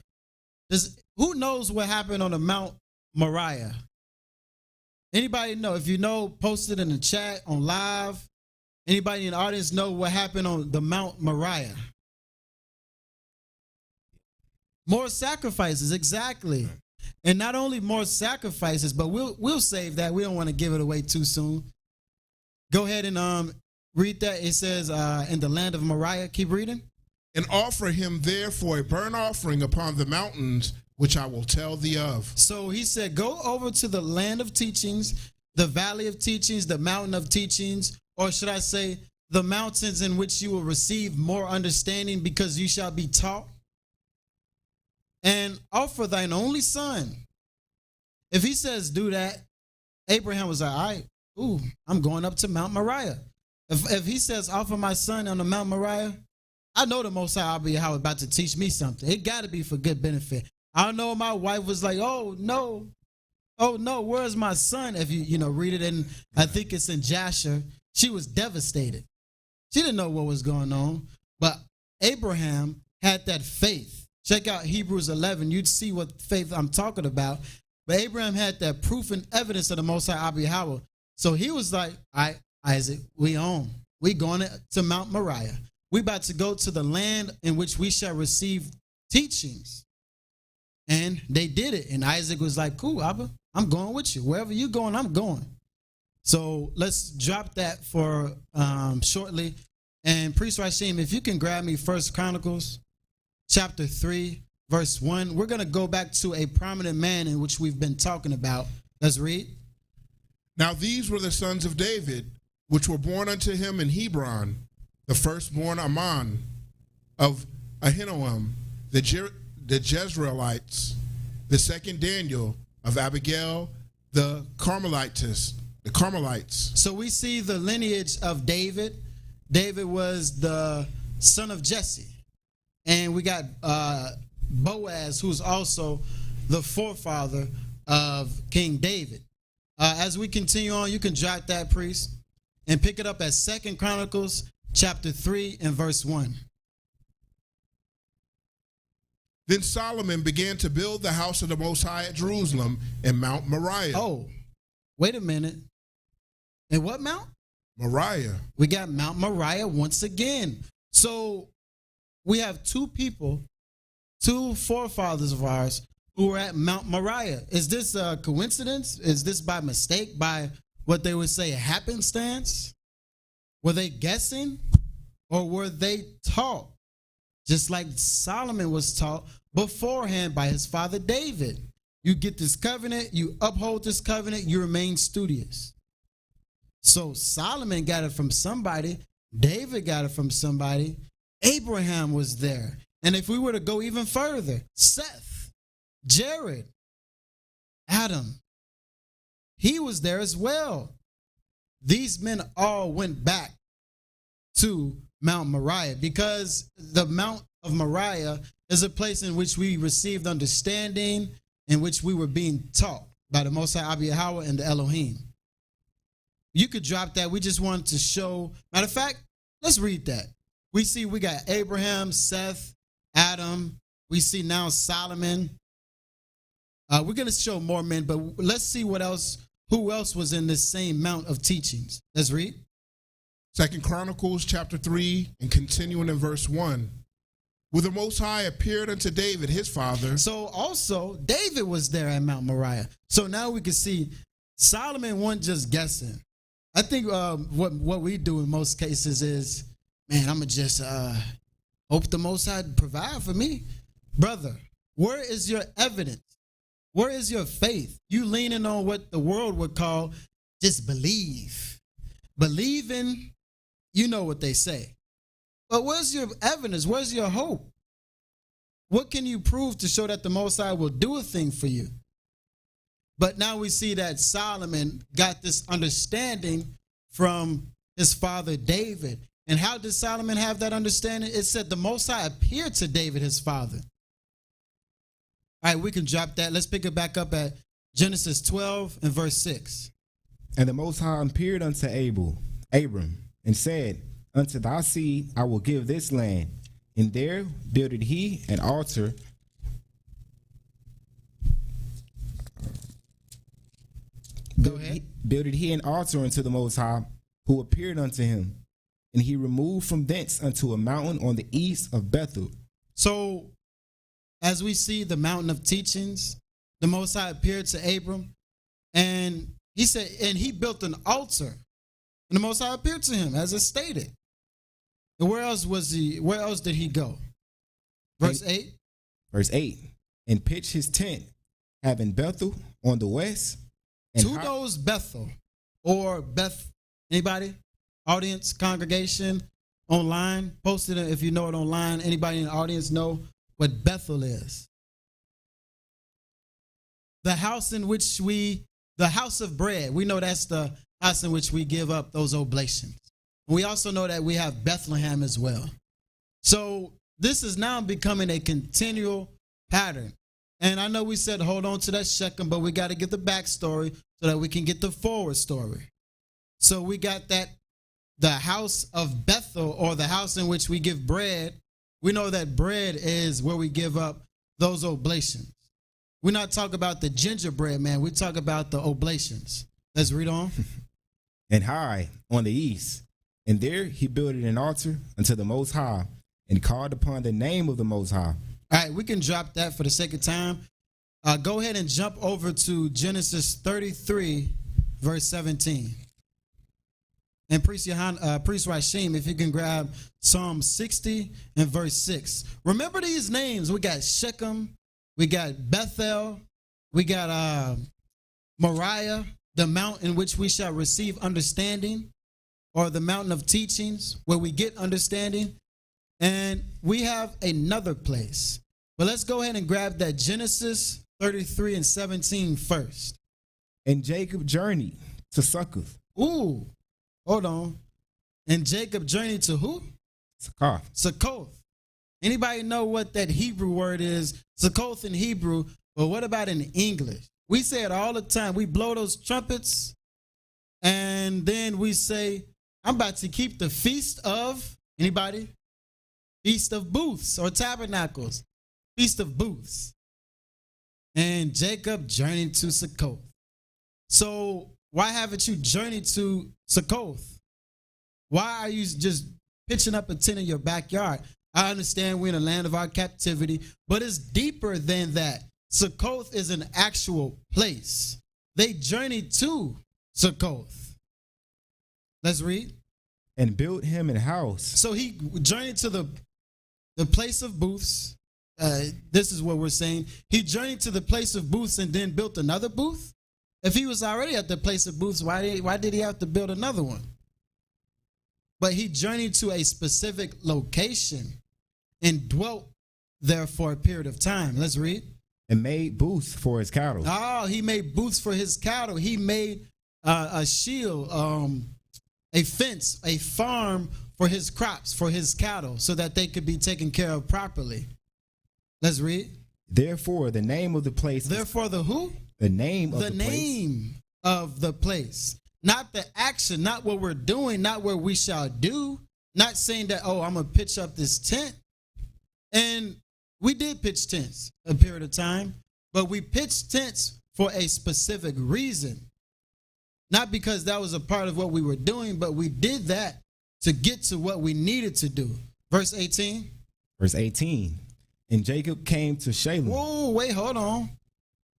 Who knows what happened on the Mount Moriah? Anybody know? If you know, post it in the chat, on live. Anybody in the audience know what happened on the Mount Moriah? More sacrifices, exactly. And not only more sacrifices, but we'll save that. We don't want to give it away too soon. Go ahead and read that. It says, in the land of Moriah. Keep reading. And offer him there for a burnt offering upon the mountains, which I will tell thee of. So he said, go over to the land of teachings, the valley of teachings, the mountain of teachings, or should I say, the mountains in which you will receive more understanding because you shall be taught. And offer thine only son. If he says do that, Abraham was like, all right, I'm going up to Mount Moriah. If he says offer my son on the Mount Moriah, I know the Most High Abba Yahweh about to teach me something. It got to be for good benefit. I know my wife was like, oh no, where's my son? If you read it in, I think it's in Jasher, she was devastated. She didn't know what was going on. But Abraham had that faith. Check out Hebrews 11. You'd see what faith I'm talking about. But Abraham had that proof and evidence of the Most High Abba Yahweh. So he was like, all right, Isaac, we going to Mount Moriah. We about to go to the land in which we shall receive teachings. And they did it. And Isaac was like, cool, Abba, I'm going with you. Wherever you're going, I'm going. So let's drop that for shortly. And Priest Rashim, if you can grab me 1 Chronicles chapter 3, verse 1. We're going to go back to a prominent man in which we've been talking about. Let's read. Now these were the sons of David, which were born unto him in Hebron. The firstborn Amon of Ahinoam, the Jezreelites. The second Daniel of Abigail, the Carmelites. So we see the lineage of David. David was the son of Jesse. And we got Boaz, who's also the forefather of King David. As we continue on, you can jot that, priest, and pick it up at 2 Chronicles chapter 3 and verse 1. Then Solomon began to build the house of the Most High at Jerusalem and Mount Moriah. Oh, wait a minute. And what mount? Moriah. We got Mount Moriah once again. So we have two people, two forefathers of ours who were at Mount Moriah. Is this a coincidence? Is this by mistake, by what they would say a happenstance? Were they guessing, or were they taught? Just like Solomon was taught beforehand by his father David. You get this covenant, you uphold this covenant, you remain studious. So Solomon got it from somebody, David got it from somebody, Abraham was there. And if we were to go even further, Seth, Jared, Adam, he was there as well. These men all went back to Mount Moriah because the Mount of Moriah is a place in which we received understanding, in which we were being taught by the Most High Abba Yahweh and the Elohim. You could drop that. We just wanted to show. Matter of fact, let's read that. We got Abraham, Seth, Adam. We see now Solomon. We're going to show more men, but let's see who else was in this same mount of teachings. Let's read. 2 Chronicles chapter 3 and continuing in verse 1. Where the Most High appeared unto David, his father. So also, David was there at Mount Moriah. So now we can see Solomon wasn't just guessing. I think what we do in most cases is, man, I'm going to just hope the Most High provide for me. Brother, where is your evidence? Where is your faith? You leaning on what the world would call just believe. Believing, you know what they say. But where's your evidence? Where's your hope? What can you prove to show that the Most High will do a thing for you? But now we see that Solomon got this understanding from his father David. And how did Solomon have that understanding? It said the Most High appeared to David, his father. All right, we can drop that. Let's pick it back up at Genesis 12 and verse 6. And the Most High appeared unto Abram, and said, Unto thy seed I will give this land. And there builded he an altar. Go ahead. Builded he an altar unto the Most High, who appeared unto him. And he removed from thence unto a mountain on the east of Bethel. So, as we see the mountain of teachings, the Most High appeared to Abram, and he said, and he built an altar, and the Most High appeared to him, as it stated. And where else did he go? Verse 8. Verse 8. And pitched his tent, having Bethel on the west. And Who knows Bethel or Beth? Anybody? Audience, congregation, online? Post it if you know it online. Anybody in the audience know what Bethel is? The house in which the house of bread. We know that's the house in which we give up those oblations. We also know that we have Bethlehem as well. So this is now becoming a continual pattern. And I know we said hold on to that Shechem, but we got to get the backstory so that we can get the forward story. So we got that the house of Bethel, or the house in which we give bread. We know that bread is where we give up those oblations. We're not talking about the gingerbread, man. We talk about the oblations. Let's read on. And high on the east. And there he builded an altar unto the Most High, and called upon the name of the Most High. All right, we can drop that for the sake of time. Go ahead and jump over to Genesis 33, verse 17. And Priest Rashim, if you can grab Psalm 60 and verse 6. Remember these names. We got Shechem, we got Bethel, we got Moriah, the mount in which we shall receive understanding, or the mountain of teachings where we get understanding. And we have another place. But let's go ahead and grab that Genesis 33 and 17 first. And Jacob journeyed to Succoth. Ooh, hold on. And Jacob journeyed to who? Succoth. Anybody know what that Hebrew word is? Succoth in Hebrew, but what about in English? We say it all the time. We blow those trumpets, and then we say, I'm about to keep the feast of, anybody? Feast of Booths or Tabernacles. Feast of Booths. And Jacob journeyed to Succoth. So why haven't you journeyed to Succoth? Why are you just pitching up a tent in your backyard? I understand we're in the land of our captivity, but it's deeper than that. Succoth is an actual place. They journeyed to Succoth. Let's read. And built him an house. So he journeyed to the place of booths. This is what we're saying. He journeyed to the place of booths and then built another booth. If he was already at the place of booths, why did he have to build another one? But he journeyed to a specific location and dwelt there for a period of time. Let's read. And made booths for his cattle. Oh, he made booths for his cattle. He made a shield, a fence, a farm for his crops, for his cattle, so that they could be taken care of properly. Let's read. Therefore, the name of the place. Therefore, the who? The name of the place. The name of the place. Not the action, not what we're doing, not what we shall do. Not saying that, oh, I'm going to pitch up this tent. And we did pitch tents a period of time, but we pitched tents for a specific reason. Not because that was a part of what we were doing, but we did that to get to what we needed to do. Verse 18. Verse 18. And Jacob came to Shalem. Whoa, wait, hold on.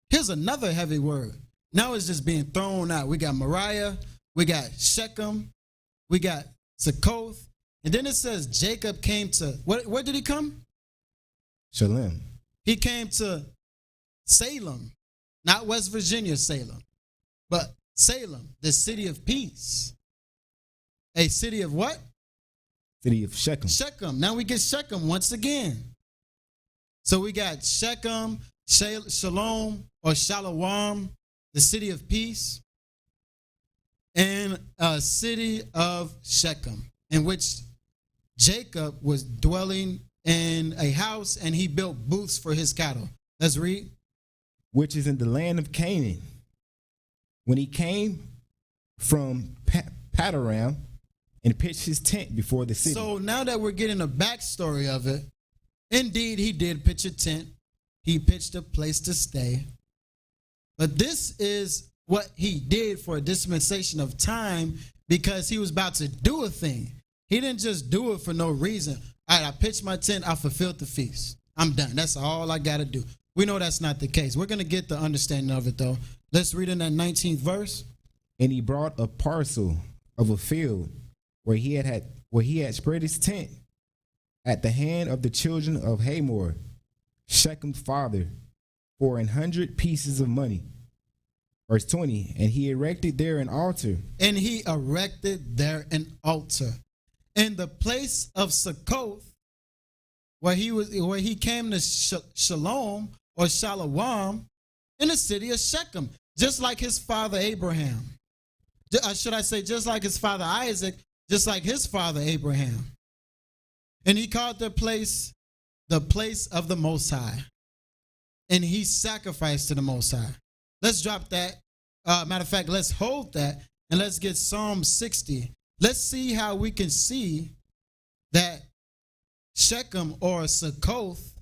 Here's another heavy word. Now it's just being thrown out. We got Moriah, we got Shechem, we got Succoth. And then it says Jacob came to, where did he come? Shalem. He came to Salem, not West Virginia Salem, but Salem, the city of peace. A city of what? City of Shechem. Shechem. Now we get Shechem once again. So we got Shechem, Shalom, or Shalom, the city of peace, and a city of Shechem, in which Jacob was dwelling in a house, and he built booths for his cattle. Let's read. Which is in the land of Canaan, when he came from Padaram and pitched his tent before the city. So now that we're getting a backstory of it, indeed, he did pitch a tent. He pitched a place to stay. But this is what he did for a dispensation of time, because he was about to do a thing. He didn't just do it for no reason. All right, I pitched my tent, I fulfilled the feast. I'm done. That's all I got to do. We know that's not the case. We're going to get the understanding of it, though. Let's read in that 19th verse. And he brought a parcel of a field where he had spread his tent at the hand of the children of Hamor, Shechem's father, for 100 pieces of money. Verse 20, and he erected there an altar. And he erected there an altar in the place of Succoth, where he came to Shalom or Shalom, in the city of Shechem, just like his father Abraham. Should I say just like his father Isaac, just like his father Abraham. And he called the place of the Most High. And he sacrificed to the Most High. Let's drop that. Matter of fact, let's hold that and let's get Psalm 60. Let's see how we can see that Shechem or Succoth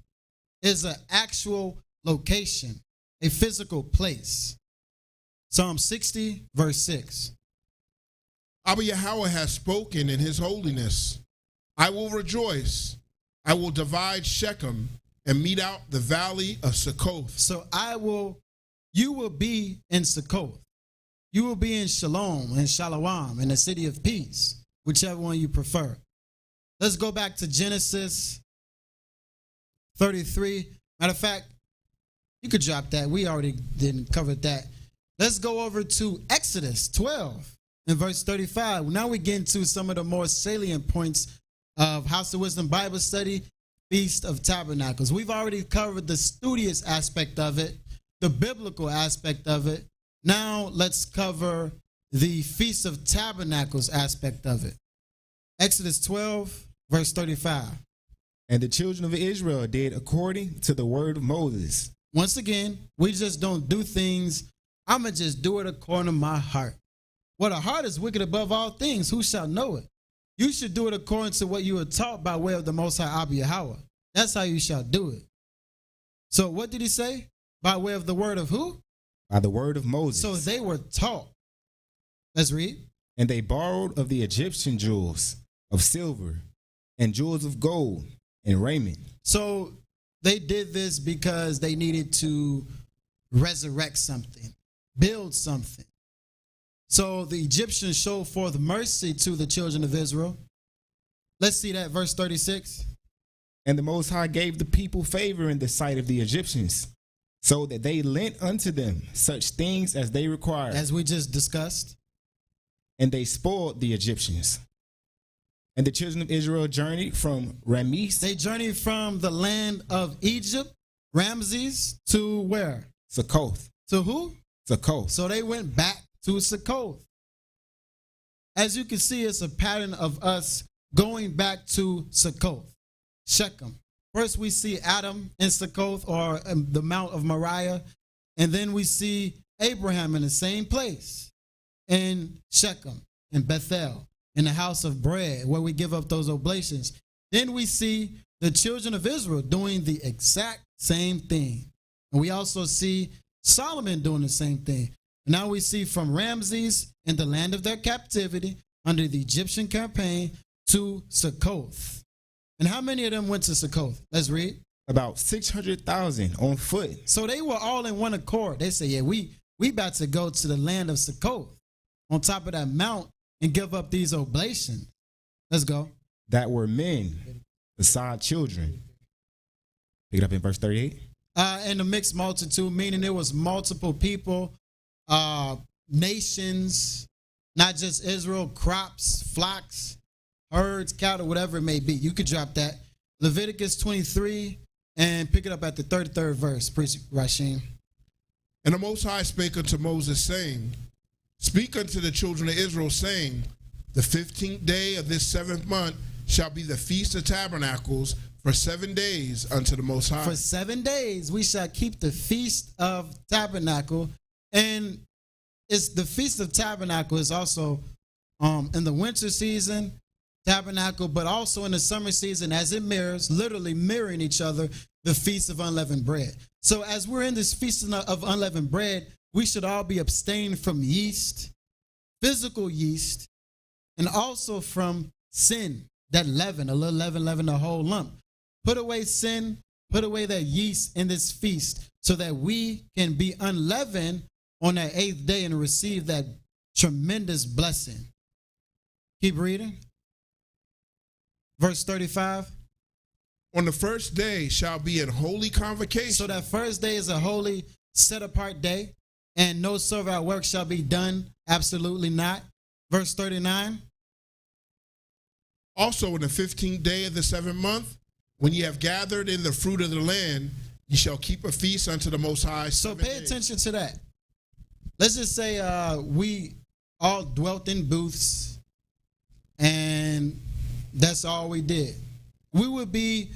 is an actual location, a physical place. Psalm 60, verse 6. Abba Yahweh has spoken in his holiness. I will rejoice. I will divide Shechem and mete out the valley of Succoth. So you will be in Succoth. You will be in Shalom and Shalom, in the city of peace, whichever one you prefer. Let's go back to Genesis 33. Matter of fact, you could drop that. We already didn't cover that. Let's go over to Exodus 12 and verse 35. Now we get into some of the more salient points of House of Wisdom Bible Study, Feast of Tabernacles. We've already covered the studious aspect of it, the biblical aspect of it. Now let's cover the Feast of Tabernacles aspect of it. Exodus 12, verse 35. And the children of Israel did according to the word of Moses. Once again, we just don't do things. I'm going to just do it according to my heart. Well, the heart is wicked above all things. Who shall know it? You should do it according to what you were taught by way of the Most High Abba Yahweh. That's how you shall do it. So what did he say? By way of the word of who? By the word of Moses. So they were taught. Let's read. And they borrowed of the Egyptian jewels of silver and jewels of gold and raiment. So they did this because they needed to resurrect something, build something. So the Egyptians showed forth mercy to the children of Israel. Let's see that, verse 36. And the Most High gave the people favor in the sight of the Egyptians, so that they lent unto them such things as they required. As we just discussed. And they spoiled the Egyptians. And the children of Israel journeyed from Ramses. They journeyed from the land of Egypt, Ramses, to where? Succoth. To who? Succoth. So they went back to Succoth. As you can see, it's a pattern of us going back to Succoth, Shechem. First, we see Adam in Succoth, or the Mount of Moriah, and then we see Abraham in the same place, in Shechem, in Bethel, in the house of bread, where we give up those oblations. Then we see the children of Israel doing the exact same thing. And we also see Solomon doing the same thing. Now we see from Ramses in the land of their captivity under the Egyptian campaign to Succoth. And how many of them went to Succoth? Let's read. About 600,000 on foot. So they were all in one accord. They said, yeah, we about to go to the land of Succoth on top of that mount and give up these oblations. Let's go. That were men beside children. Pick it up in verse 38. And a mixed multitude, meaning there was multiple people, nations, not just Israel, crops, flocks, herds, cattle, whatever it may be. You could drop that. Leviticus 23 and pick it up at the 33rd verse, Priest Rashim. And the Most High spake unto Moses, saying, Speak unto the children of Israel, saying, The 15th day of this 7th month shall be the Feast of Tabernacles for 7 days unto the Most High. For 7 days we shall keep the Feast of Tabernacle. And it's the Feast of Tabernacle is also in the winter season, tabernacle, but also in the summer season, as it mirrors, literally mirroring each other, the Feast of Unleavened Bread. So as we're in this Feast of Unleavened Bread, we should all be abstained from yeast, physical yeast, and also from sin, that leaven, a little leaven, a whole lump. Put away sin, put away that yeast in this feast so that we can be unleavened on that 8th day and receive that tremendous blessing. Keep reading. Verse 35. On the first day shall be an holy convocation. So that first day is a holy, set-apart day, and no servile work shall be done. Absolutely not. Verse 39. Also in the 15th day of the 7th month, when ye have gathered in the fruit of the land, ye shall keep a feast unto the Most High. So pay attention to that. Let's just say we all dwelt in booths, and that's all we did. We would be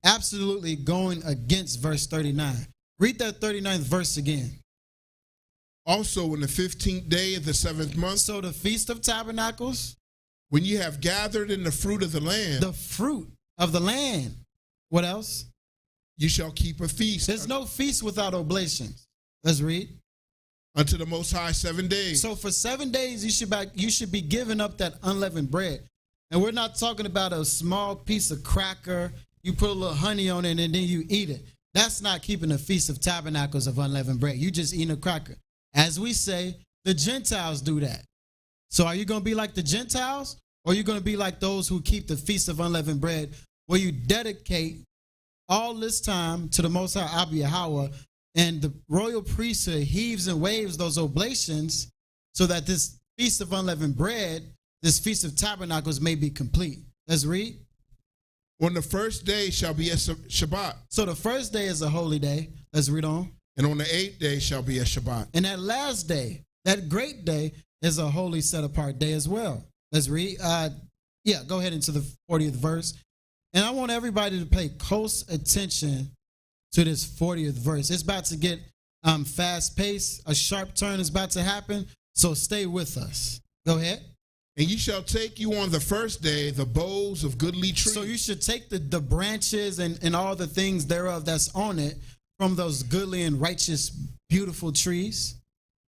absolutely going against verse 39. Read that 39th verse again. Also in the 15th day of the 7th month. So the Feast of Tabernacles. When ye have gathered in the fruit of the land. The fruit of the land. What else? You shall keep a feast. There's no feast without oblations. Let's read. Unto the Most High 7 days. So for 7 days, you should be giving up that unleavened bread. And we're not talking about a small piece of cracker. You put a little honey on it and then you eat it. That's not keeping the Feast of Tabernacles of unleavened bread. You just eating a cracker. As we say, the Gentiles do that. So are you going to be like the Gentiles? Or are you going to be like those who keep the Feast of Unleavened Bread, where you dedicate all this time to the Most High Yahweh, and the royal priesthood heaves and waves those oblations so that this Feast of Unleavened Bread, this Feast of Tabernacles may be complete. Let's read. On the first day shall be a Shabbat. So the first day is a holy day. Let's read on. And on the 8th day shall be a Shabbat. And that last day, that great day, is a holy set-apart day as well. Let's read. Go ahead into the 40th verse. And I want everybody to pay close attention to this 40th verse. It's about to get fast-paced. A sharp turn is about to happen. So stay with us. Go ahead. And ye shall take you on the first day the boughs of goodly trees. So you should take the branches and all the things thereof that's on it from those goodly and righteous, beautiful trees.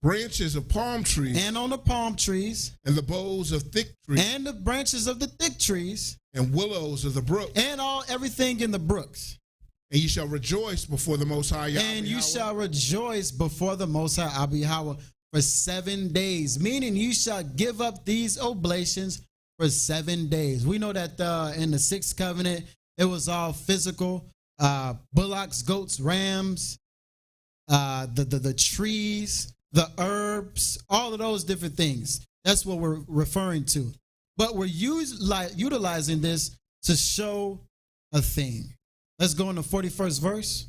Branches of palm trees. And on the palm trees. And the boughs of thick trees. And the branches of the thick trees. And willows of the brook. And everything in the brooks. And ye shall rejoice before the Most High Yahweh. And you shall rejoice before the Most High Yahweh for 7 days. Meaning you shall give up these oblations for 7 days. We know that in the 6th covenant, it was all physical. Bullocks, goats, rams, the trees, the herbs, all of those different things. That's what we're referring to. But we're utilizing this to show a thing. Let's go in the 41st verse.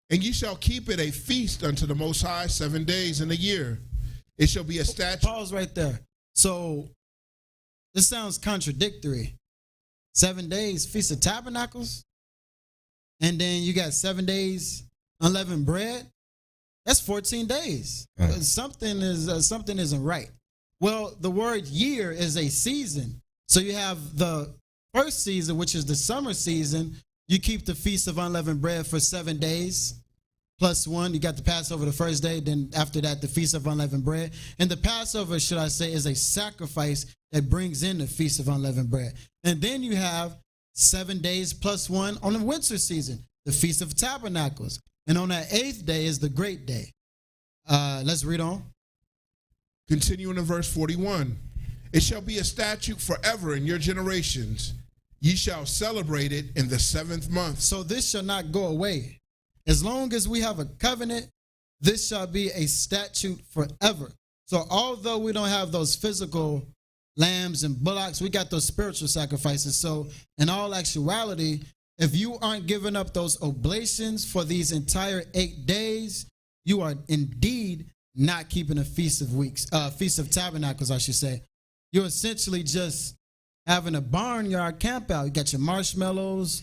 And ye shall keep it a feast unto the Most High 7 days in a year. It shall be a statute. Pause right there. So this sounds contradictory. 7 days, Feast of Tabernacles. And then you got 7 days unleavened bread. That's 14 days. Something isn't right. Well, the word year is a season. So you have the first season, which is the summer season. You keep the Feast of Unleavened Bread for 7 days. Plus 1, you got the Passover the first day. Then after that, the Feast of Unleavened Bread. And the Passover, should I say, is a sacrifice that brings in the Feast of Unleavened Bread. And then you have 7 days plus 1 on the winter season, the Feast of Tabernacles. And on that 8th day is the great day. Let's read on. Continuing in verse 41. It shall be a statute forever in your generations. Ye shall celebrate it in the 7th month. So this shall not go away. As long as we have a covenant, this shall be a statute forever. So although we don't have those physical lambs and bullocks, we got those spiritual sacrifices. So in all actuality, If you aren't giving up those oblations for these entire 8 days, you are indeed not keeping a Feast of Tabernacles, I should say. You're essentially just having a barnyard camp out. You got your marshmallows.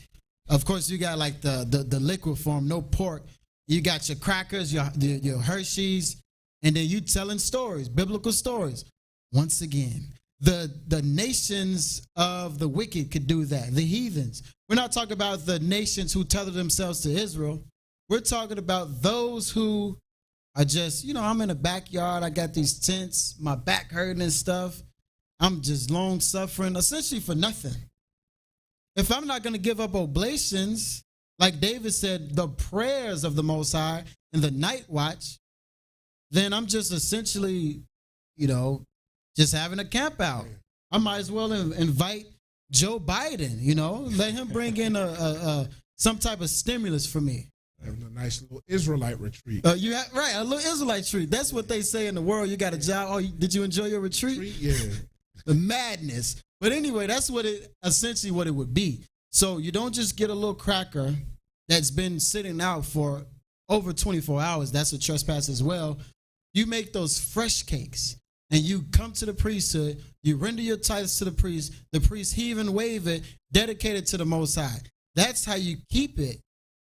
Of course, you got like the liquid form, no pork. You got your crackers, your Hershey's, and then you telling stories, biblical stories. Once again, the nations of the wicked could do that, the heathens. We're not talking about the nations who tether themselves to Israel. We're talking about those who are just, I'm in the backyard. I got these tents, my back hurting and stuff. I'm just long suffering, essentially for nothing. If I'm not going to give up oblations, like David said, the prayers of the Most High in the night watch, then I'm just essentially, just having a camp out. I might as well invite Joe Biden, let him bring in some type of stimulus for me. Having a nice little Israelite retreat. A little Israelite retreat. That's what they say in the world. You got a job. Oh, did you enjoy your retreat? Yeah. The madness. But anyway, that's essentially what it would be. So you don't just get a little cracker that's been sitting out for over 24 hours. That's a trespass as well. You make those fresh cakes and you come to the priesthood. You render your tithes to the priest heave and wave it, dedicated to the Most High. That's how you keep it.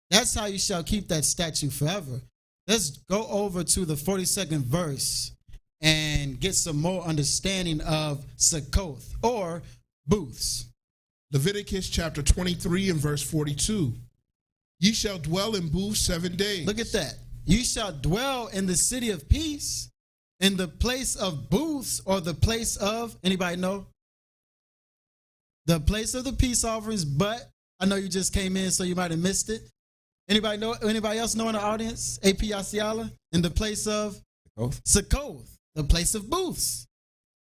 That's how you shall keep that statute forever. Let's go over to the 42nd verse and get some more understanding of Succoth or booths. Leviticus chapter 23 and verse 42. Ye shall dwell in booths 7 days. Look at that. You shall dwell in the city of peace, in the place of booths, or the place of, anybody know? The place of the peace offerings, but I know you just came in, so you might have missed it. Anybody know? Anybody else know in the audience? AP Asiala, in the place of Succoth, the place of booths.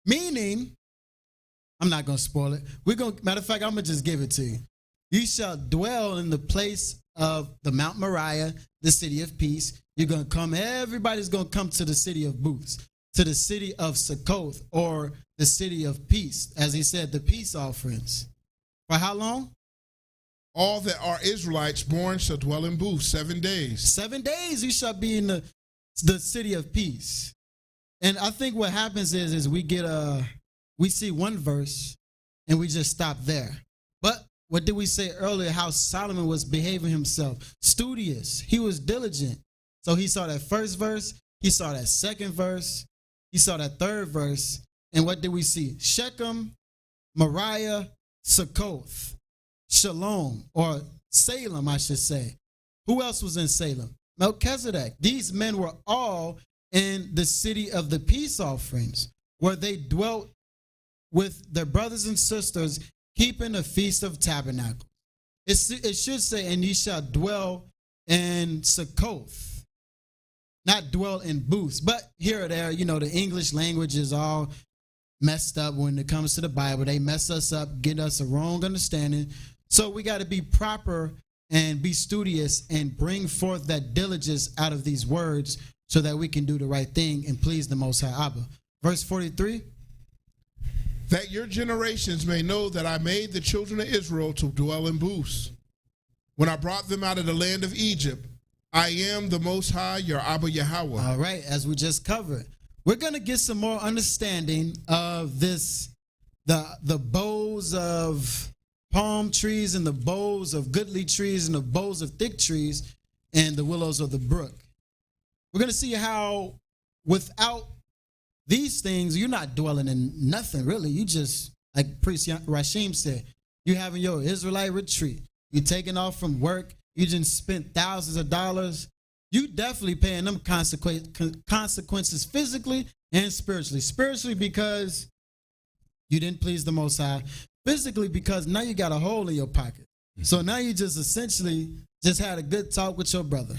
Meaning, I'm not going to spoil it. Matter of fact, I'm going to just give it to you. You shall dwell in the place of the Mount Moriah, the city of peace. You're going to come, everybody's going to come to the city of booths, to the city of Succoth, or the city of peace. As he said, the peace offerings. For how long? All that are Israelites born shall dwell in booths 7 days. 7 days you shall be in the city of peace. And I think what happens is we see one verse and we just stop there. But what did we say earlier? How Solomon was behaving himself. Studious. He was diligent. So he saw that first verse. He saw that second verse. He saw that third verse. And what did we see? Shechem, Moriah, Succoth, Shalom, or Salem, I should say. Who else was in Salem? Melchizedek. These men were all in the city of the peace offerings, where they dwelt with their brothers and sisters, keeping the Feast of Tabernacles. It should say, and ye shall dwell in Succoth, not dwell in booths. But here or there, the English language is all messed up when it comes to the Bible. They mess us up, get us a wrong understanding. So we got to be proper and be studious and bring forth that diligence out of these words so that we can do the right thing and please the Most High Abba. Verse 43. That your generations may know that I made the children of Israel to dwell in booths. When I brought them out of the land of Egypt, I am the Most High, your Abba Yahweh. All right, as we just covered. We're going to get some more understanding of this, the boughs of palm trees and the boughs of goodly trees and the boughs of thick trees and the willows of the brook. We're going to see how without these things, you're not dwelling in nothing, really. You just, like Priest Rashim said, you're having your Israelite retreat. You're taking off from work. You just spent thousands of dollars. You definitely paying them consequences physically and spiritually. Spiritually because you didn't please the Most High. Physically because now you got a hole in your pocket. So now you just essentially just had a good talk with your brother.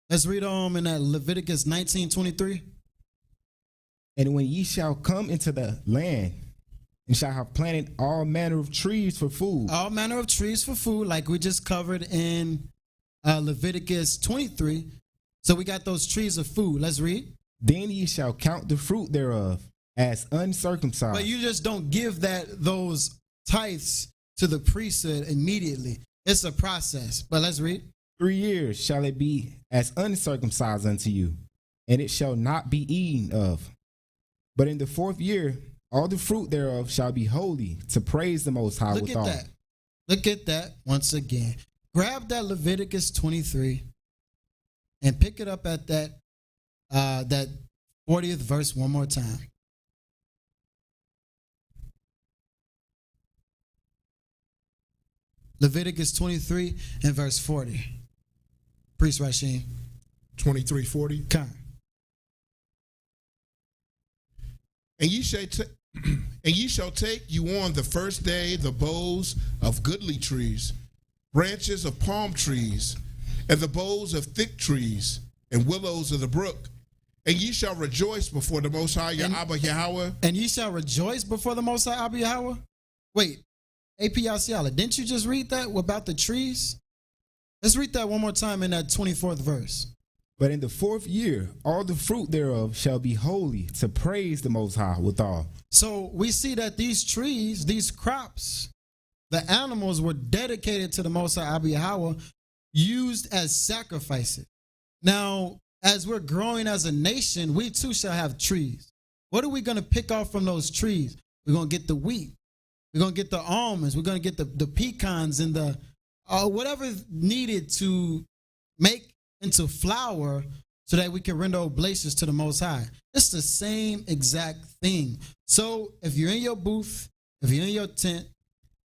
Let's read on in that Leviticus 19:23. And when ye shall come into the land, and shall have planted all manner of trees for food. All manner of trees for food, like we just covered in Leviticus 23. So we got those trees of food. Let's read. Then ye shall count the fruit thereof as uncircumcised. But you just don't give those tithes to the priesthood immediately. It's a process. But let's read. 3 years shall it be as uncircumcised unto you, and it shall not be eaten of. But in the 4th year, all the fruit thereof shall be holy, to praise the Most High withal. Look at that. Look at that once again. Grab that Leviticus 23 and pick it up at that 40th verse one more time. Leviticus 23 and verse 40. Priest Rasheen. 23:40. Come. And ye shall take you on the first day the boughs of goodly trees, branches of palm trees, and the boughs of thick trees, and willows of the brook. And ye shall rejoice before the Most High your Abba Yahweh. And ye shall rejoice before the Most High Abba Yahweh? Wait, AP Yasiala, didn't you just read that about the trees? Let's read that one more time in that 24th verse. But in the 4th year, all the fruit thereof shall be holy, to praise the Most High withal. So we see that these trees, these crops, the animals were dedicated to the Most High Abba Yahweh, used as sacrifices. Now, as we're growing as a nation, we too shall have trees. What are we going to pick off from those trees? We're going to get the wheat. We're going to get the almonds. We're going to get the pecans and the whatever needed to make into flour so that we can render oblations to the Most High. It's the same exact thing. So if you're in your booth, if you're in your tent,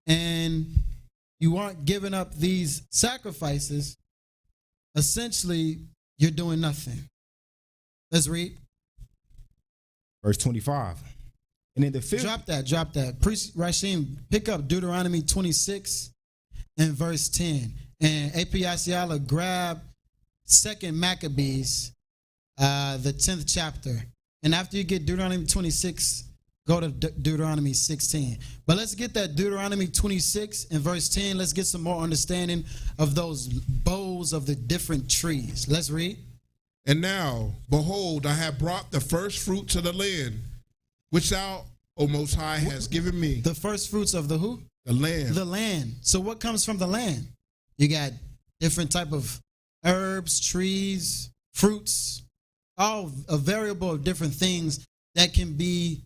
and you aren't giving up these sacrifices, essentially you're doing nothing. Let's read. Verse 25. And in the 5th. Drop that. Priest Rashim, pick up Deuteronomy 26 and verse 10. And AP Asiala, grab 2 Maccabees, the 10th chapter. And after you get Deuteronomy 26, go to Deuteronomy 16. But let's get that Deuteronomy 26 and verse 10. Let's get some more understanding of those boughs of the different trees. Let's read. And now, behold, I have brought the first fruits of the land, which thou, O Most High, hast given me. The first fruits of the who? The land. The land. So what comes from the land? You got different type of herbs, trees, fruits, all a variable of different things that can be.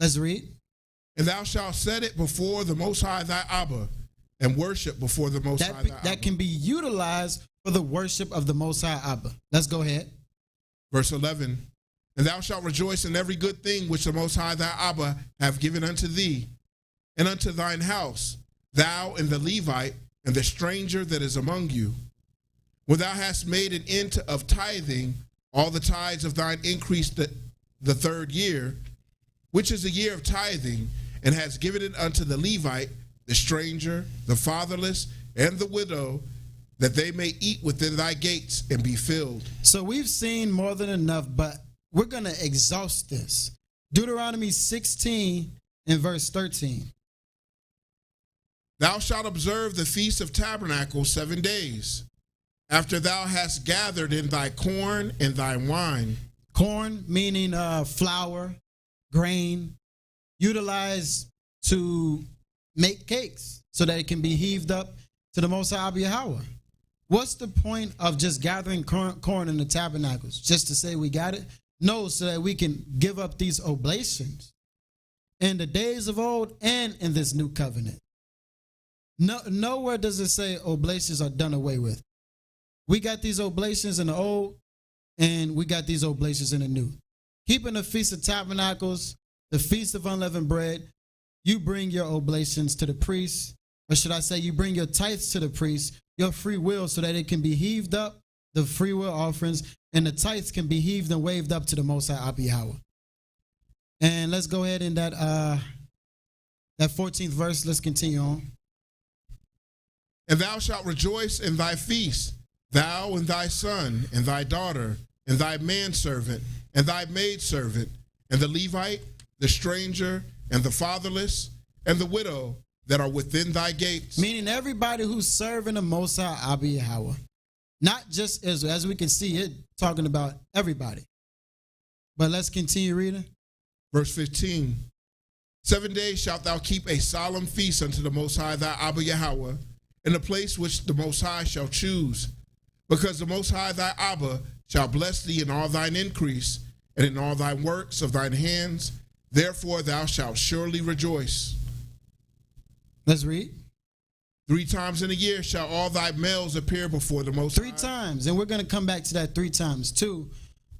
Let's read. And thou shalt set it before the Most High thy Abba, and worship before the Most High thy Abba. That can be utilized for the worship of the Most High Abba. Let's go ahead. Verse 11. And thou shalt rejoice in every good thing which the Most High thy Abba have given unto thee, and unto thine house, thou and the Levite, and the stranger that is among you. When thou hast made an end of tithing, all the tithes of thine increase the 3rd year, which is the year of tithing, and has given it unto the Levite, the stranger, the fatherless, and the widow, that they may eat within thy gates and be filled. So we've seen more than enough, but we're going to exhaust this. Deuteronomy 16 and verse 13. Thou shalt observe the Feast of Tabernacles 7 days, after thou hast gathered in thy corn and thy wine. Corn meaning flour, grain, utilized to make cakes so that it can be heaved up to the Most High Yahweh. What's the point of just gathering corn in the tabernacles? Just to say we got it? No, so that we can give up these oblations in the days of old and in this new covenant. No, nowhere does it say oblations are done away with. We got these oblations in the old, and we got these oblations in the new. Keeping the Feast of Tabernacles, the Feast of Unleavened Bread, you bring your oblations to the priest, or should I say you bring your tithes to the priest, your free will, so that it can be heaved up, the free will offerings, and the tithes can be heaved and waved up to the Most High Abba Yahweh. And let's go ahead in that 14th verse. Let's continue on. And thou shalt rejoice in thy feast, thou and thy son, and thy daughter, and thy manservant, and thy maidservant, and the Levite, the stranger, and the fatherless, and the widow that are within thy gates. Meaning everybody who's serving the Most High Abba Yahweh. Not just Israel, as we can see it talking about everybody. But let's continue reading. Verse 15. 7 days shalt thou keep a solemn feast unto the Most High thy Abba Yahweh, in a place which the Most High shall choose. Because the Most High thy Abba shall bless thee in all thine increase, and in all thy works of thine hands. Therefore thou shalt surely rejoice. Let's read. 3 times in a year shall all thy males appear before the Most High. 3 times. And we're going to come back to that 3 times too.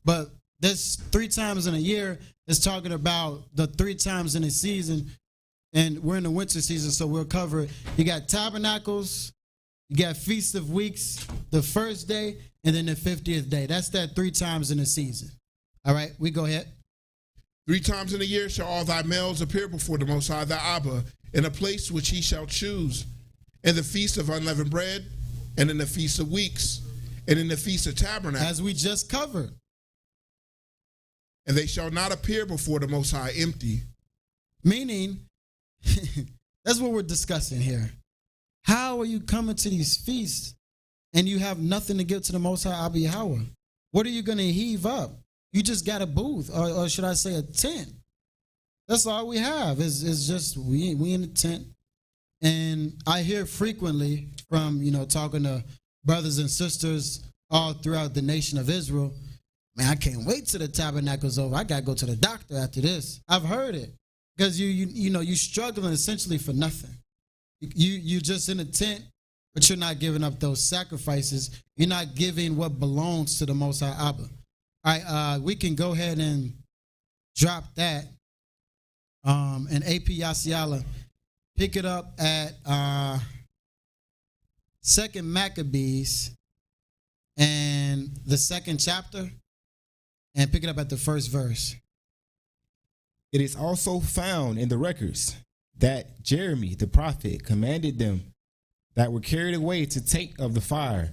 But this 3 times in a year is talking about the 3 times in a season. And we're in the winter season, so we'll cover it. You got Tabernacles, you got Feast of Weeks, the first day, and then the 50th day. That's that 3 times in a season. All right, we go ahead. 3 times in a year shall all thy males appear before the Most High thy Abba, in a place which he shall choose, in the feast of unleavened bread, and in the feast of weeks, and in the feast of tabernacles. As we just covered. And they shall not appear before the Most High empty. Meaning, that's what we're discussing here. How are you coming to these feasts and you have nothing to give to the Most High Abba Yahweh? What are you going to heave up? You just got a booth, or should I say a tent. That's all we have is just we in a tent. And I hear frequently from, talking to brothers and sisters all throughout the nation of Israel, man, I can't wait till the tabernacle's over. I got to go to the doctor after this. I've heard it. Because you're struggling essentially for nothing. You're just in a tent, but you're not giving up those sacrifices. You're not giving what belongs to the Most High Abba. All right, we can go ahead and drop that. And AP Yasiala, pick it up at 2nd Maccabees and the 2nd chapter, and pick it up at the 1st verse. It is also found in the records that Jeremy the prophet commanded them that were carried away to take of the fire,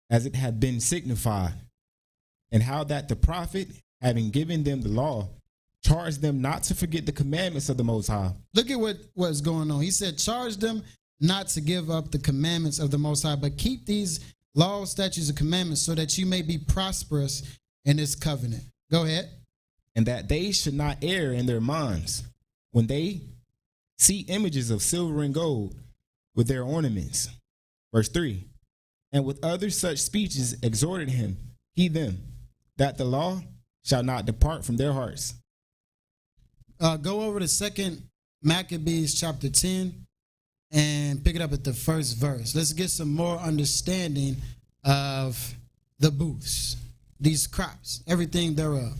as it had been signified, and how that the prophet, having given them the law, charged them not to forget the commandments of the Most High. Look at what's going on. He said, charge them not to give up the commandments of the Most High, but keep these laws, statutes, and commandments so that you may be prosperous in this covenant. Go ahead. And that they should not err in their minds when they see images of silver and gold with their ornaments. Verse 3, and with other such speeches exhorted he them, that the law shall not depart from their hearts. Go over to 2nd Maccabees chapter 10 and pick it up at the 1st verse. Let's get some more understanding of the booths, these crops, everything thereof.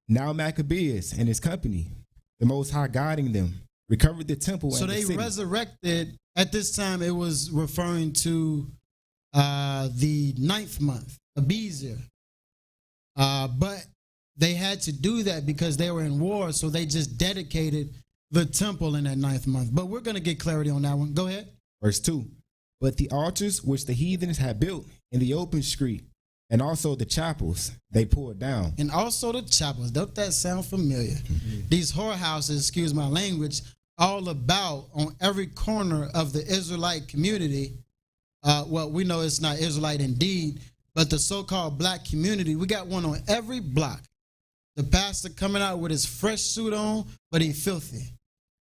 Now Maccabeus and his company, the Most High guiding them, recovered the temple. So they resurrected. At this time, it was referring to the 9th month, Abizir. But they had to do that because they were in war, so they just dedicated the temple in that 9th month. But we're going to get clarity on that one. Go ahead. Verse 2, but the altars which the heathens had built in the open street, and also the chapels, they pulled down. And also the chapels. Don't that sound familiar? Mm-hmm. These whorehouses, excuse my language, all about on every corner of the Israelite community. Well, we know it's not Israelite indeed, but the so-called black community, we got one on every block. The pastor coming out with his fresh suit on, but he filthy.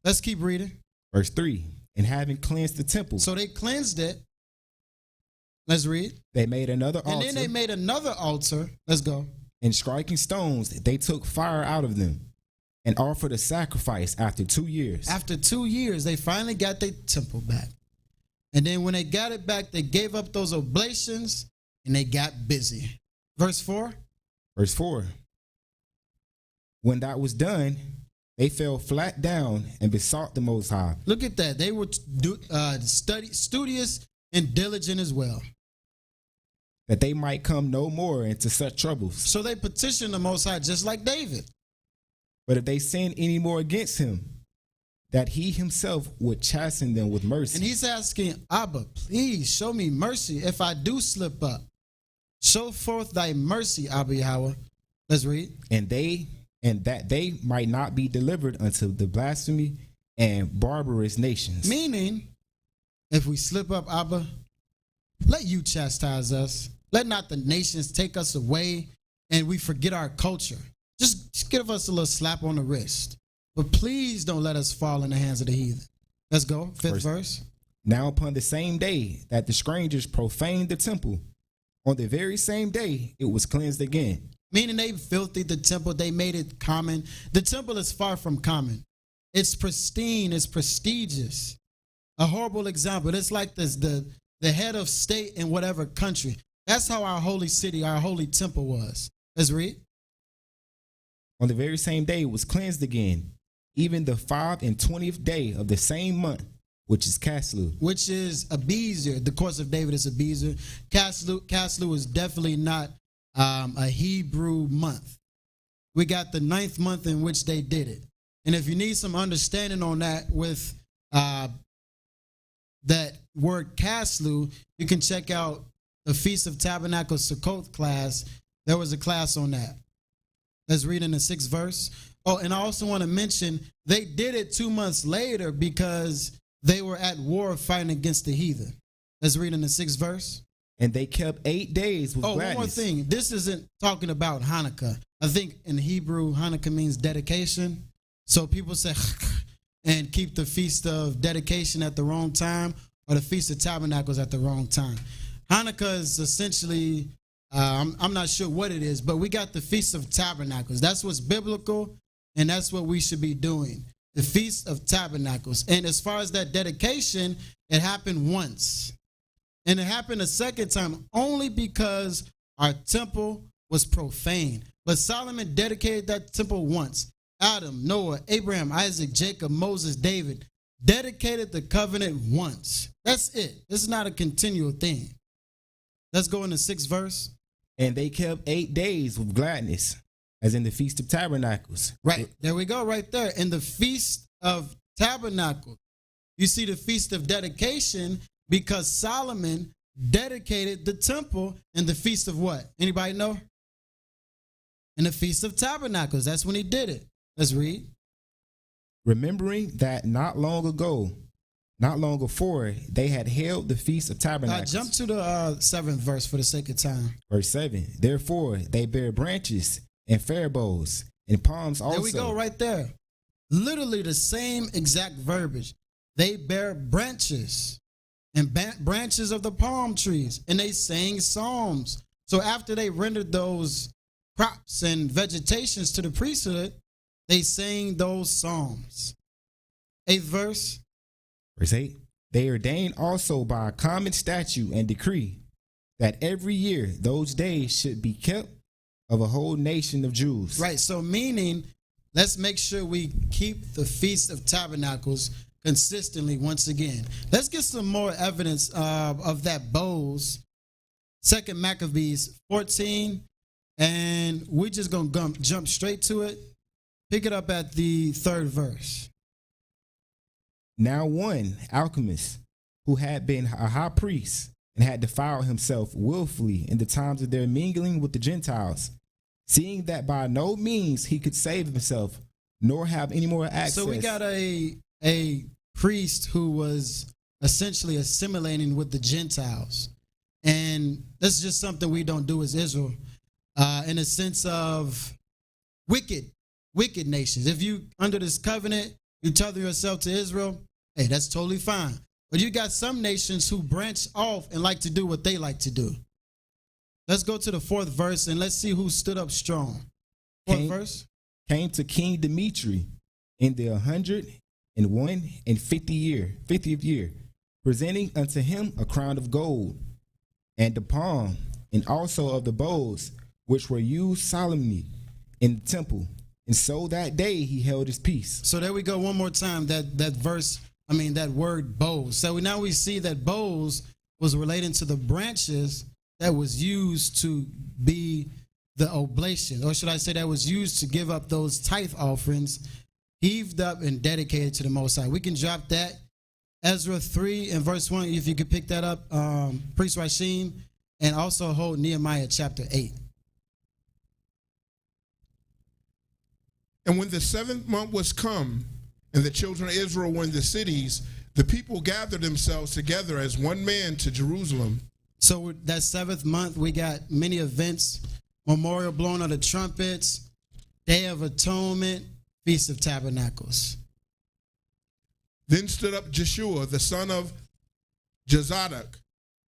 Let's keep reading. Verse 3, and having cleansed the temple. So they cleansed it. Let's read. They made another altar. And then they made another altar. Let's go. And striking stones, they took fire out of them and offered a sacrifice after 2 years. After 2 years, they finally got their temple back. And then when they got it back, they gave up those oblations and they got busy. Verse 4. Verse 4. When that was done, they fell flat down and besought the Most High. Look at that. They were studious and diligent as well, that they might come no more into such troubles. So they petitioned the Most High just like David. But if they sin any more against him, that he himself would chasten them with mercy. And he's asking, Abba, please show me mercy if I do slip up. Show forth thy mercy, Abba Yahweh. Let's read. And that they might not be delivered unto the blasphemy and barbarous nations. Meaning, if we slip up, Abba, let you chastise us. Let not the nations take us away and we forget our culture. Just give us a little slap on the wrist. but please don't let us fall in the hands of the heathen. Let's go. Fifth verse. Now upon the same day that the strangers profaned the temple, on the very same day it was cleansed again. Meaning they filthied the temple. They made it common. The temple is far from common. It's pristine. It's prestigious. A horrible example. It's like this, the head of state in whatever country. That's how our holy city, our holy temple was. Let's read. On the very same day it was cleansed again, even the 25th day of the same month, which is Caslu. Which is Abizer. The course of David is Abizer. Caslu is definitely not a Hebrew month. We got the 9th month in which they did it. And if you need some understanding on that with that word Caslu, you can check out the Feast of Tabernacles Sukkot class. There was a class on that. Let's read in the 6th verse. Oh, and I also want to mention they did it 2 months later because they were at war fighting against the heathen. Let's read in the 6th verse. And they kept 8 days with gladness. One more thing. This isn't talking about Hanukkah. I think in Hebrew, Hanukkah means dedication. So people say and keep the Feast of Dedication at the wrong time or the Feast of Tabernacles at the wrong time. Hanukkah is essentially, I'm not sure what it is, but we got the Feast of Tabernacles. That's what's biblical, and that's what we should be doing. The Feast of Tabernacles. And as far as that dedication, it happened once. And it happened a second time only because our temple was profane. But Solomon dedicated that temple once. Adam, Noah, Abraham, Isaac, Jacob, Moses, David dedicated the covenant once. That's it. This is not a continual thing. Let's go in the 6th verse. And they kept 8 days with gladness, as in the Feast of Tabernacles. Right. There we go, right there. In the Feast of Tabernacles, you see the Feast of Dedication because Solomon dedicated the temple in the Feast of what? Anybody know? In the Feast of Tabernacles. That's when he did it. Let's read. Remembering that not long before, they had held the Feast of Tabernacles. Jump to the 7th verse for the sake of time. Verse 7. Therefore, they bear branches and fair boughs and palms also. There we go, right there. Literally the same exact verbiage. They bear branches and branches of the palm trees, and they sang psalms. So after they rendered those crops and vegetations to the priesthood, they sang those psalms. 8th verse. Verse 8. They ordained also by a common statute and decree that every year those days should be kept of a whole nation of Jews. Right. So meaning, let's make sure we keep the Feast of Tabernacles consistently once again. Let's get some more evidence of that bowls. 2 Maccabees 14. And we're just going to jump straight to it. Pick it up at the 3rd verse. Now one alchemist who had been a high priest and had defiled himself willfully in the times of their mingling with the Gentiles, seeing that by no means he could save himself, nor have any more access. So we got a priest who was essentially assimilating with the Gentiles. And that's just something we don't do as Israel in a sense of wicked nations. If you under this covenant, you tether yourself to Israel, hey, that's totally fine. But you got some nations who branch off and like to do what they like to do. Let's go to the 4th verse and let's see who stood up strong. 4th verse. Came to King Dimitri in the 150th year, presenting unto him a crown of gold and the palm, and also of the bowls which were used solemnly in the temple. And so that day he held his peace. So there we go one more time, that word bowls. So now we see that bowls was relating to the branches that was used to be the oblation, or should I say that was used to give up those tithe offerings, heaved up and dedicated to the Most High. We can drop that. Ezra 3 and verse 1, if you could pick that up, Priest Rashim, and also hold Nehemiah chapter 8. And when the 7th month was come, and the children of Israel were in the cities, the people gathered themselves together as one man to Jerusalem. So that 7th month, we got many events: memorial blowing of the trumpets, Day of Atonement, Feast of Tabernacles. Then stood up Jeshua, the son of Jozadak,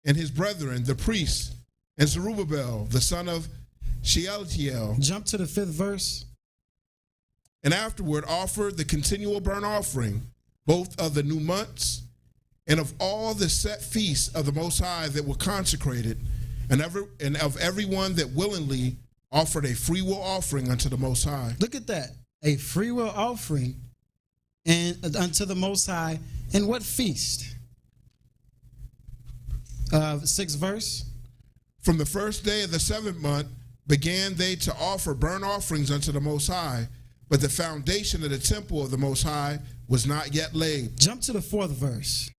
and his brethren, the priests, and Zerubbabel, the son of Shealtiel. Jump to the 5th verse. And afterward offered the continual burnt offering, both of the new months and of all the set feasts of the Most High that were consecrated, and of everyone that willingly offered a freewill offering unto the Most High. Look at that. A freewill offering and unto the Most High. And what feast? 6th verse. From the first day of the 7th month began they to offer burnt offerings unto the Most High, but the foundation of the temple of the Most High was not yet laid. Jump to the 4th verse.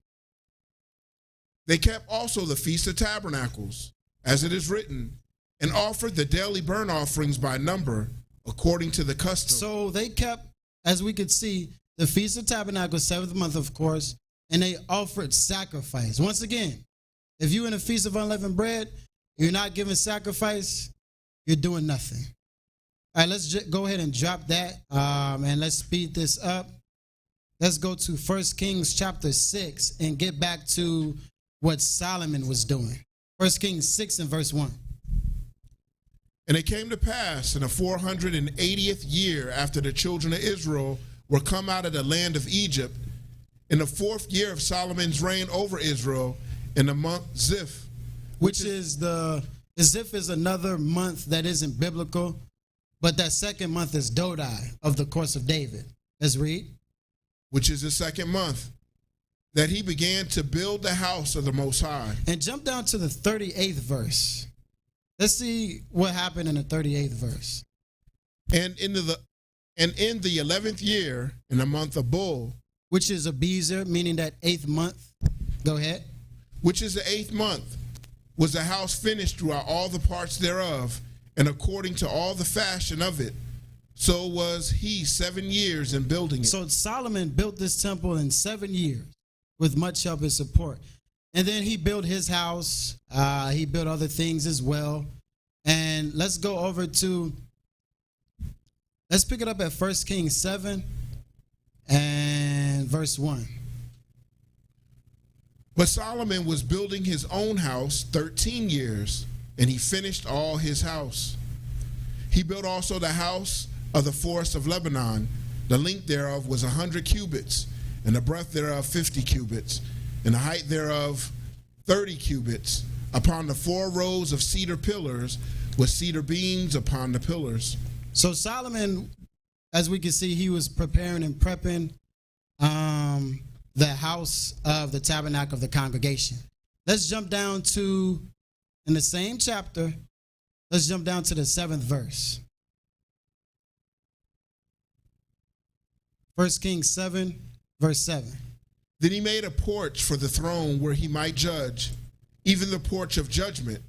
They kept also the Feast of Tabernacles, as it is written, and offered the daily burnt offerings by number, according to the custom. So they kept, as we could see, the Feast of Tabernacles, 7th month, of course, and they offered sacrifice. Once again, if you're in a Feast of Unleavened Bread, you're not giving sacrifice, you're doing nothing. All right, let's go ahead and drop that, and let's speed this up. Let's go to 1 Kings chapter 6 and get back to what Solomon was doing. 1 Kings 6 and verse 1. And it came to pass in the 480th year after the children of Israel were come out of the land of Egypt, in the 4th year of Solomon's reign over Israel, in the month Ziph. Which is Ziph is another month that isn't biblical, but that 2nd month is Dodai of the course of David. Let's read. Which is the 2nd month, that he began to build the house of the Most High. And jump down to the 38th verse. Let's see what happened in the 38th verse. And in the 11th year, in the month of Bull, which is Abizer, meaning that 8th month. Go ahead. Which is the 8th month, was the house finished throughout all the parts thereof, and according to all the fashion of it. So was he 7 years in building it. So Solomon built this temple in 7 years with much help and support. And then he built his house. He built other things as well. And let's go over to, let's pick it up at 1 Kings 7 and verse 1. But Solomon was building his own house 13 years, and he finished all his house. He built also the house of the forest of Lebanon. The length thereof was 100 cubits, and the breadth thereof 50 cubits, and the height thereof 30 cubits, upon the 4 rows of cedar pillars, with cedar beams upon the pillars. So Solomon, as we can see, he was preparing and prepping the house of the tabernacle of the congregation. Let's jump down to, in the same chapter, let's jump down to the 7th verse. 1 Kings 7, verse 7. Then he made a porch for the throne where he might judge, even the porch of judgment,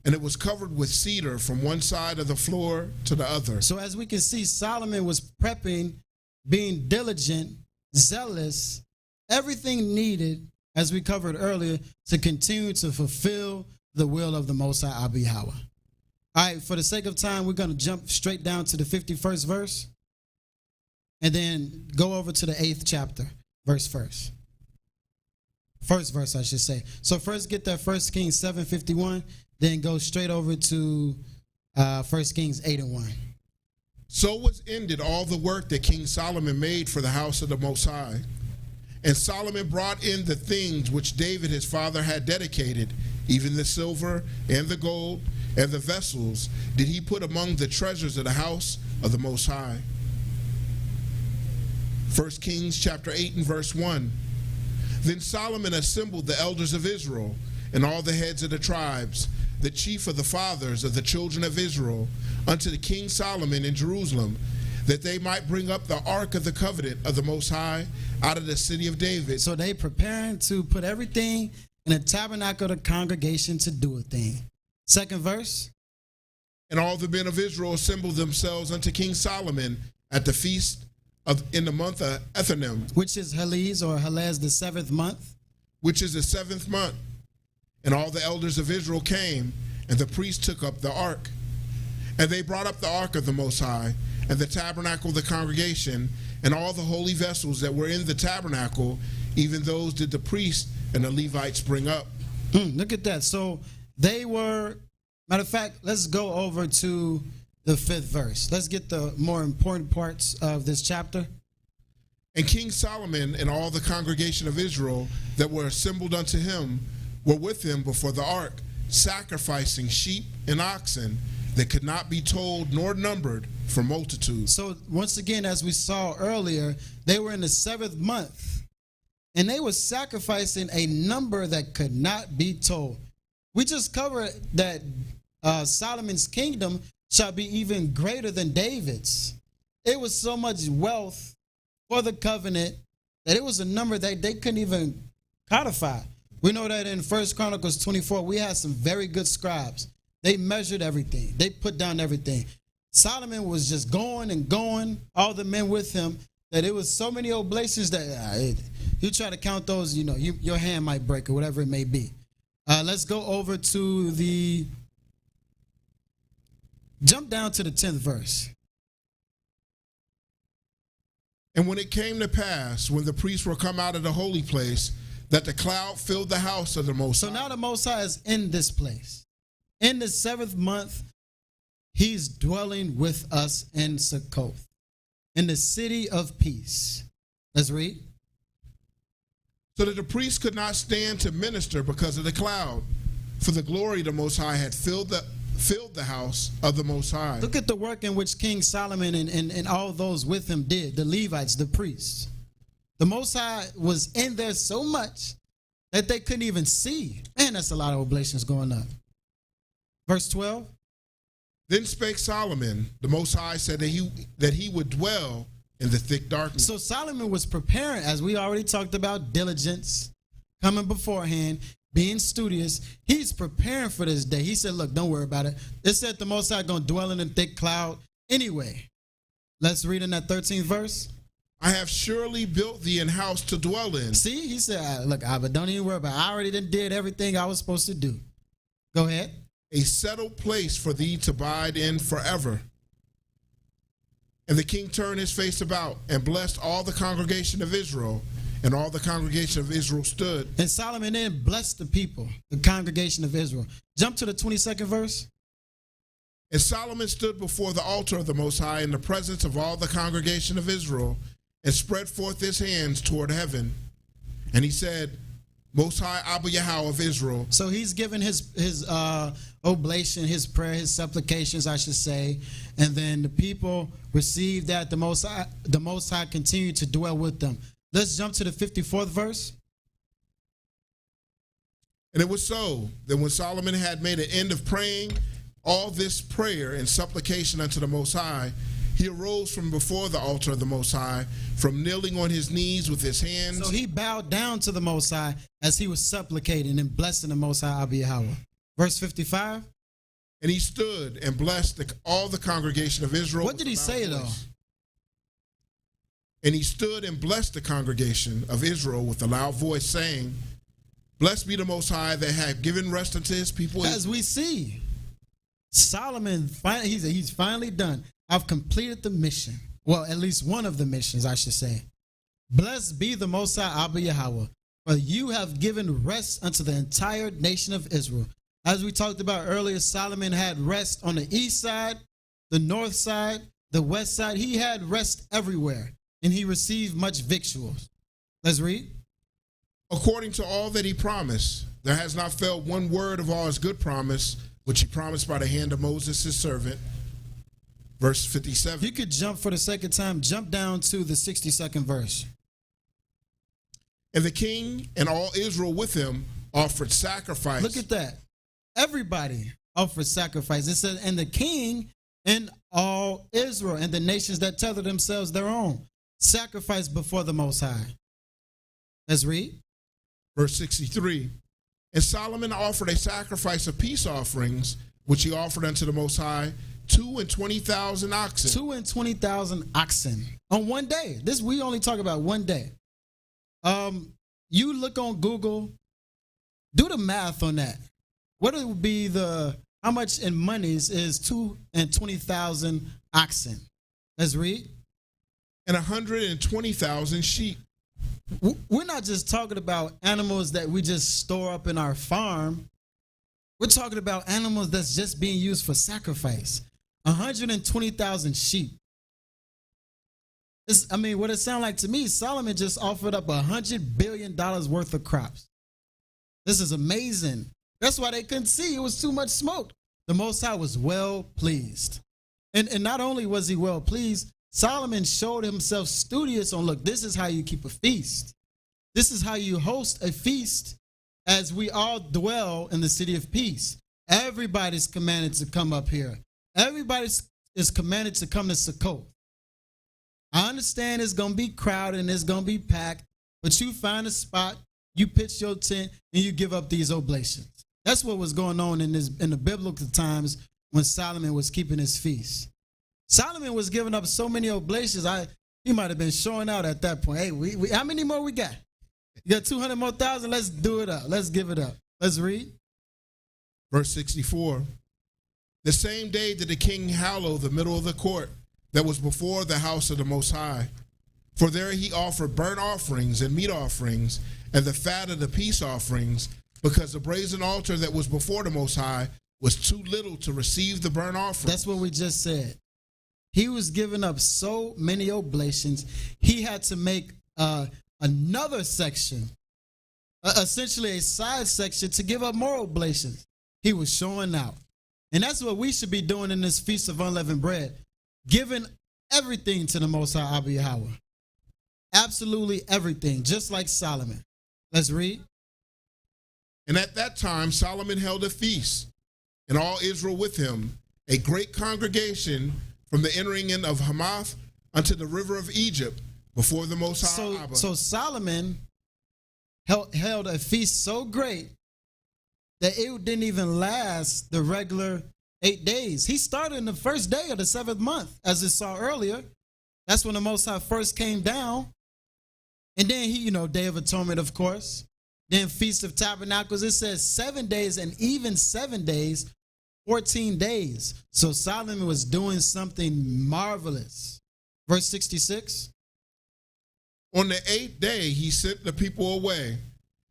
and it was covered with cedar from one side of the floor to the other. So as we can see, Solomon was prepping, being diligent, zealous, everything needed, as we covered earlier, to continue to fulfill the will of the Most High Yahweh. All right, for the sake of time, we're going to jump straight down to the 51st verse and then go over to the 8th chapter, verse 1st. First verse, I should say. So first get that 1 Kings 7:51, then go straight over to 1 Kings 8 and 1. So was ended all the work that King Solomon made for the house of the Most High. And Solomon brought in the things which David his father had dedicated, even the silver and the gold and the vessels did he put among the treasures of the house of the Most High. 1 Kings chapter 8 and verse 1. Then Solomon assembled the elders of Israel and all the heads of the tribes, the chief of the fathers of the children of Israel, unto the King Solomon in Jerusalem, that they might bring up the ark of the covenant of the Most High out of the city of David. So they preparing to put everything in the tabernacle of the congregation to do a thing. 2nd verse. And all the men of Israel assembled themselves unto King Solomon at the feast in the month of Ethanim, which is Helez or Helez, the 7th month, which is the 7th month. And all the elders of Israel came, and the priests took up the ark. And they brought up the ark of the Most High, and the tabernacle of the congregation, and all the holy vessels that were in the tabernacle, even those did the priests and the Levites bring up. Look at that. So they were, matter of fact, let's go over to the 5th verse. Let's get the more important parts of this chapter. And King Solomon and all the congregation of Israel that were assembled unto him were with him before the ark, sacrificing sheep and oxen that could not be told nor numbered for multitude. So once again, as we saw earlier, they were in the 7th month, and they were sacrificing a number that could not be told. We just covered that Solomon's kingdom shall be even greater than David's. It was so much wealth for the covenant that it was a number that they couldn't even codify. We know that in 1 Chronicles 24, we had some very good scribes. They measured everything. They put down everything. Solomon was just going and going, all the men with him, that it was so many oblations that you try to count those, your hand might break or whatever it may be. Let's go over to jump down to the 10th verse. And when it came to pass, when the priests were come out of the holy place, that the cloud filled the house of the Most High. So now the Most High is in this place. In the 7th month, he's dwelling with us in Succoth, in the city of peace. Let's read. So that the priests could not stand to minister because of the cloud, for the glory of the Most High had filled the house of the Most High. Look at the work in which King Solomon and all those with him did, the Levites, the priests. The Most High was in there so much that they couldn't even see. Man, that's a lot of oblations going up. Verse 12. Then spake Solomon, the Most High said that he would dwell in the thick darkness. So Solomon was preparing, as we already talked about, diligence, coming beforehand, being studious. He's preparing for this day. He said, look, don't worry about it. It said the Most High going to dwell in a thick cloud anyway. Let's read in that 13th verse. I have surely built thee an house to dwell in. See, he said, look, but don't even worry about it. I already did everything I was supposed to do. Go ahead. A settled place for thee to abide in forever. And the king turned his face about and blessed all the congregation of Israel. And all the congregation of Israel stood. And Solomon then blessed the people, the congregation of Israel. Jump to the 22nd verse. And Solomon stood before the altar of the Most High in the presence of all the congregation of Israel and spread forth his hands toward heaven. And he said, Most High Abba Yahweh of Israel. So he's given his oblation, his prayer, his supplications, I should say. And then the people received that. The Most High continued to dwell with them. Let's jump to the 54th verse. And it was so that when Solomon had made an end of praying all this prayer and supplication unto the Most High, he arose from before the altar of the Most High, from kneeling on his knees with his hands. So he bowed down to the Most High as he was supplicating and blessing the Most High, Abba Yahweh. Verse 55. And he stood and blessed all the congregation of Israel. What did he say, though? And he stood and blessed the congregation of Israel with a loud voice, saying, Blessed be the Most High that hath given rest unto his people. As we see, Solomon, he's finally done. I've completed the mission. Well, at least one of the missions, I should say. Blessed be the Most High, Abba Yahweh, for you have given rest unto the entire nation of Israel. As we talked about earlier, Solomon had rest on the east side, the north side, the west side. He had rest everywhere, and he received much victuals. Let's read. According to all that he promised, there has not failed one word of all his good promise, which he promised by the hand of Moses his servant. Verse 57. You could jump for the second time. Jump down to the 62nd verse. And the king and all Israel with him offered sacrifice. Look at that. Everybody offered sacrifice. It says, and the king and all Israel and the nations that tether themselves their own sacrifice before the Most High. Let's read. Verse 63. And Solomon offered a sacrifice of peace offerings, which he offered unto the Most High, 22,000 oxen. 22,000 oxen on one day. This we only talk about one day. You look on Google, do the math on that. What would be how much in monies is 22,000 oxen? Let's read. And 120,000 sheep. We're not just talking about animals that we just store up in our farm. We're talking about animals that's just being used for sacrifice. 120,000 sheep. What it sounds like to me, Solomon just offered up $100 billion worth of crops. This is amazing. That's why they couldn't see. It was too much smoke. The Most High was well pleased. And not only was he well pleased, Solomon showed himself studious on, look, this is how you keep a feast. This is how you host a feast as we all dwell in the city of peace. Everybody's commanded to come up here. Everybody is commanded to come to Sukkot. I understand it's going to be crowded and it's going to be packed, but you find a spot, you pitch your tent, and you give up these oblations. That's what was going on in the biblical times when Solomon was keeping his feast. Solomon was giving up so many oblations, he might have been showing out at that point. Hey, we how many more we got? You got 200 more thousand? Let's do it up. Let's give it up. Let's read. Verse 64. The same day did the king hallow the middle of the court that was before the house of the Most High. For there he offered burnt offerings and meat offerings and the fat of the peace offerings, because the brazen altar that was before the Most High was too little to receive the burnt offering. That's what we just said. He was giving up so many oblations, he had to make another section, essentially a side section, to give up more oblations. He was showing out. And that's what we should be doing in this Feast of Unleavened Bread, giving everything to the Most High Abba Yahweh. Absolutely everything, just like Solomon. Let's read. And at that time Solomon held a feast, and all Israel with him, a great congregation, from the entering in of Hamath unto the river of Egypt, before the Most High Abba. So Solomon held a feast so great that it didn't even last the regular 8 days. He started in the first day of the 7th month, as we saw earlier. That's when the Most High first came down. And then Day of Atonement, of course. Then Feast of Tabernacles. It says 7 days, and even 7 days, 14 days. So Solomon was doing something marvelous. Verse 66. On the 8th day he sent the people away,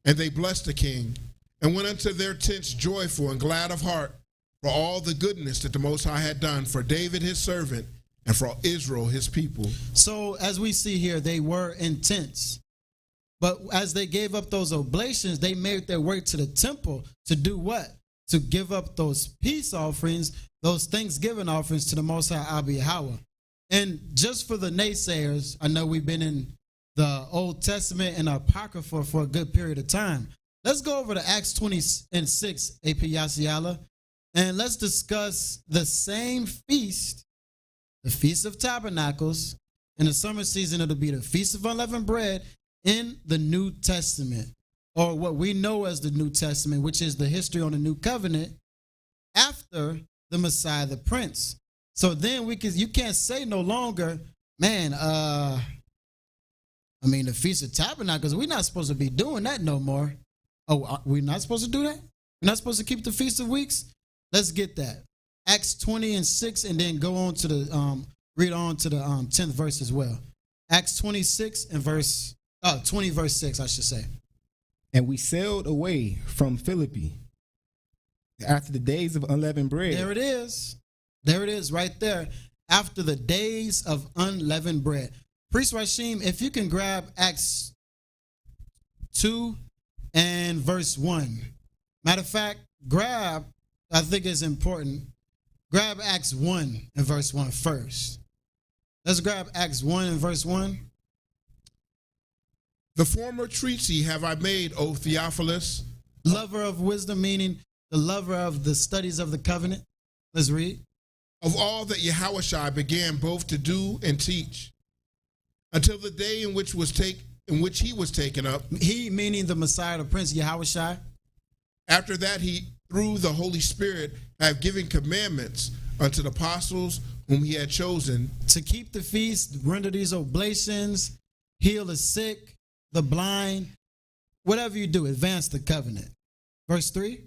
and they blessed the king, and went unto their tents joyful and glad of heart, for all the goodness that the Most High had done for David his servant, and for Israel his people. So as we see here, they were in tents. But as they gave up those oblations, they made their way to the temple to do what? To give up those peace offerings, those thanksgiving offerings to the Most High Abba Yahweh. And just for the naysayers, I know we've been in the Old Testament and Apocrypha for a good period of time. Let's go over to Acts 26, AP Yasiala, and let's discuss the same feast, the Feast of Tabernacles. In the summer season, it'll be the Feast of Unleavened Bread in the New Testament, or what we know as the New Testament, which is the history on the New Covenant after the Messiah, the Prince. So then you can't say no longer, man, the Feast of Tabernacles, we're not supposed to be doing that no more. Oh, we're not supposed to do that? We're not supposed to keep the Feast of Weeks? Let's get that. Acts 20 and 6, and then go on to the, read on to the 10th verse as well. Acts 26 and 20 verse 6, I should say. And we sailed away from Philippi after the days of unleavened bread. There it is. There it is right there. After the days of unleavened bread. Priest Rashim, if you can grab Acts 2 and verse 1. Matter of fact, I think it's important, grab Acts 1 and verse 1 first. Let's grab Acts 1 and verse 1. The former treatise have I made, O Theophilus. Lover of wisdom, meaning the lover of the studies of the covenant. Let's read. Of all that Yahushua began both to do and teach, until the day in which he was taken up. He, meaning the Messiah, the Prince, Yahushua. After that, he, through the Holy Spirit, have given commandments unto the apostles whom he had chosen, to keep the feast, render these oblations, heal the sick, the blind, whatever you do, advance the covenant. Verse 3.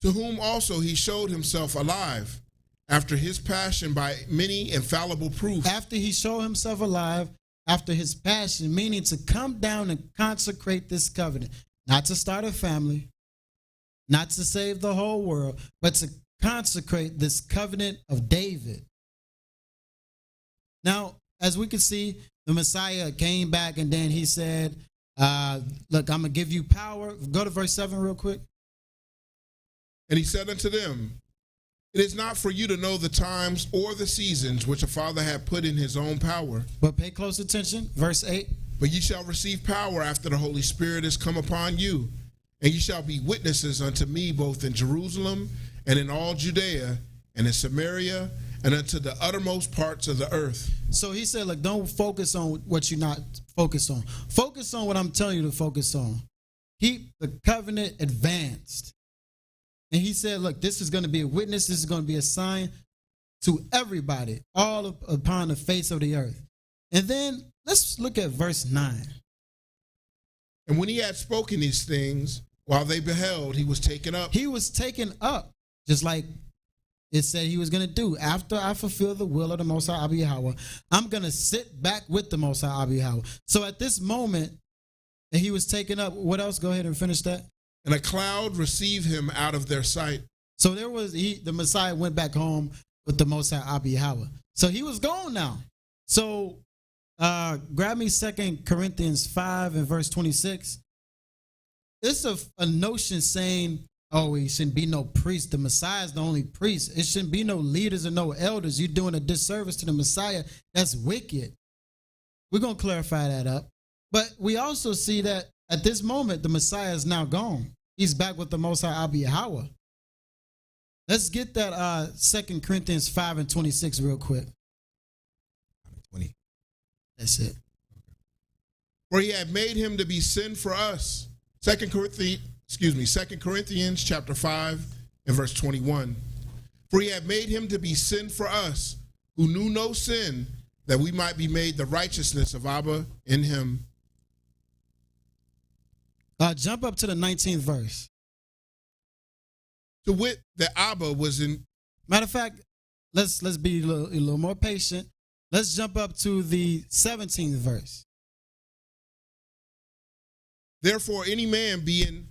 To whom also he showed himself alive, after his passion by many infallible proofs. After he showed himself alive, after his passion, meaning to come down and consecrate this covenant, not to start a family, not to save the whole world, but to consecrate this covenant of David. Now, as we can see, the Messiah came back and then he said, look, I'm going to give you power. Go to verse 7 real quick. And he said unto them, it is not for you to know the times or the seasons which a father had put in his own power. But pay close attention. Verse 8. But ye shall receive power after the Holy Spirit is come upon you, and ye shall be witnesses unto me both in Jerusalem and in all Judea and in Samaria and unto the uttermost parts of the earth. So he said, look, don't focus on what you're not focused on. Focus on what I'm telling you to focus on. Keep the covenant advanced. And he said, look, this is going to be a witness. This is going to be a sign to everybody, all upon the face of the earth. And then let's look at verse 9. And when he had spoken these things, while they beheld, he was taken up. He was taken up, just like it said he was going to do. After I fulfill the will of the Most High Abba Yahweh, I'm going to sit back with the Most High Abba Yahweh. So at this moment that he was taken up, what else? Go ahead and finish that. And a cloud received him out of their sight. So there was the Messiah went back home with the Most High Abba Yahweh. So he was gone now. So grab me 2 Corinthians 5 and verse 26. It's a notion saying, oh, he shouldn't be no priest. The Messiah is the only priest. It shouldn't be no leaders or no elders. You're doing a disservice to the Messiah. That's wicked. We're going to clarify that up. But we also see that at this moment, the Messiah is now gone. He's back with the Most High Abba Yahweh. Let's get that 2 Corinthians 5 and 26 real quick. 20. That's it. For he had made him to be sin for us. 2 Corinthians chapter 5 and verse 21. For he had made him to be sin for us, who knew no sin, that we might be made the righteousness of Abba in him. Jump up to the 19th verse. To wit, that Abba was in. Matter of fact, let's be a little more patient. Let's jump up to the 17th verse. Therefore, any man being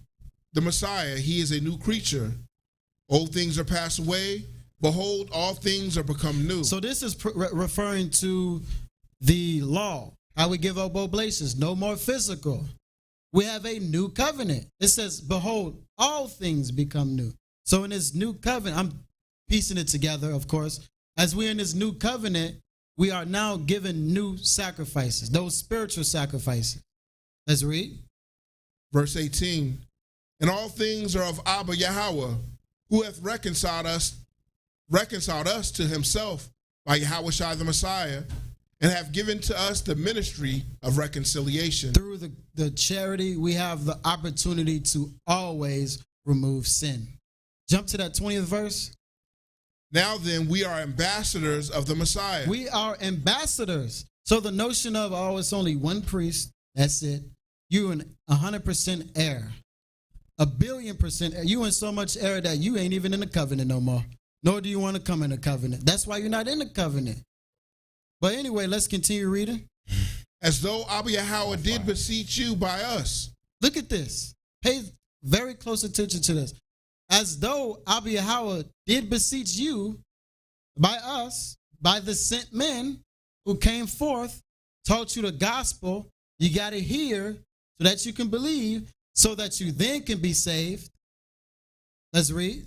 the Messiah, he is a new creature. Old things are passed away. Behold, all things are become new. So this is referring to the law, how we give up oblations, no more physical. We have a new covenant. It says, behold, all things become new. So in this new covenant, I'm piecing it together, of course. As we're in this new covenant, we are now given new sacrifices, those spiritual sacrifices. Let's read. Verse 18. And all things are of Abba Yahweh, who hath reconciled us to himself by Yahweh Shai the Messiah, and have given to us the ministry of reconciliation. Through the charity, we have the opportunity to always remove sin. Jump to that 20th verse. Now then, we are ambassadors of the Messiah. We are ambassadors. So the notion of, oh, it's only one priest, that's it. You're in 100% error. 1,000,000,000% error. You in so much error that you ain't even in the covenant no more. Nor do you want to come in the covenant. That's why you're not in the covenant. But anyway, let's continue reading. As though Abba Yahweh did beseech you by us. Look at this. Pay very close attention to this. As though Abba Yahweh did beseech you by us, by the sent men who came forth, taught you the gospel. You got to hear so that you can believe, so that you then can be saved. Let's read.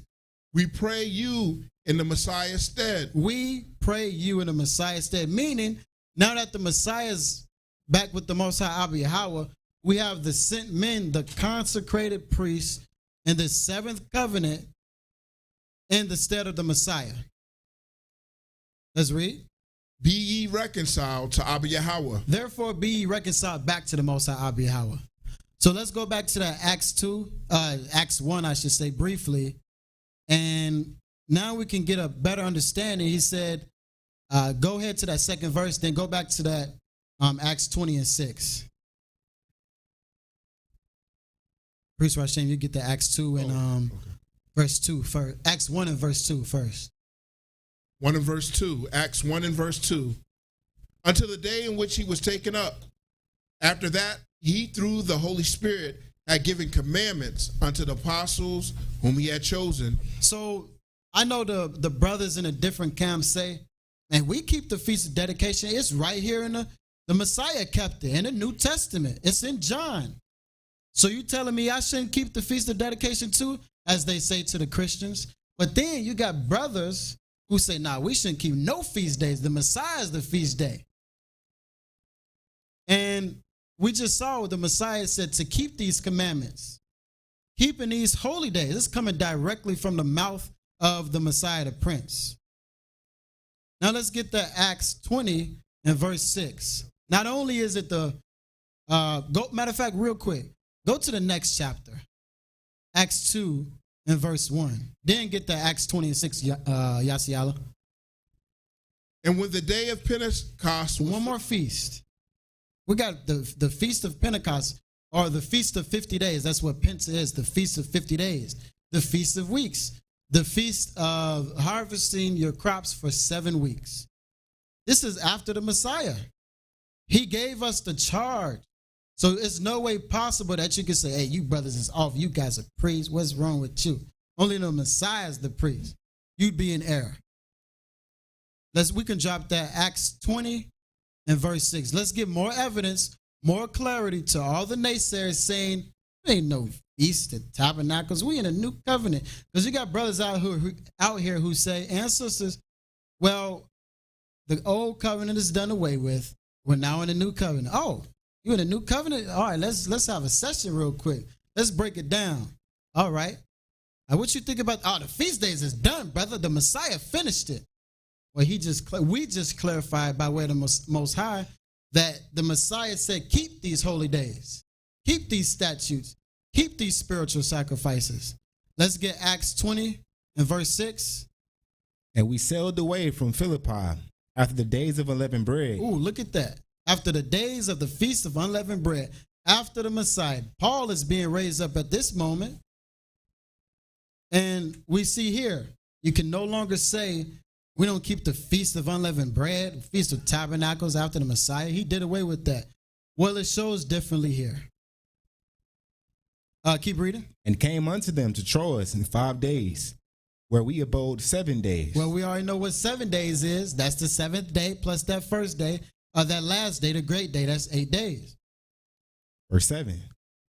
We pray you in the Messiah's stead. We pray you in the Messiah's stead. Meaning, now that the Messiah is back with the Most High Abba Yahweh, we have the sent men, the consecrated priests, in the seventh covenant in the stead of the Messiah. Let's read. Be ye reconciled to Abba Yahweh. Therefore be ye reconciled back to the Most High Abba Yahweh. So let's go back to that Acts 1, I should say, briefly. And now we can get a better understanding. He said, go ahead to that second verse, then go back to that Acts 20 and 6. Priest Rashem, you get the Acts 2 and verse 2 first. Acts 1 and verse 2 first. 1 and verse 2, Acts 1 and verse 2, until the day in which he was taken up. After that, he, through the Holy Spirit, had given commandments unto the apostles whom he had chosen. So I know the brothers in a different camp say, man, we keep the Feast of Dedication. It's right here in the Messiah kept it in the New Testament. It's in John. So you telling me I shouldn't keep the Feast of Dedication too, as they say to the Christians? But then you got brothers who say, nah, we shouldn't keep no feast days. The Messiah is the feast day. And we just saw what the Messiah said to keep these commandments. Keeping these holy days. This is coming directly from the mouth of the Messiah, the Prince. Now let's get to Acts 20 and verse 6. Not only is it matter of fact, real quick, go to the next chapter. Acts 2 and verse 1. Then get to Acts 20 and 6, Yasiala. And when the day of Pentecost was... One more feast. We got the Feast of Pentecost, or the Feast of 50 days. That's what Penta is, the Feast of 50 days. The Feast of Weeks. The Feast of harvesting your crops for 7 weeks. This is after the Messiah. He gave us the charge. So it's no way possible that you can say, hey, you brothers is off. You guys are priests. What's wrong with you? Only the Messiah is the priest. You'd be in error. We can drop that Acts 20 and verse 6. Let's give more evidence, more clarity to all the naysayers saying, there ain't no Feast of Tabernacles. We in a new covenant. Because you got brothers out here who say, and sisters, well, the old covenant is done away with. We're now in a new covenant. Oh, you in a new covenant? All right, let's have a session real quick. Let's break it down. All right. Now, what you think about, the feast days is done, brother. The Messiah finished it. Well, we just clarified by way of the Most High that the Messiah said, keep these holy days, keep these statutes, keep these spiritual sacrifices. Let's get Acts 20 and verse 6. And we sailed away from Philippi after the days of unleavened bread. Ooh, look at that. After the days of the Feast of Unleavened Bread, after the Messiah, Paul is being raised up at this moment. And we see here, you can no longer say, we don't keep the Feast of Unleavened Bread, Feast of Tabernacles after the Messiah. He did away with that. Well, it shows differently here. Keep reading. And came unto them to Troas in 5 days, where we abode 7 days. Well, we already know what 7 days is. That's the 7th day plus that first day. That last day, the great day, that's 8 days. Verse 7.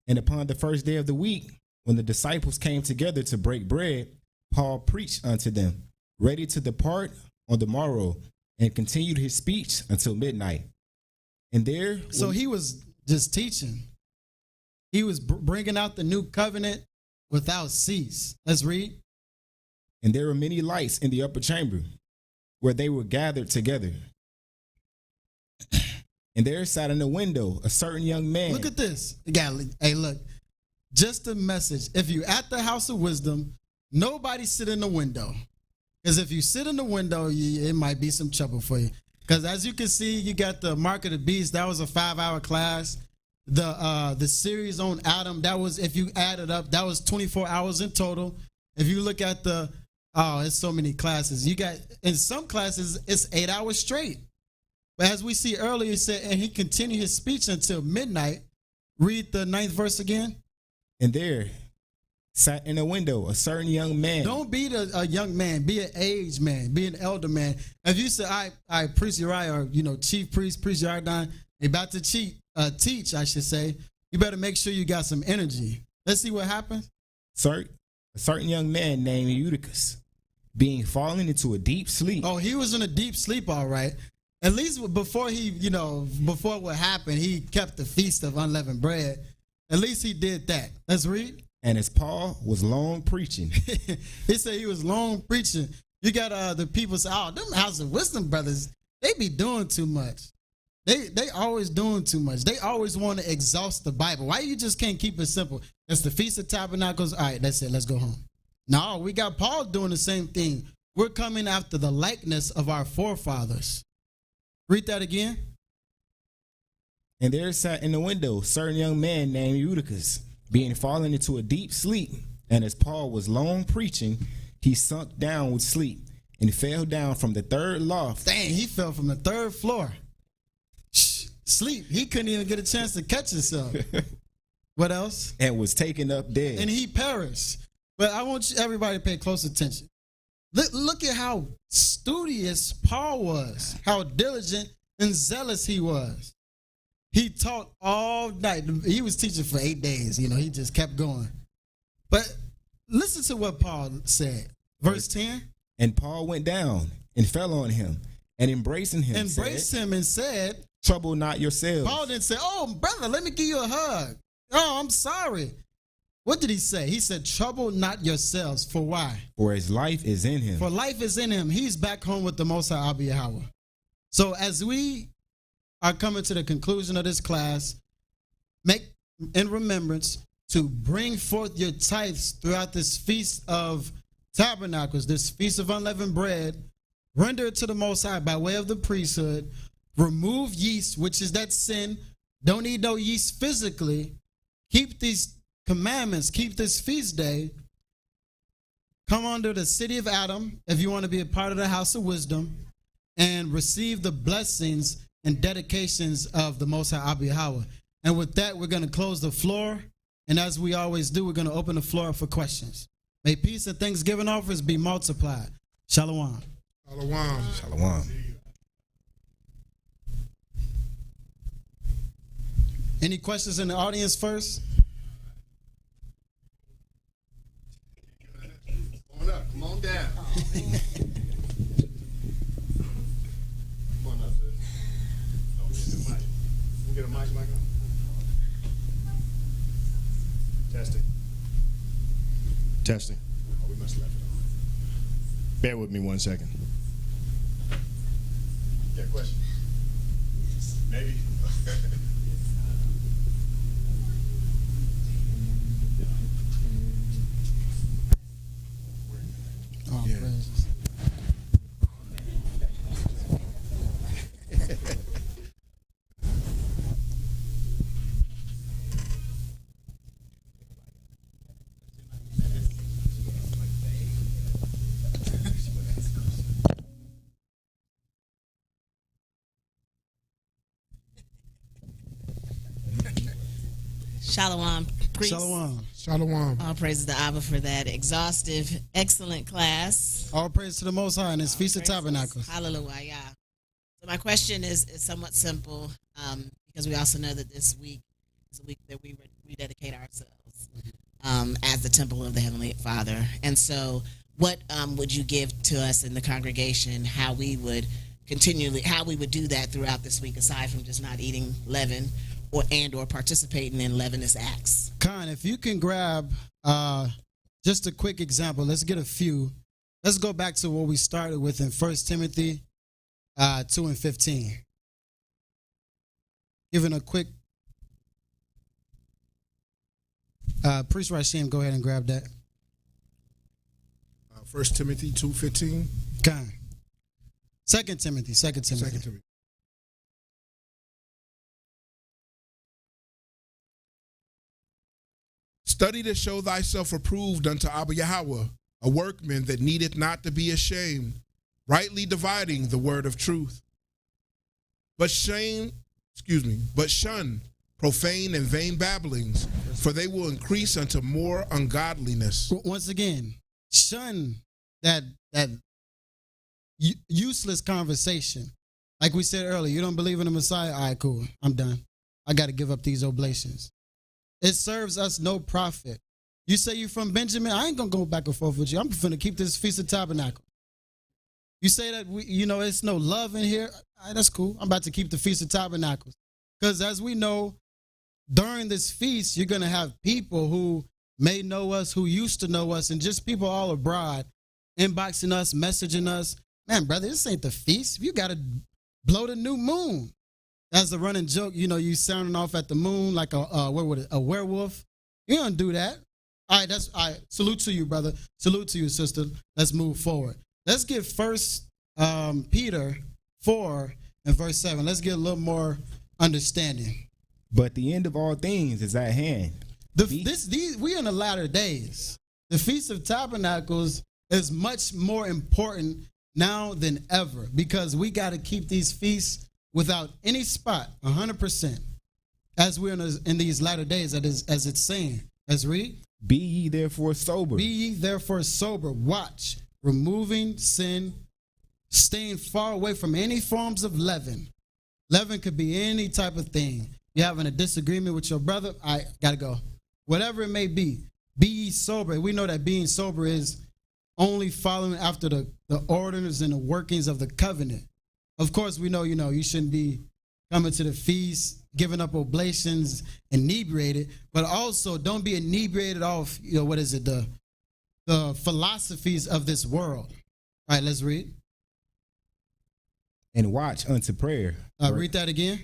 And upon the first day of the week, when the disciples came together to break bread, Paul preached unto them, ready to depart on the morrow, and continued his speech until midnight. And there... So he was just teaching. He was bringing out the new covenant without cease. Let's read. And there were many lights in the upper chamber, where they were gathered together. And there sat in the window a certain young man. Look at this. Hey, look. Just a message. If you're at the House of Wisdom, nobody sit in the window. Because if you sit in the window, it might be some trouble for you. Because as you can see, you got the Mark of the Beast. That was a 5-hour class. The series on Adam, that was, if you add it up, that was 24 hours in total. If you look at it's so many classes. You got, in some classes, it's 8 hours straight. But as we see earlier, he said, and he continued his speech until midnight. Read the 9th verse again. And there sat in a window a certain young man. Don't be a young man. Be an aged man. Be an elder man. If you say, I Priest Uriah, or, Chief Priest Uriah, about to teach, I should say, you better make sure you got some energy. Let's see what happens. A certain young man named Eutychus, being fallen into a deep sleep. Oh, he was in a deep sleep, all right. At least before before what happened, he kept the Feast of Unleavened Bread. At least he did that. Let's read. And as Paul was long preaching. He said he was long preaching. You got the people say, them House of Wisdom brothers, they be doing too much. They always doing too much. They always want to exhaust the Bible. Why you just can't keep it simple? It's the Feast of Tabernacles. All right, that's it. Let's go home. No, we got Paul doing the same thing. We're coming after the likeness of our forefathers. Read that again. And there sat in the window a certain young man named Eutychus, being fallen into a deep sleep. And as Paul was long preaching, he sunk down with sleep and fell down from the third loft. Dang, he fell from the third floor. Sleep. He couldn't even get a chance to catch himself. What else? And was taken up dead. And he perished. But I want everybody to pay close attention. Look at how studious Paul was, how diligent and zealous he was. He taught all night. He was teaching for 8 days. He just kept going. But listen to what Paul said. Verse 10. And Paul went down and fell on him and embracing him. Embraced him and said, trouble not yourselves. Paul didn't say, oh, brother, let me give you a hug. Oh, I'm sorry. What did he say? He said, trouble not yourselves. For why? For his life is in him. For life is in him. He's back home with the Most High Yahweh. So as we are coming to the conclusion of this class, make in remembrance to bring forth your tithes throughout this Feast of Tabernacles, this Feast of Unleavened Bread. Render it to the Most High by way of the priesthood. Remove yeast, which is that sin. Don't eat no yeast physically. Keep these commandments. Keep this feast day. Come under the city of Adam if you want to be a part of the house of wisdom, and receive the blessings and dedications of the Most High Yahweh. And with that, we're going to close the floor. And as we always do, we're going to open the floor up for questions. May peace and thanksgiving offers be multiplied. Shalom. Shalom. Shalom. Any questions in the audience first? Come on up. Come on down. Come on up, sis. Oh, we get a mic. We get a mic on. Testing. Oh, we must have left it on. Bear with me 1 second. Got a question? Maybe. Oh, Yeah. praises. Shalom, priest. Shalom. Shalom. All praises to Abba for that exhaustive, excellent class. All praise to the Most High in His Feast of Praises. Tabernacles. Hallelujah. So my question is somewhat simple, because we also know that this week is a week that we rededicate ourselves as the temple of the Heavenly Father. And so what would you give to us in the congregation, how we would do that throughout this week, aside from just not eating leaven or participating in leavenous acts? Khan, if you can grab just a quick example, let's get a few. Let's go back to what we started with in 1 Timothy 2:15. Giving a quick, Priest Rashim, go ahead and grab that. 1 Timothy 2:15. Khan. 2 Timothy. 2 Timothy. Study to show thyself approved unto Abba Yahweh, a workman that needeth not to be ashamed, rightly dividing the word of truth. But shun profane and vain babblings, for they will increase unto more ungodliness. Once again, shun that useless conversation. Like we said earlier, you don't believe in the Messiah? All right, cool. I'm done. I got to give up these oblations. It serves us no profit. You say you're from Benjamin, I ain't going to go back and forth with you. I'm going to keep this Feast of Tabernacles. You say that, it's no love in here. All right, that's cool. I'm about to keep the Feast of Tabernacles. Because as we know, during this feast, you're going to have people who may know us, who used to know us, and just people all abroad inboxing us, messaging us. Man, brother, this ain't the feast. You got to blow the new moon. That's the running joke. You sounding off at the moon like a werewolf. You don't do that. All right, all right. Salute to you, brother. Salute to you, sister. Let's move forward. Let's get 1 Peter 4 and verse 7. Let's get a little more understanding. But the end of all things is at hand. We in the latter days. The Feast of Tabernacles is much more important now than ever, because we got to keep these feasts without any spot, 100%, as we're in these latter days, as it's saying. Let's read. Be ye therefore sober. Be ye therefore sober. Watch, removing sin, staying far away from any forms of leaven. Leaven could be any type of thing. You're having a disagreement with your brother, I gotta go. Whatever it may be ye sober. We know that being sober is only following after the orders and the workings of the covenant. Of course, we know, you shouldn't be coming to the feast, giving up oblations, inebriated, but also don't be inebriated off, the philosophies of this world. All right, let's read. And watch unto prayer. Read that again.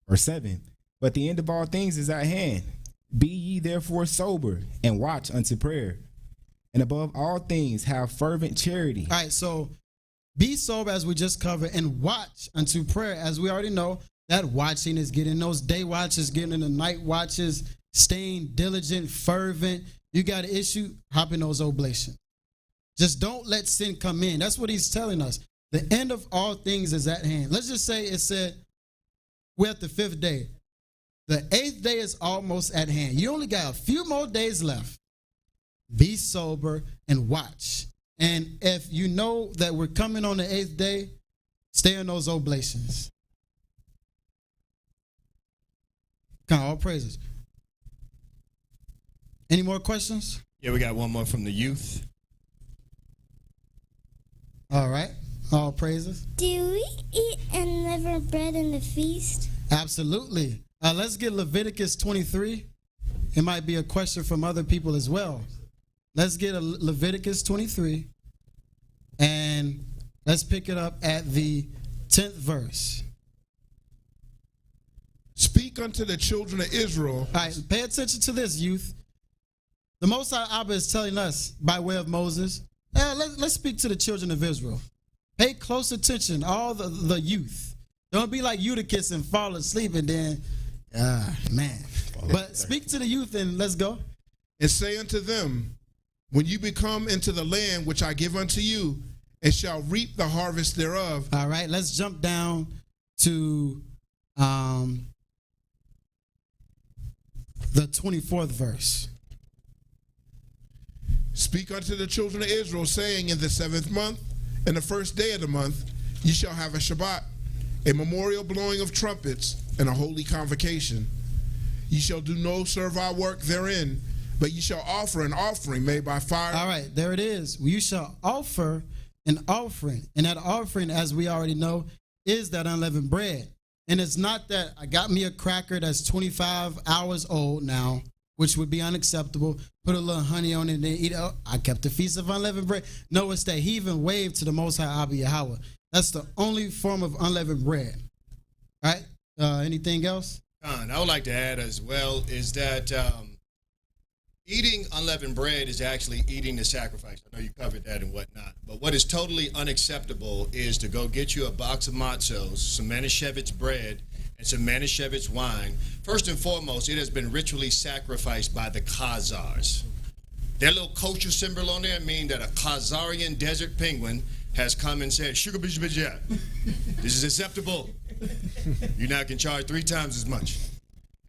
Verse 7. But the end of all things is at hand. Be ye therefore sober, and watch unto prayer. And above all things, have fervent charity. All right, so be sober, as we just covered, and watch unto prayer. As we already know, that watching is getting those day watches, getting in the night watches, staying diligent, fervent. You got an issue, hop in those oblations. Just don't let sin come in. That's what he's telling us. The end of all things is at hand. Let's just say it said we're at the 5th day. The 8th day is almost at hand. You only got a few more days left. Be sober and watch. And if you know that we're coming on the 8th day, stay in those oblations. Come on, all praises. Any more questions? Yeah, we got one more from the youth. All right. All praises. Do we eat unleavened bread in the feast? Absolutely. Let's get Leviticus 23. It might be a question from other people as well. Let's get a Leviticus 23. And let's pick it up at the 10th verse. Speak unto the children of Israel. All right, pay attention to this, youth. The Most High Abba is telling us by way of Moses, let's speak to the children of Israel. Pay close attention, all the youth. Don't be like Eutychus and fall asleep and then, man. But speak to the youth and let's go. And say unto them, when you become into the land which I give unto you, and shall reap the harvest thereof. All right, let's jump down to the 24th verse. Speak unto the children of Israel, saying, in the 7th month, and the 1st day of the month, ye shall have a Shabbat, a memorial blowing of trumpets, and a holy convocation. Ye shall do no servile work therein, but ye shall offer an offering made by fire. All right, there it is. You shall offer an offering. And that offering, as we already know, is that unleavened bread. And it's not that I got me a cracker that's 25 hours old now, which would be unacceptable. Put a little honey on it and then eat it. Oh, I kept the feast of unleavened bread. No, it's that he even waved to the Most High Abba Yahweh. That's the only form of unleavened bread. All right? Anything else? I would like to add as well is that eating unleavened bread is actually eating the sacrifice. I know you covered that and whatnot. But what is totally unacceptable is to go get you a box of matzos, some Manischewitz bread, and some Manischewitz wine. First and foremost, it has been ritually sacrificed by the Khazars. Their little kosher symbol on there means that a Khazarian desert penguin has come and said, "Sugar bish bish yeah, this is acceptable. You now can charge 3 times as much."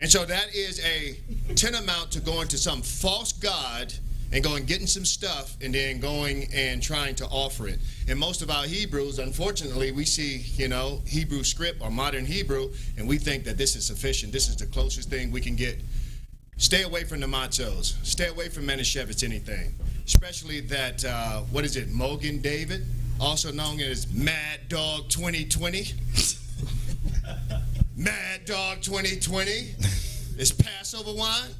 And so that is a tantamount to going to some false god and going getting some stuff and then going and trying to offer it. And most of our Hebrews, unfortunately, we see, Hebrew script or modern Hebrew, and we think that this is sufficient. This is the closest thing we can get. Stay away from the matzos. Stay away from Manischewitz anything. Especially that, Mogan David, also known as Mad Dog 2020. Mad Dog 2020. It's Passover wine.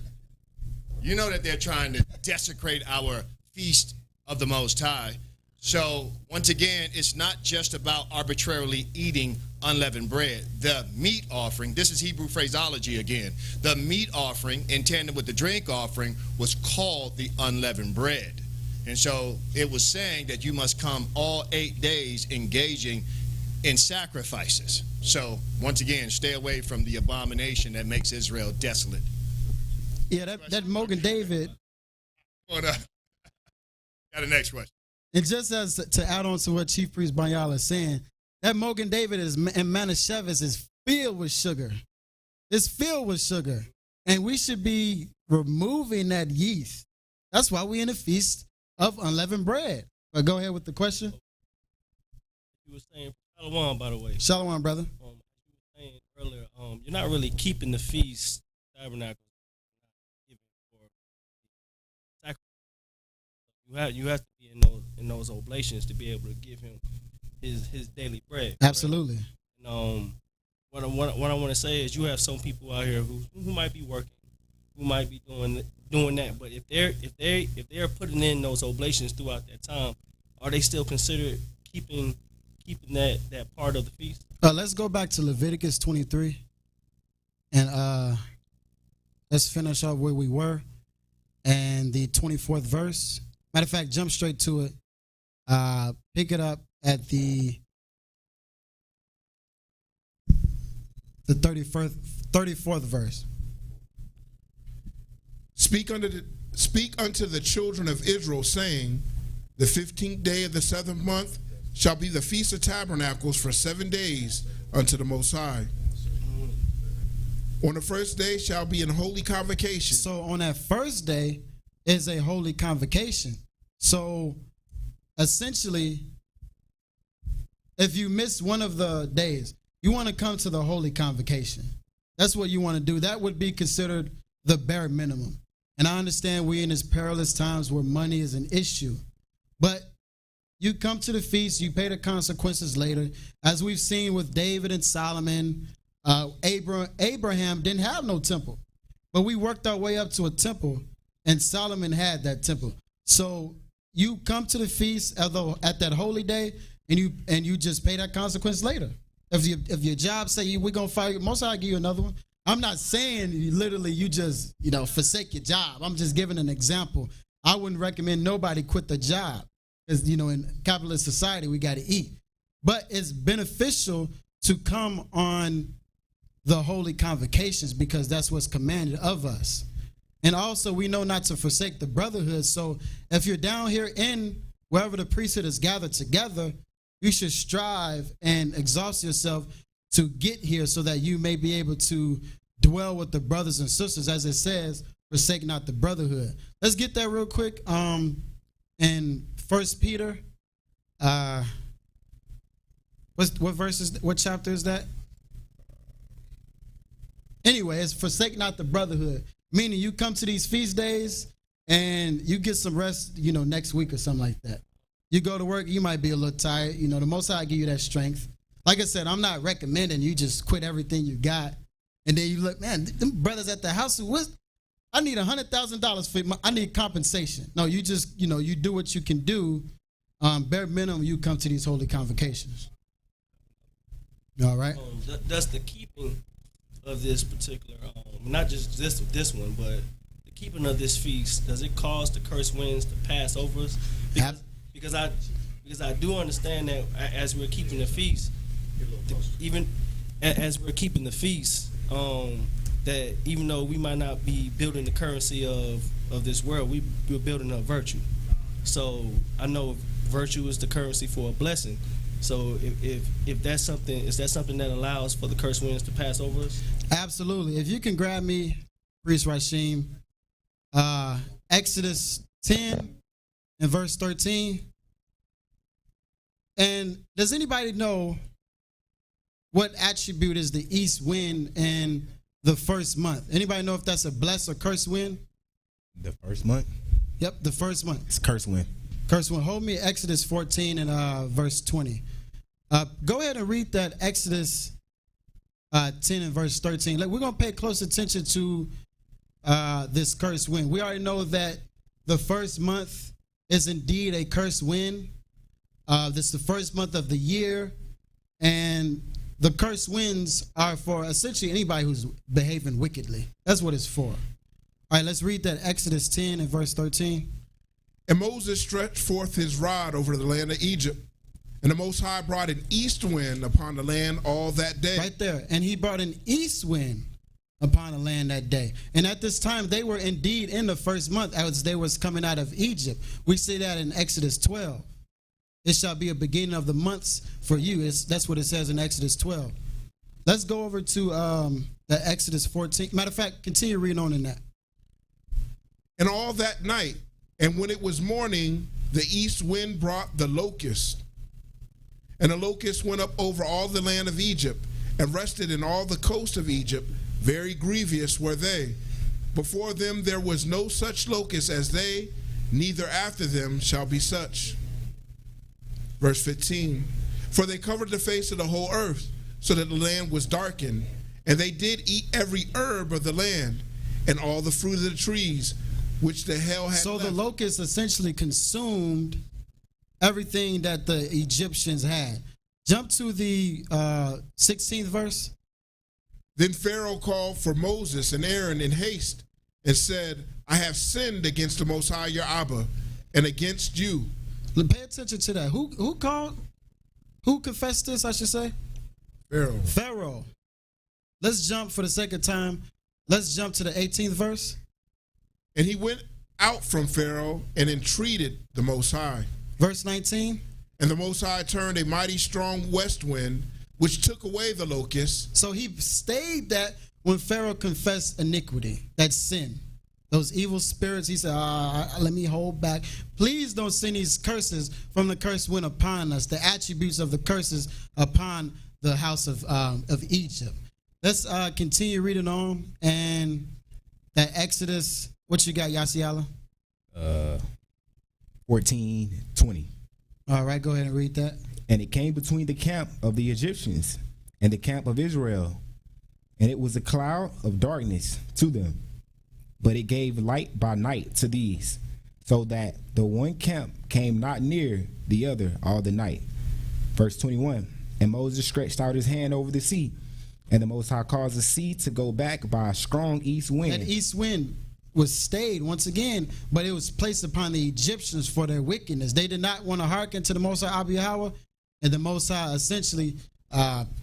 You know that they're trying to desecrate our feast of the Most High. So, once again, it's not just about arbitrarily eating unleavened bread. The meat offering, this is Hebrew phraseology again. The meat offering, in tandem with the drink offering, was called the unleavened bread. And so, it was saying that you must come all 8 days engaging in sacrifices. So, once again, stay away from the abomination that makes Israel desolate. Yeah, that Mogan David. Got the next question. And just as to add on to what Chief Priest Banyala is saying, that Mogan David in Manischewitz is filled with sugar. It's filled with sugar. And we should be removing that yeast. That's why we're in the feast of unleavened bread. But go ahead with the question. You were saying, Shalom, by the way. Shalom, brother. You were saying earlier, you're not really keeping the feast, Tabernacles. You have to be in those oblations to be able to give him his daily bread. Absolutely. Right? And, what I want to say is, you have some people out here who might be working, who might be doing that. But if they're putting in those oblations throughout that time, are they still considered keeping that part of the feast? Let's go back to Leviticus 23, and let's finish off where we were, and the 24th verse. Matter of fact, jump straight to it. Pick it up at the 34th verse. Speak unto the children of Israel, saying, the 15th day of the 7th month shall be the Feast of Tabernacles for 7 days unto the Most High. On the first day shall be an holy convocation. So on that first day is a holy convocation. So essentially, if you miss one of the days, you want to come to the holy convocation. That's what you want to do. That would be considered the bare minimum. And I understand we're in these perilous times where money is an issue. But you come to the feast, you pay the consequences later. As we've seen with David and Solomon, Abraham didn't have no temple. But we worked our way up to a temple, and Solomon had that temple. So you come to the feast at that holy day, and you just pay that consequence later. If your job say we're gonna fire you, most I'll give you another one. I'm not saying literally you just forsake your job. I'm just giving an example. I wouldn't recommend nobody quit the job, because in capitalist society we got to eat. But it's beneficial to come on the holy convocations, because that's what's commanded of us. And also we know not to forsake the brotherhood. So if you're down here in wherever the priesthood is gathered together, you should strive and exhaust yourself to get here so that you may be able to dwell with the brothers and sisters. As it says, forsake not the brotherhood. Let's get that real quick. In 1 Peter, what chapter is that? Anyway, it's forsake not the brotherhood. Meaning you come to these feast days and you get some rest, next week or something like that. You go to work, you might be a little tired. The Most High give you that strength. Like I said, I'm not recommending you just quit everything you got. And then you look, man, them brothers at the house, I need $100,000 for I need compensation. No, you just, you do what you can do. Bare minimum, you come to these holy convocations. All right? That's the keeping of this particular, not just this one, but the keeping of this feast. Does it cause the cursed winds to pass over us? Because I do understand that as we're keeping the feast, even as we're keeping the feast, that even though we might not be building the currency of this world, we're building up virtue. So I know virtue is the currency for a blessing. So if that's something, is that something that allows for the cursed winds to pass over us? Absolutely. If you can grab me, Priest Rashim, Exodus 10 and verse 13. And does anybody know what attribute is the east wind in the first month? Anybody know if that's a blessed or cursed wind? The first month? Yep, the first month. It's cursed wind. Cursed wind. Hold me Exodus 14 and verse 20. Go ahead and read that Exodus 10 and verse 13. We're going to pay close attention to this cursed wind. We already know that the first month is indeed a cursed wind. This is the first month of the year, and the cursed winds are for essentially anybody who's behaving wickedly. That's what it's for. All right, let's read that Exodus 10 and verse 13. And Moses stretched forth his rod over the land of Egypt, and the Most High brought an east wind upon the land all that day. Right there. And he brought an east wind upon the land that day. And at this time, they were indeed in the first month as they was coming out of Egypt. We see that in Exodus 12. It shall be a beginning of the months for you. That's what it says in Exodus 12. Let's go over to the Exodus 14. Matter of fact, continue reading on in that. And all that night, and when it was morning, the east wind brought the locust. And the locust went up over all the land of Egypt, and rested in all the coast of Egypt. Very grievous were they. Before them there was no such locust as they, neither after them shall be such. Verse 15. For they covered the face of the whole earth, so that the land was darkened. And they did eat every herb of the land, and all the fruit of the trees, which the hell had So left. the locusts essentially consumed everything that the Egyptians had. Jump to the 16th verse. Then Pharaoh called for Moses and Aaron in haste, and said, I have sinned against the Most High your Abba, and against you. Pay attention to that. Who called? Who confessed this, I should say? Pharaoh. Pharaoh. Let's jump for the second time. Let's jump to the 18th verse. And he went out from Pharaoh and entreated the Most High. Verse 19. And the Most High turned a mighty strong west wind, which took away the locusts. So he stayed that when Pharaoh confessed iniquity, that sin, those evil spirits. He said, let me hold back. Please don't send these curses from the curse wind upon us, the attributes of the curses upon the house of Egypt. Let's continue reading on. And that Exodus, what you got, Yasiala? 14:20. All right, go ahead and read that. And it came between the camp of the Egyptians and the camp of Israel, and it was a cloud of darkness to them, but it gave light by night to these, so that the one camp came not near the other all the night. Verse 21. And Moses stretched out his hand over the sea, and the Most High caused the sea to go back by a strong east wind. That east wind was stayed once again, but it was placed upon the Egyptians for their wickedness. They did not want to hearken to the Most High Abba Yahweh, and the Most High essentially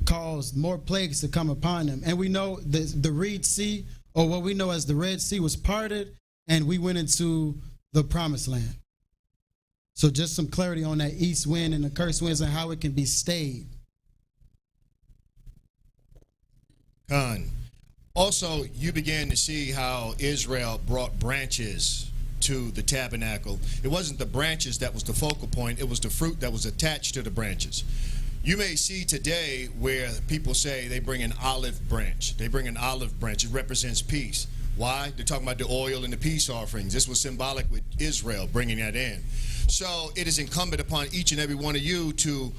caused more plagues to come upon them. And we know the Red Sea, or what we know as the Red Sea, was parted, and we went into the Promised Land. So just some clarity on that east wind and the curse winds and how it can be stayed. Khan. Also, you began to see how Israel brought branches to the tabernacle. It wasn't the branches that was the focal point, it was the fruit that was attached to the branches. You may see today where people say they bring an olive branch. They bring an olive branch. It represents peace. Why? They're talking about the oil and the peace offerings. This was symbolic with Israel bringing that in. So it is incumbent upon each and every one of you to,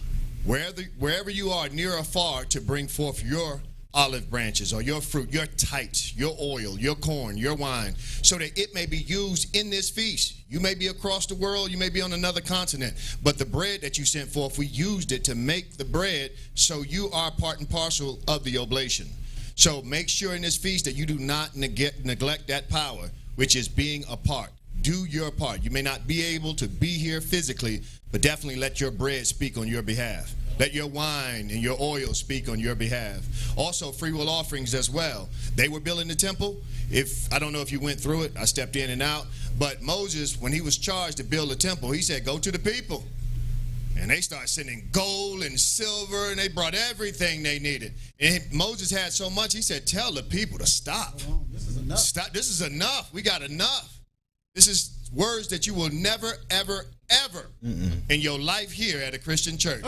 wherever you are, near or far, to bring forth your olive branches or your fruit, your tithes, your oil, your corn, your wine, so that it may be used in this feast. You may be across the world, you may be on another continent, but the bread that you sent forth, we used it to make the bread, so you are part and parcel of the oblation. So make sure in this feast that you do not neglect that power, which is being a part. Do your part. You may not be able to be here physically, but definitely let your bread speak on your behalf. Let your wine and your oil speak on your behalf. Also, free will offerings as well. They were building the temple. I don't know if you went through it. I stepped in and out. But Moses, when he was charged to build the temple, he said, go to the people. And they started sending gold and silver, and they brought everything they needed. And Moses had so much, he said, tell the people to stop. This is enough. Stop. This is enough. We got enough. This is words that you will never, ever, ever in your life hear at a Christian church.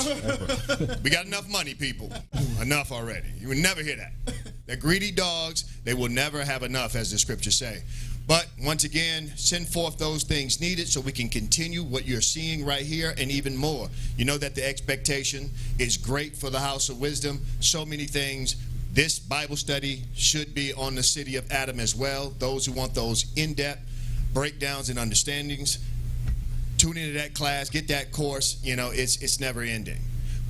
We got enough money, people. Enough already. You will never hear that. They're greedy dogs. They will never have enough, as the scriptures say. But once again, send forth those things needed so we can continue what you're seeing right here and even more. You know that the expectation is great for the House of Wisdom. So many things. This Bible study should be on the city of Adam as well. Those who want those in-depth breakdowns and understandings, tune into that class, get that course. You know, it's never ending.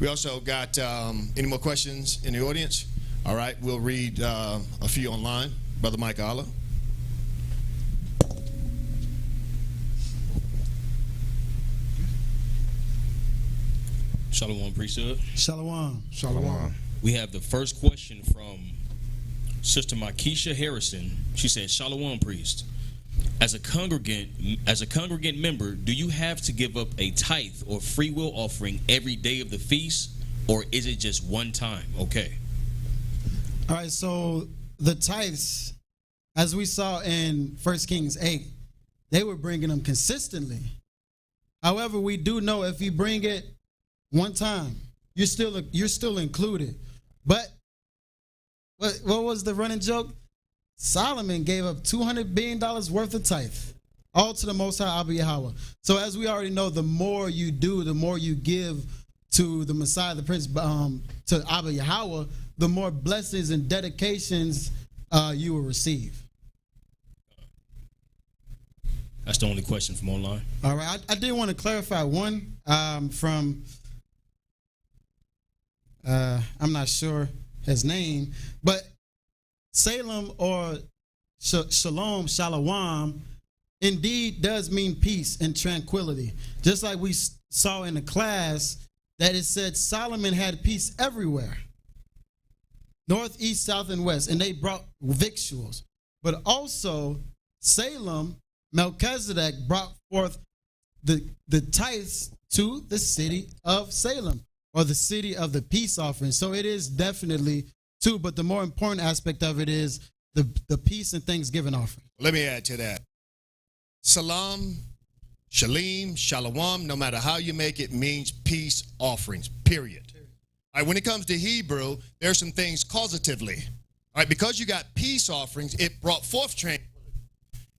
We also got any more questions in the audience? All right, we'll read a few online. Brother Mike Allah. Shalom, priesthood. Shalom. Shalom. We have the first question from Sister Makisha Harrison. She said, Shalom, priest. As a congregant member, do you have to give up a tithe or free will offering every day of the feast, or is it just one time? Okay. All right, so the tithes, as we saw in 1 Kings 8, they were bringing them consistently. However, we do know if you bring it one time, you're still included. But what was the running joke? Solomon gave up $200 billion worth of tithe, all to the Most High Abba Yahweh. So as we already know, the more you do, the more you give to the Messiah, the Prince, to Abba Yahweh, the more blessings and dedications you will receive. That's the only question from online. All right, I did want to clarify one from, I'm not sure his name, but Salem or Shalom, indeed does mean peace and tranquility. Just like we saw in the class that it said Solomon had peace everywhere, north, east, south, and west, and they brought victuals. But also Salem, Melchizedek brought forth the tithes to the city of Salem, or the city of the peace offering. So it is definitely two, but the more important aspect of it is the peace and thanksgiving offering. Let me add to that. Salam, Shalom, Shalom, no matter how you make it, means peace offerings, period. All right, when it comes to Hebrew, there's some things causatively. All right, because you got peace offerings, it brought forth tranquility.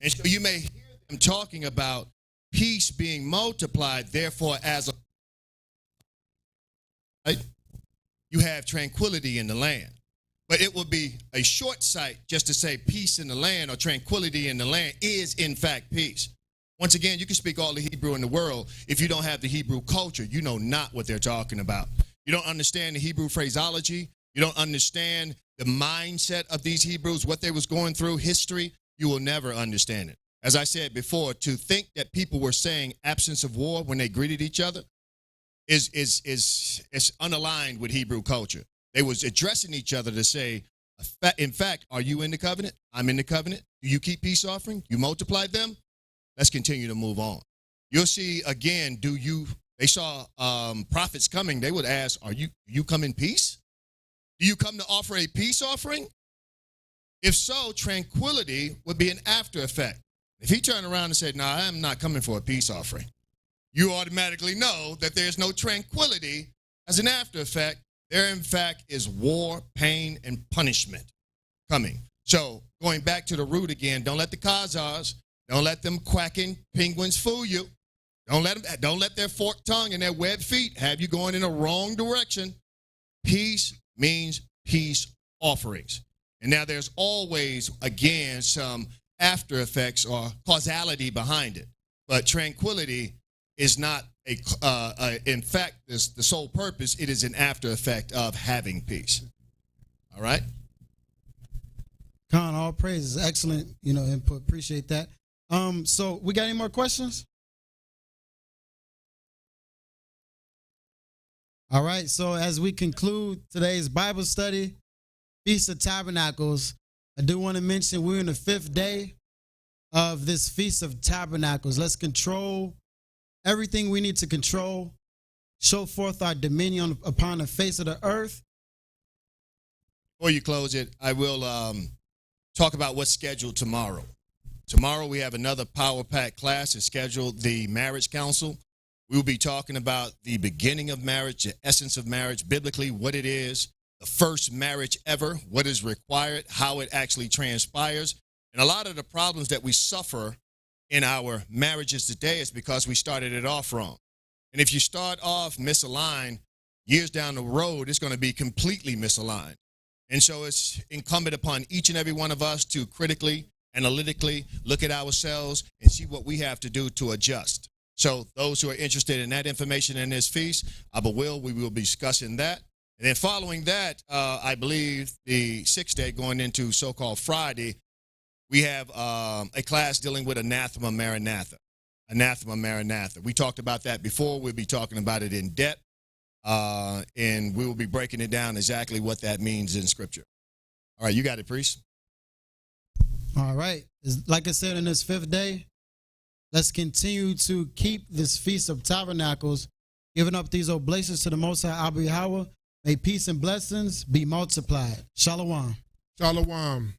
And so you may hear them talking about peace being multiplied, therefore, as a right, you have tranquility in the land. But it would be a short sight just to say peace in the land or tranquility in the land is, in fact, peace. Once again, you can speak all the Hebrew in the world. If you don't have the Hebrew culture, you know not what they're talking about. You don't understand the Hebrew phraseology. You don't understand the mindset of these Hebrews, what they was going through, history. You will never understand it. As I said before, to think that people were saying absence of war when they greeted each other is unaligned with Hebrew culture. They was addressing each other to say, in fact, are you in the covenant? I'm in the covenant. Do you keep peace offering? You multiplied them? Let's continue to move on. You'll see again, they saw prophets coming. They would ask, you come in peace? Do you come to offer a peace offering? If so, tranquility would be an after effect. If he turned around and said, no, I'm not coming for a peace offering, you automatically know that there's no tranquility as an after effect. There, in fact, is war, pain, and punishment coming. So going back to the root again, don't let the Khazars, don't let them quacking penguins fool you. Don't let their forked tongue and their webbed feet have you going in the wrong direction. Peace means peace offerings. And now there's always, again, some after effects or causality behind it. But tranquility is not in fact, the sole purpose. It is an after effect of having peace. All right? Con, all praises. Excellent, input. Appreciate that. So we got any more questions? All right. So as we conclude today's Bible study, Feast of Tabernacles, I do want to mention we're in the 5th day of this Feast of Tabernacles. Let's control everything we need to control, show forth our dominion upon the face of the earth. Before you close it, I will talk about what's scheduled tomorrow. Tomorrow we have another Power Pack class. It's scheduled, the Marriage Council. We will be talking about the beginning of marriage, the essence of marriage, biblically, what it is, the first marriage ever, what is required, how it actually transpires. And a lot of the problems that we suffer in our marriages today is because we started it off wrong. And if you start off misaligned, years down the road, it's going to be completely misaligned. And so it's incumbent upon each and every one of us to critically, analytically look at ourselves and see what we have to do to adjust. So those who are interested in that information in this feast, we will be discussing that. And then following that, I believe the 6th day going into so-called Friday, we have a class dealing with anathema maranatha. Anathema maranatha. We talked about that before. We'll be talking about it in depth. And we will be breaking it down exactly what that means in Scripture. All right, you got it, priest. All right. Like I said, in this 5th day, let's continue to keep this Feast of Tabernacles, giving up these oblations to the Most High Abba Yahweh. May peace and blessings be multiplied. Shalom. Shalom.